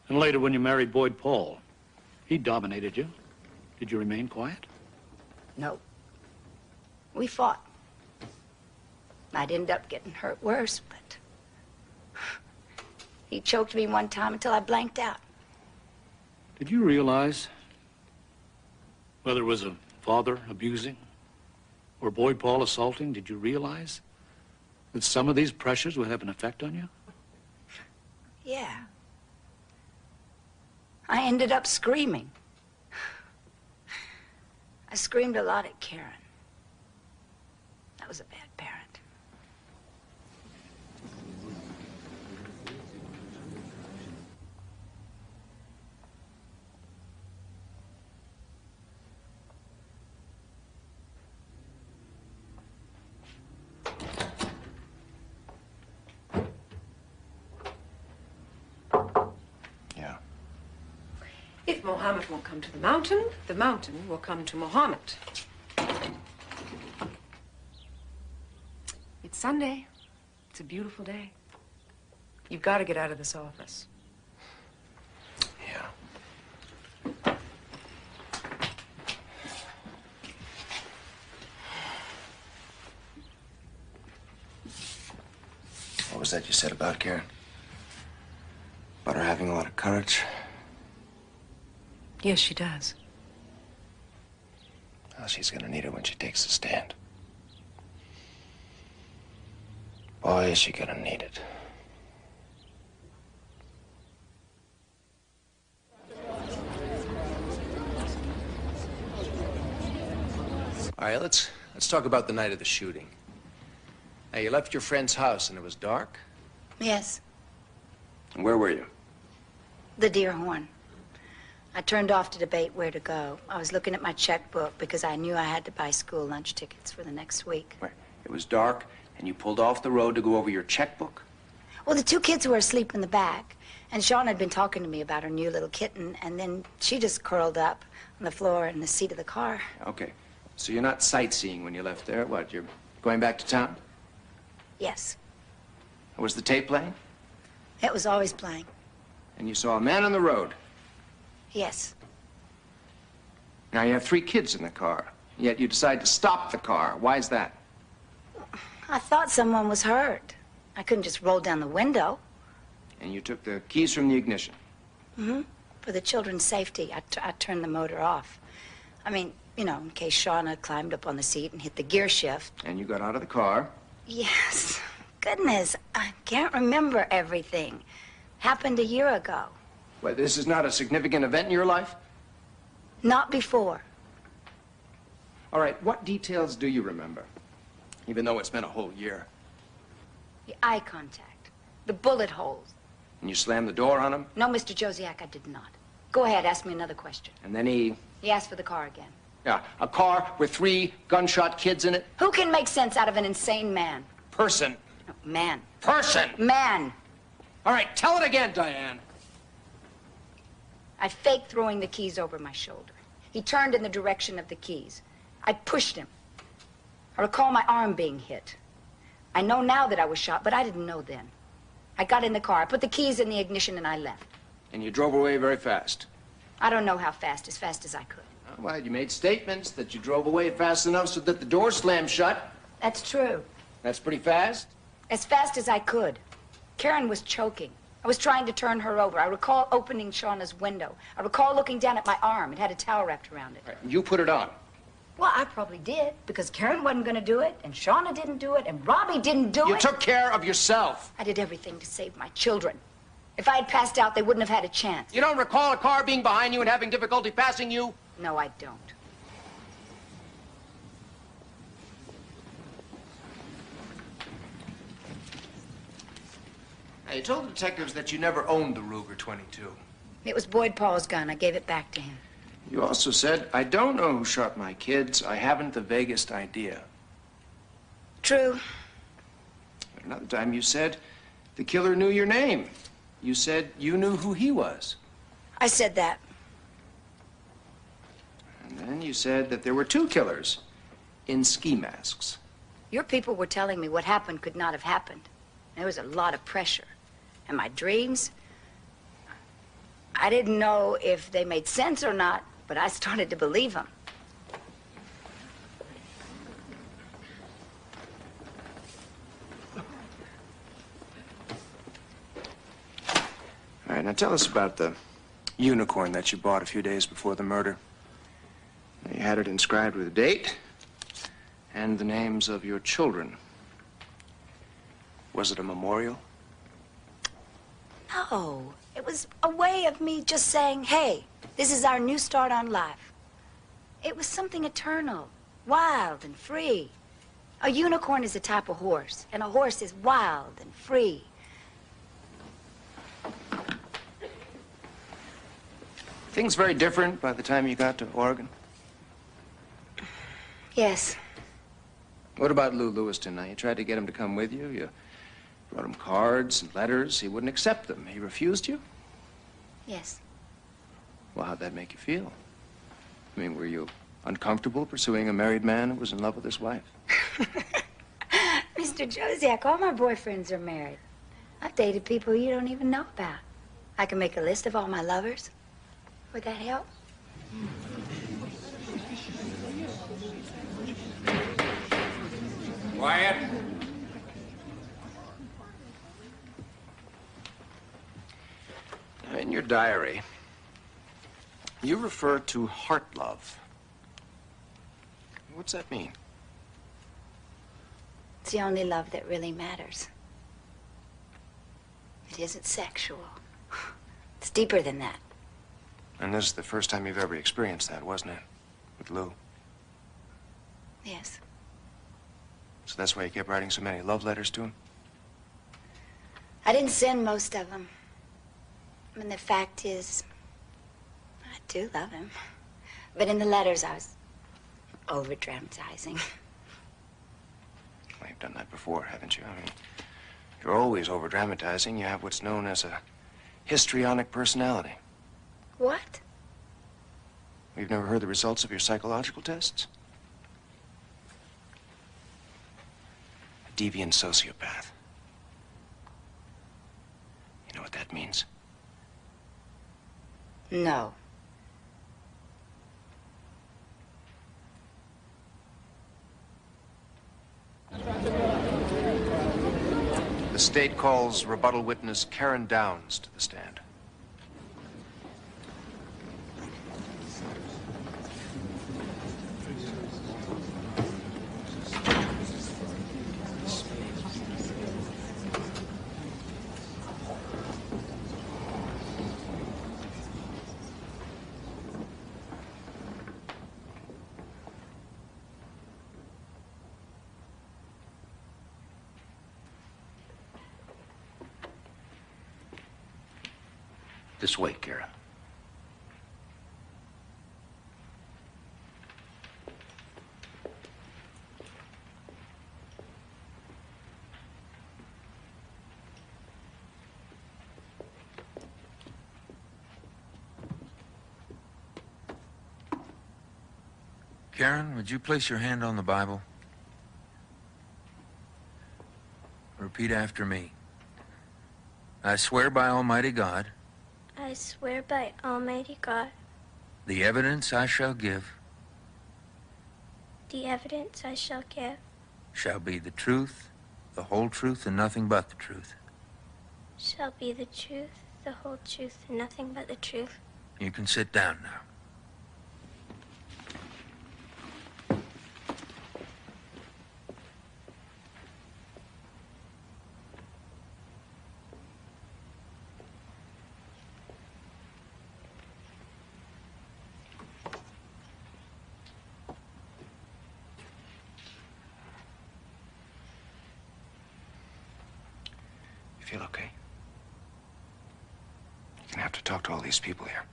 W: And later when you married Boyd Paul, he dominated you. Did you remain quiet?
C: No. We fought. I'd end up getting hurt worse, but he choked me one time until I blanked out.
W: Did you realize, whether it was a father abusing or boy Paul assaulting, did you realize that some of these pressures would have an effect on you?
C: Yeah. I ended up screaming. I screamed a lot at Karen. I was a bad parent.
R: If Mohammed won't come to the mountain will come to Mohammed. It's Sunday. It's a beautiful day. You've got to get out of this office.
B: What was that you said about Karen? About her having a lot of courage?
R: Yes, she does.
B: Well, she's gonna need it when she takes the stand. Boy, is she gonna need it. All right, let's talk about the night of the shooting. Now, you left your friend's house and it was dark?
C: Yes,
B: And where were you?
C: the Deer Horn. I turned off to debate where to go. I was looking at my checkbook because I knew I had to buy school lunch tickets for the next week.
B: It was dark and you pulled off the road to go over your checkbook?
C: Well, the two kids were asleep in the back, and Shawn had been talking to me about her new little kitten, and then she just curled up on the floor in the seat of the car.
B: Okay. So you're not sightseeing when you left there? What, you're going back to town?
C: Yes,
B: Was the tape playing?
C: it was always playing.
B: And you saw a man on the road?
C: Yes.
B: Now, you have 3 kids in the car, yet you decide to stop the car. Why is that?
C: I thought someone was hurt. I couldn't just roll down the window.
B: And you took the keys from the ignition?
C: Mm-hmm. For the children's safety, I turned the motor off. I mean, you know, in case Shauna climbed up on the seat and hit the gear shift.
B: And you got out of the car?
C: Yes. Goodness, I can't remember everything. Happened a year ago.
B: Well, this is not a significant event in your life?
C: Not before.
B: All right, what details do you remember? Even though it's been a whole year.
C: The eye contact. The bullet holes.
B: And you slammed the door on him?
C: No, Mr. Josiak, I did not. Go ahead, ask me another question.
B: And then he...
C: He asked for the car again.
B: Yeah, a car with 3 gunshot kids in it?
C: Who can make sense out of an insane man?
B: Person.
C: No, man.
B: Person!
C: Man.
B: All right, tell it again, Diane.
C: I faked throwing the keys over my shoulder. He turned in the direction of the keys. I pushed him. I recall my arm being hit. I know now that I was shot, but I didn't know then. I got in the car, I put the keys in the ignition, and I left.
B: And you drove away very fast?
C: I don't know how fast as I could.
B: Well, you made statements that you drove away fast enough so that the door slammed shut.
C: That's true.
B: That's pretty fast?
C: As fast as I could. Karen was choking. I was trying to turn her over. I recall opening Shauna's window. I recall looking down at my arm. It had a towel wrapped around it.
B: Right, you put it on.
C: Well, I probably did, because Karen wasn't going to do it, and Shauna didn't do it, and Robbie didn't do it.
B: You took care of yourself.
C: I did everything to save my children. If I had passed out, they wouldn't have had a chance.
B: You don't recall a car being behind you and having difficulty passing you?
C: No, I don't.
B: Now, you told the detectives that you never owned the Ruger 22.
C: It was Boyd Paul's gun. I gave it back to him.
B: You also said, I don't know who shot my kids. I haven't the vaguest idea.
C: True.
B: But another time you said the killer knew your name. You said you knew who he was.
C: I said that.
B: And then you said that there were 2 killers in ski masks.
C: Your people were telling me what happened could not have happened. There was a lot of pressure. And my dreams, I didn't know if they made sense or not, but I started to believe them.
B: All right, now tell us about the unicorn that you bought a few days before the murder. You had it inscribed with a date and the names of your children. Was it a memorial?
C: No, it was a way of me just saying, hey, this is our new start on life. It was something eternal, wild and free. A unicorn is a type of horse, and a horse is wild and free.
B: Things very different by the time you got to Oregon?
C: Yes.
B: What about Lou Lewiston? Now, you tried to get him to come with you. You brought him cards and letters. He wouldn't accept them. He refused you?
C: Yes.
B: Well, how'd that make you feel? I mean, were you uncomfortable pursuing a married man who was in love with his wife?
C: Mr. Josiak, all my boyfriends are married. I've dated people you don't even know about. I can make a list of all my lovers. Would that help?
A: Quiet.
B: In your diary, you refer to heart love. What's that mean?
C: It's the only love that really matters. It isn't sexual. It's deeper than that.
B: And this is the first time you've ever experienced that, wasn't it? With Lou.
C: Yes.
B: So that's why you kept writing so many love letters to him?
C: I didn't send most of them. I mean, the fact is, I do love him. But in the letters, I was over-dramatizing.
B: Well, you've done that before, haven't you? I mean, you're always over-dramatizing. You have what's known as a histrionic personality.
C: What?
B: You've never heard the results of your psychological tests? A deviant sociopath. You know what that means?
C: No.
B: The state calls rebuttal witness Karen Downs to the stand. This way, Karen.
G: Karen, would you place your hand on the Bible? Repeat after me. I swear by Almighty God,
J: I swear by Almighty God,
G: the evidence I shall give
J: the evidence I shall give
G: shall be the truth, the whole truth, and nothing but the truth.
J: shall be the truth, the whole truth, and nothing but the truth.
G: You can sit down now.
B: You feel okay? You're gonna have to talk to all these people here.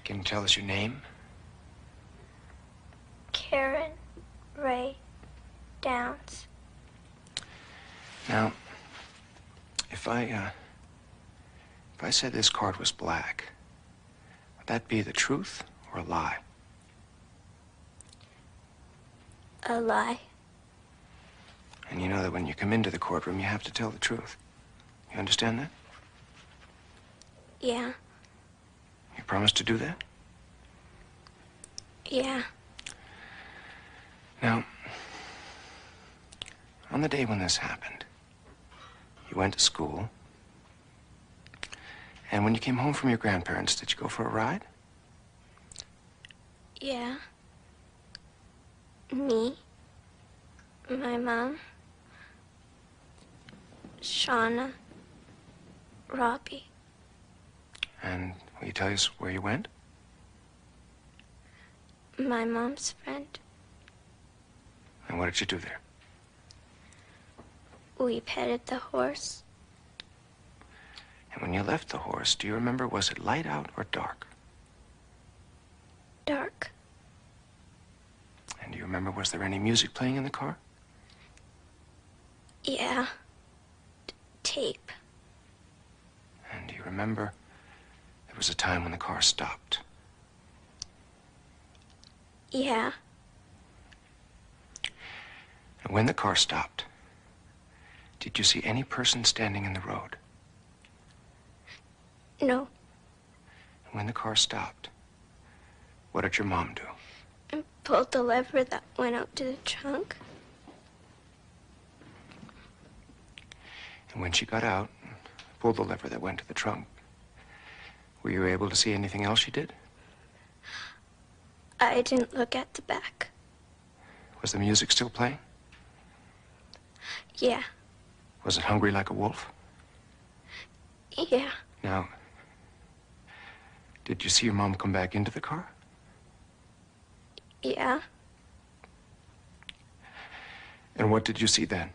B: Can you tell us your name?
J: Karen Ray Downs.
B: Now, if I said this card was black, would that be the truth or a lie?
J: A lie.
B: And you know that when you come into the courtroom, you have to tell the truth. You understand that?
J: Yeah.
B: You promise to do that?
J: Yeah.
B: Now, on the day when this happened, you went to school, And when you came home from your grandparents, did you go for a ride?
J: Yeah. Me, my mom, Shauna, Robbie.
B: And will you tell us where you went?
J: My mom's friend.
B: And what did you do there?
J: We petted the horse.
B: And when you left the horse, do you remember, was it light out or dark?
J: Dark.
B: And do you remember, was there any music playing in the car?
J: Yeah. Tape.
B: And do you remember, there was a time when the car stopped?
J: Yeah.
B: And when the car stopped, did you see any person standing in the road?
J: No.
B: And when the car stopped, what did your mom do?
J: I pulled the lever that went out to the trunk.
B: And when she got out, pulled the lever that went to the trunk, were you able to see anything else she did?
J: I didn't look at the back.
B: Was the music still playing?
J: Yeah.
B: Was it Hungry Like a Wolf?
J: Yeah.
B: Now, did you see your mom come back into the car?
J: Yeah.
B: And what did you see then?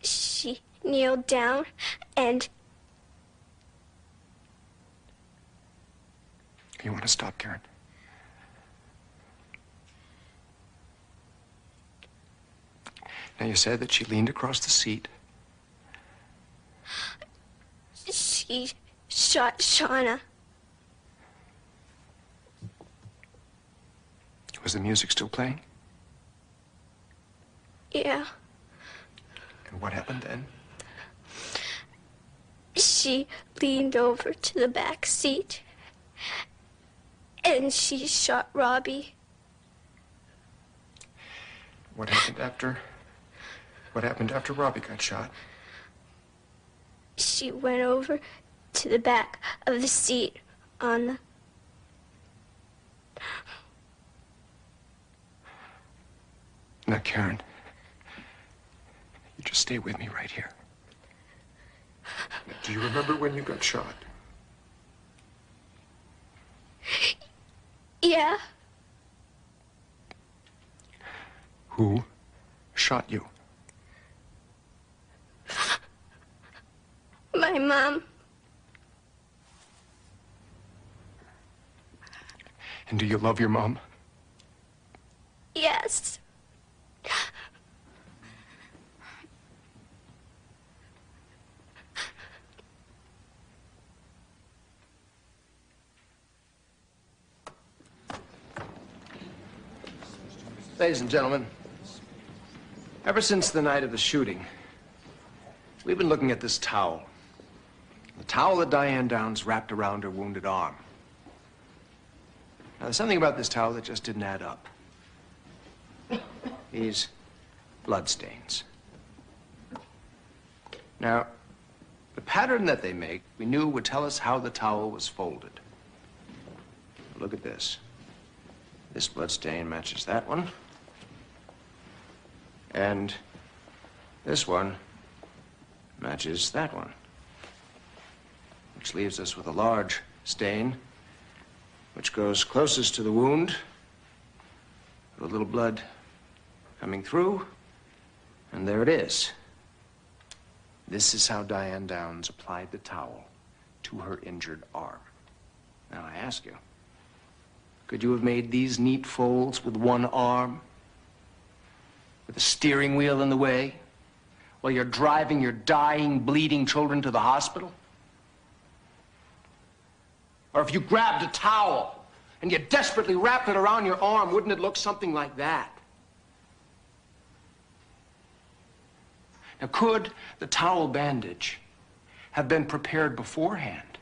J: She kneeled down and...
B: You want to stop, Karen? Now, you said that she leaned across the seat.
J: She shot Shauna.
B: Was the music still playing?
J: Yeah.
B: And what happened then?
J: She leaned over to the back seat and she shot Robbie.
B: What happened after Robbie got shot?
J: She went over to the back of the seat on the...
B: Now, Karen, you just stay with me right here. Now, do you remember when you got shot?
J: Yeah.
B: Who shot you?
J: My mom.
B: And do you love your mom?
J: Yes.
B: Ladies and gentlemen, ever since the night of the shooting, we've been looking at this towel. The towel that Diane Downs wrapped around her wounded arm. Now, there's something about this towel that just didn't add up. These bloodstains. Now, the pattern that they make, we knew would tell us how the towel was folded. Look at this. This bloodstain matches that one. And this one matches that one. Which leaves us with a large stain, which goes closest to the wound. A little blood coming through, and there it is. This is how Diane Downs applied the towel to her injured arm. Now, I ask you, could you have made these neat folds with one arm? With the steering wheel in the way? While you're driving your dying, bleeding children to the hospital? Or if you grabbed a towel and you desperately wrapped it around your arm, wouldn't it look something like that? Now, could the towel bandage have been prepared beforehand?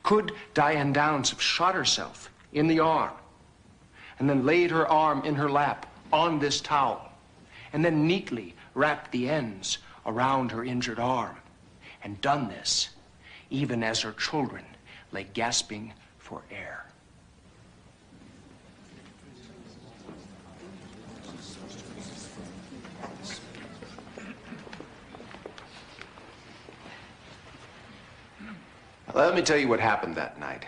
B: Could Diane Downs have shot herself in the arm and then laid her arm in her lap on this towel and then neatly wrapped the ends around her injured arm and done this even as her children lay gasping for air. Let me tell you what happened that night.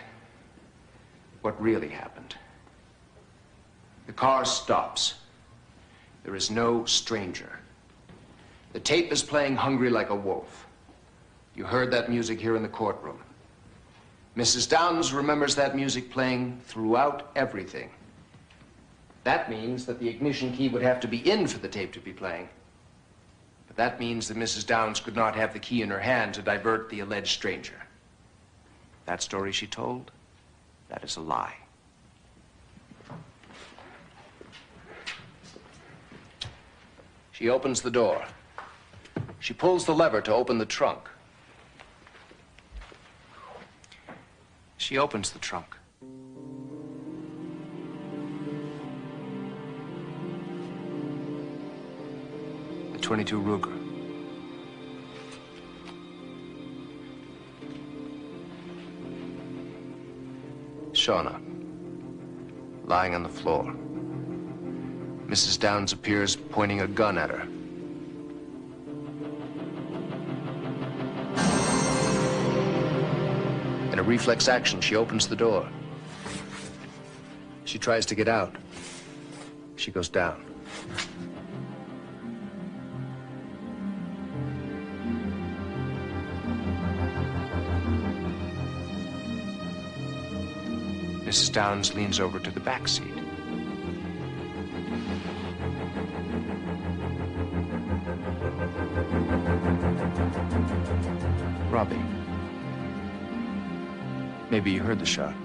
B: What really happened. The car stops. There is no stranger. The tape is playing Hungry Like a Wolf. You heard that music here in the courtroom. Mrs. Downs remembers that music playing throughout everything. That means that the ignition key would have to be in for the tape to be playing. But that means that Mrs. Downs could not have the key in her hand to divert the alleged stranger. That story she told, that is a lie. She opens the door. She pulls the lever to open the trunk. She opens the trunk. The .22 Ruger. Shauna, lying on the floor. Mrs. Downs appears pointing a gun at her. In a reflex action, she opens the door. She tries to get out. She goes down. Mrs. Downs leans over to the back seat. Robbie, maybe you heard the shot.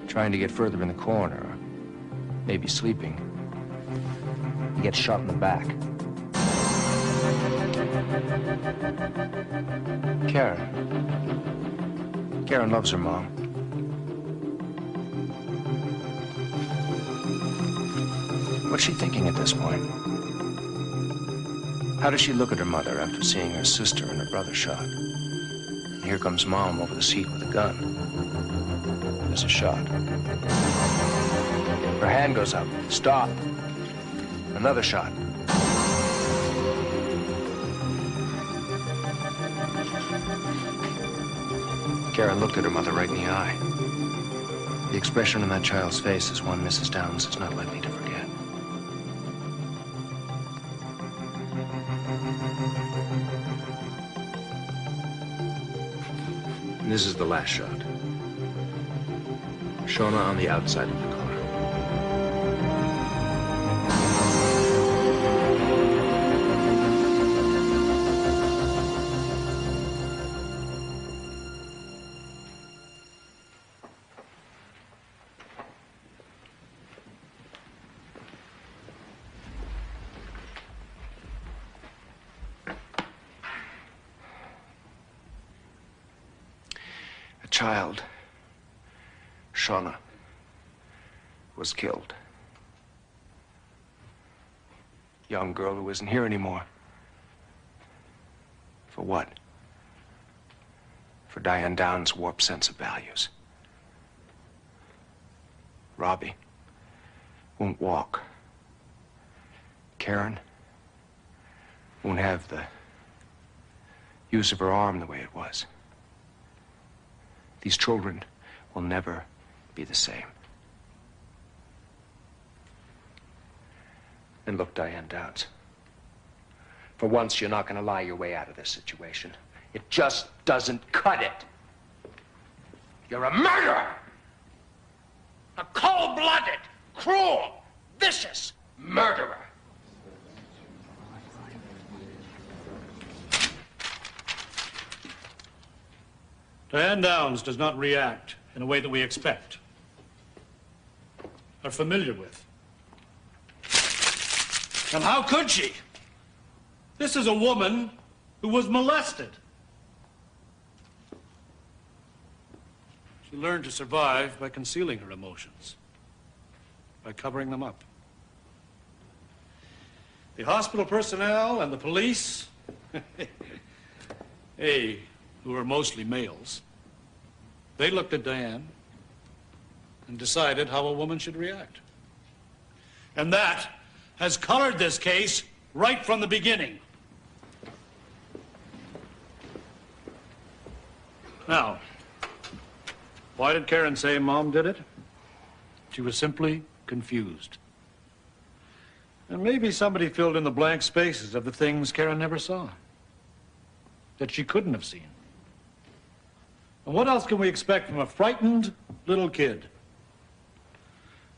B: Trying to get further in the corner, or maybe sleeping. He gets shot in the back. Karen. Karen loves her mom. What's she thinking at this point? How does she look at her mother after seeing her sister and her brother shot? And here comes Mom over the seat with a gun. There's a shot. Her hand goes up. Stop. Another shot. Karen looked at her mother right in the eye. The expression on that child's face is one Mrs. Downs is not likely to forget. And this is the last shot. Shauna on the outside of the car. Child, Shauna, was killed. Young girl who isn't here anymore. For what? For Diane Downs' warped sense of values. Robbie won't walk. Karen won't have the use of her arm the way it was. These children will never be the same. And look, Diane Downs, for once you're not going to lie your way out of this situation. It just doesn't cut it. You're a murderer! A cold-blooded, cruel, vicious murderer!
W: Diane Downs does not react in a way that we expect, are familiar with. And how could she? This is a woman who was molested. She learned to survive by concealing her emotions, by covering them up. The hospital personnel and the police who are mostly males, they looked at Diane and decided how a woman should react. And that has colored this case right from the beginning. Now, why did Karen say Mom did it? She was simply confused. And maybe somebody filled in the blank spaces of the things Karen never saw, that she couldn't have seen. And what else can we expect from a frightened little kid?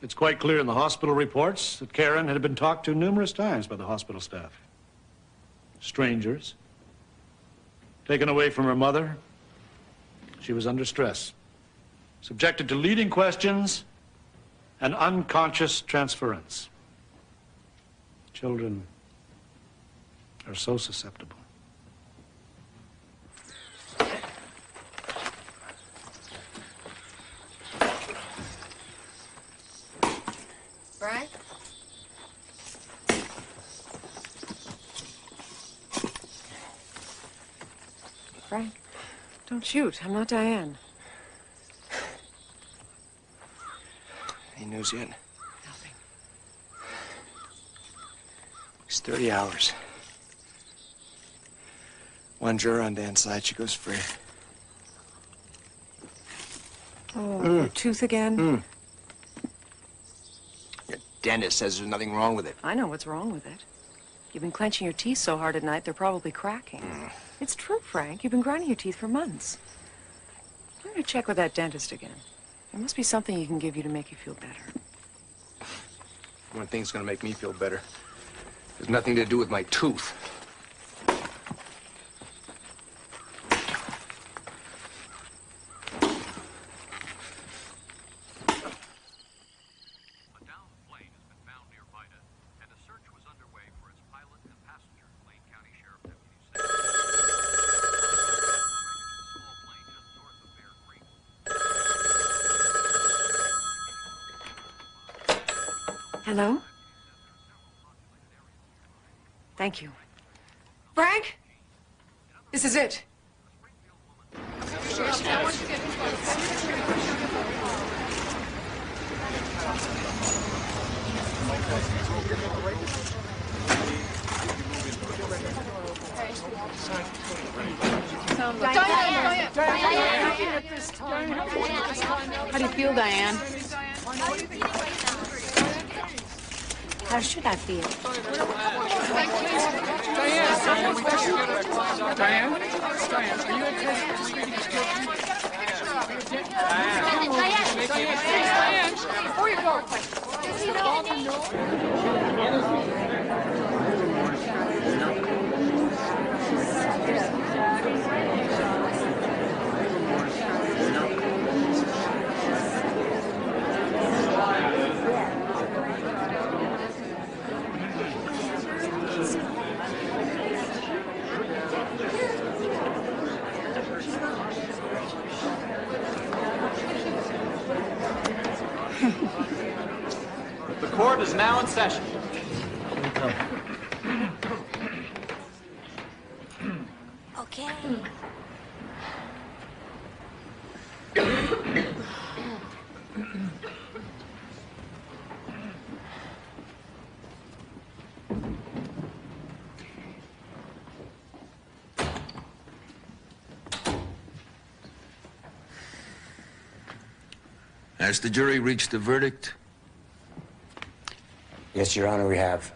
W: It's quite clear in the hospital reports that Karen had been talked to numerous times by the hospital staff. Strangers. Taken away from her mother. She was under stress. Subjected to leading questions and unconscious transference. Children are so susceptible.
H: Brian?
R: Frank, don't shoot. I'm not Diane.
B: Any news yet?
R: Nothing.
B: It's 30 hours. One juror on Dan's side, she goes free.
R: Oh, your tooth again?
B: Your dentist says there's nothing wrong with it.
R: I know what's wrong with it. You've been clenching your teeth so hard at night, they're probably cracking. It's true, Frank. You've been grinding your teeth for months. I'm going to check with that dentist again. There must be something he can give you to make you feel better.
B: One thing's gonna make me feel better. There's nothing to do with my tooth.
R: Hello? Thank you. Frank? This is it.
M: How do you feel, Diane?
E: How should I feel?
K: Diane, are you okay? Diane, before you go.
O: The court is now in session.
J: Okay.
G: Has the jury reached a verdict?
Q: Yes, Your Honor, we have.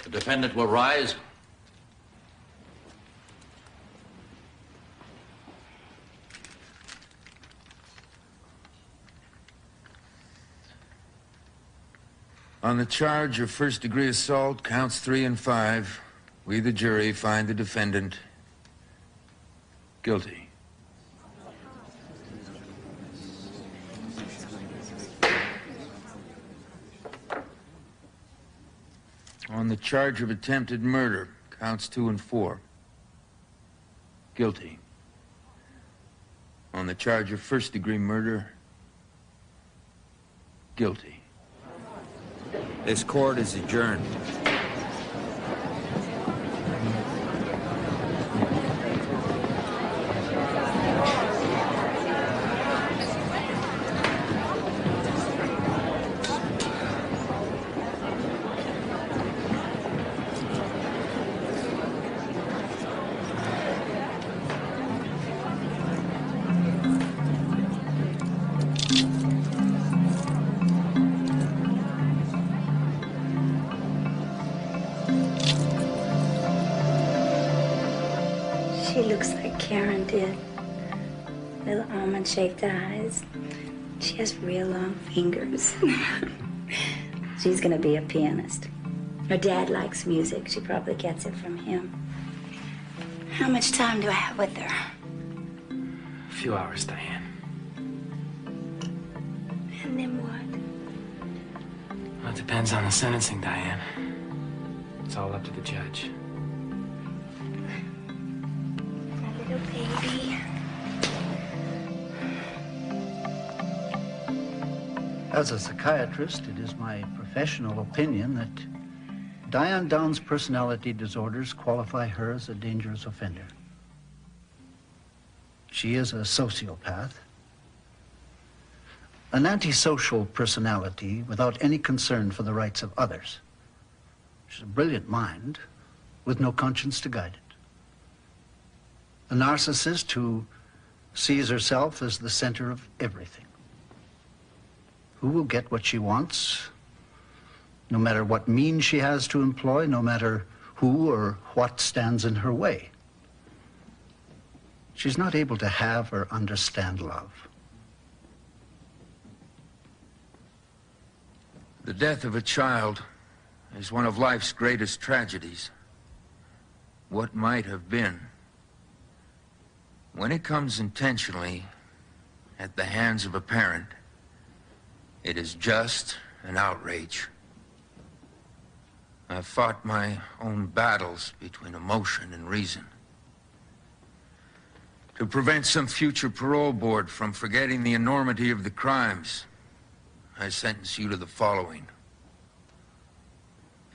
O: The defendant will rise.
G: On the charge of first-degree assault, counts 3 and 5, we, the jury, find the defendant guilty. On the charge of attempted murder, counts 2 and 4, guilty. On the charge of first-degree murder, guilty. This court is adjourned.
C: She looks like Karen did. Little almond-shaped eyes. She has real long fingers. She's gonna be a pianist. Her dad likes music. She probably gets it from him. How much time do I have with her?
N: A few hours, Diane.
C: And then what?
N: Well, it depends on the sentencing, Diane. It's all up to the judge.
C: My little baby.
F: As a psychiatrist, it is my professional opinion that Diane Downs' personality disorders qualify her as a dangerous offender. She is a sociopath, an antisocial personality without any concern for the rights of others. She's a brilliant mind with no conscience to guide it. A narcissist who sees herself as the center of everything. Who will get what she wants, no matter what means she has to employ, no matter who or what stands in her way. She's not able to have or understand love.
G: The death of a child is one of life's greatest tragedies. What might have been. When it comes intentionally at the hands of a parent, it is just an outrage. I've fought my own battles between emotion and reason. To prevent some future parole board from forgetting the enormity of the crimes, I sentence you to the following.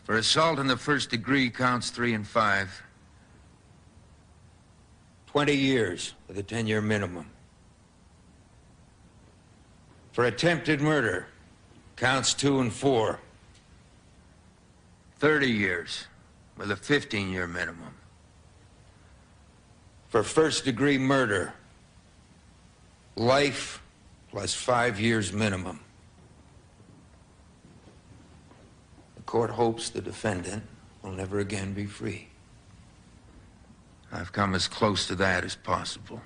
G: For assault in the first degree, counts 3 and 5, 20 years with a 10-year minimum. For attempted murder, counts 2 and 4, 30 years with a 15-year minimum. For first-degree murder, life plus 5 years minimum. The court hopes the defendant will never again be free. I've come as close to that as possible.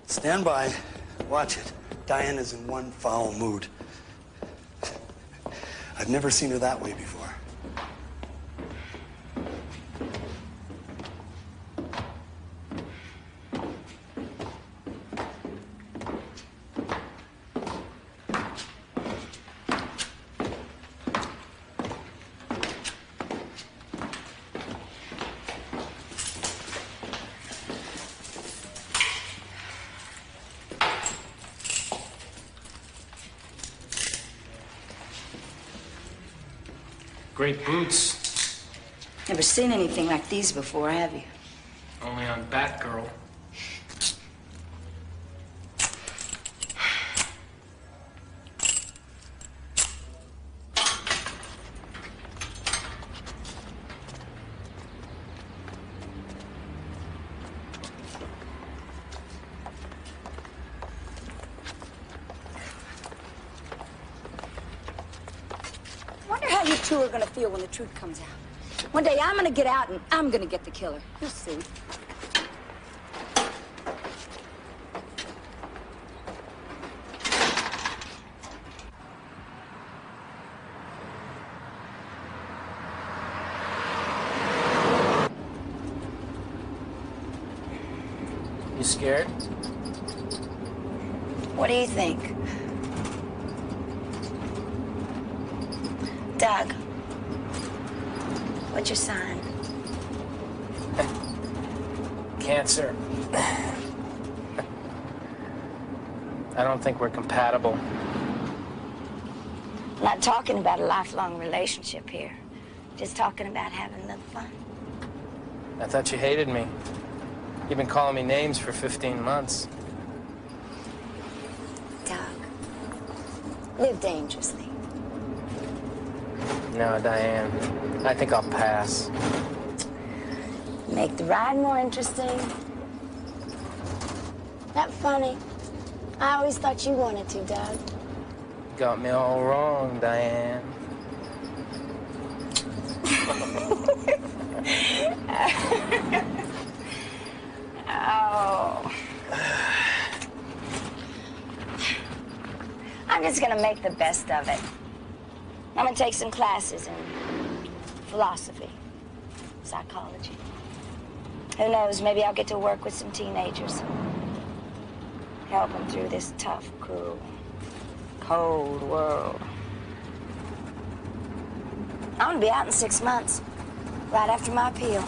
S: Stand by. Watch it. Diane is in one foul mood. I've never seen her that way before.
N: Great boots.
C: Never seen anything like these before, have you?
N: Only on Batgirl.
C: You two are gonna feel when the truth comes out. One day I'm gonna get out and I'm gonna get the killer. You'll see.
N: You scared?
C: What do you think? Doug. What's your sign?
N: Cancer. I don't think we're compatible.
C: I'm not talking about a lifelong relationship here. Just talking about having a little fun.
N: I thought you hated me. You've been calling me names for 15 months.
C: Doug, live dangerously.
N: No, Diane, I think I'll pass.
C: Make the ride more interesting. Not funny. I always thought you wanted to, Doug.
N: Got me all wrong, Diane.
C: Oh. I'm just gonna make the best of it. I'm gonna take some classes in philosophy, psychology. Who knows, maybe I'll get to work with some teenagers. Help them through this tough, cruel, cold world. I'm gonna be out in 6 months, right after my appeal.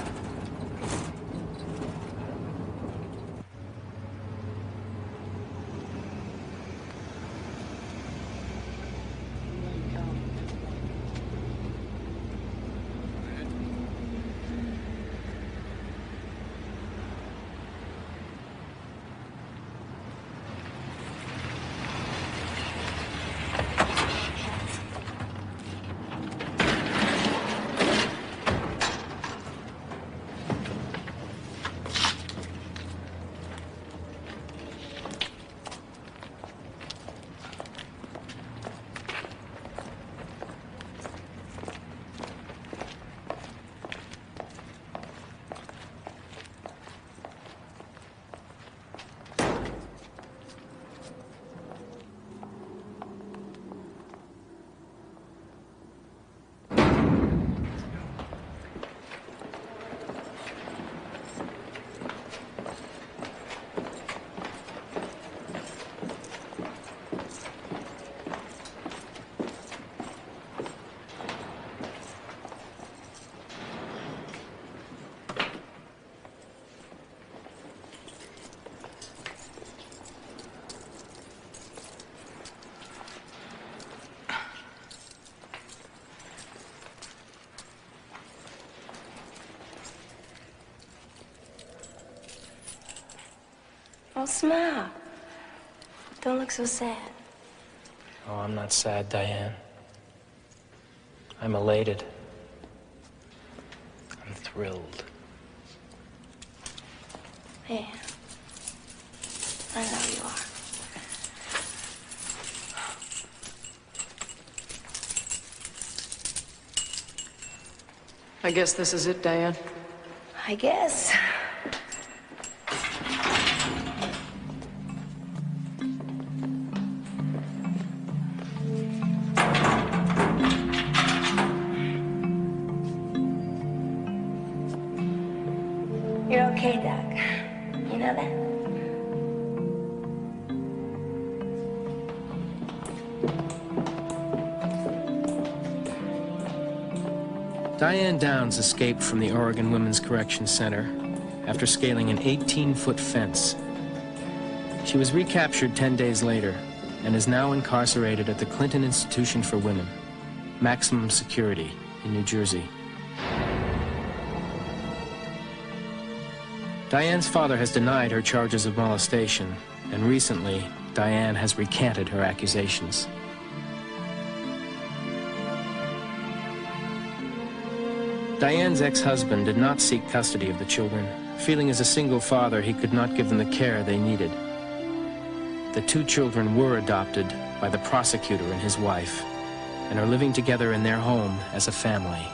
C: Oh, smile. Don't look so sad.
N: Oh, I'm not sad, Diane. I'm elated. I'm thrilled.
C: Yeah. I know you are.
M: I guess this is it, Diane.
C: I guess. You're okay, Doc. You know that?
N: Diane Downs escaped from the Oregon Women's Correction Center after scaling an 18-foot fence. She was recaptured 10 days later and is now incarcerated at the Clinton Institution for Women, maximum security in New Jersey. Diane's father has denied her charges of molestation, and recently, Diane has recanted her accusations. Diane's ex-husband did not seek custody of the children, feeling as a single father he could not give them the care they needed. The two children were adopted by the prosecutor and his wife, and are living together in their home as a family.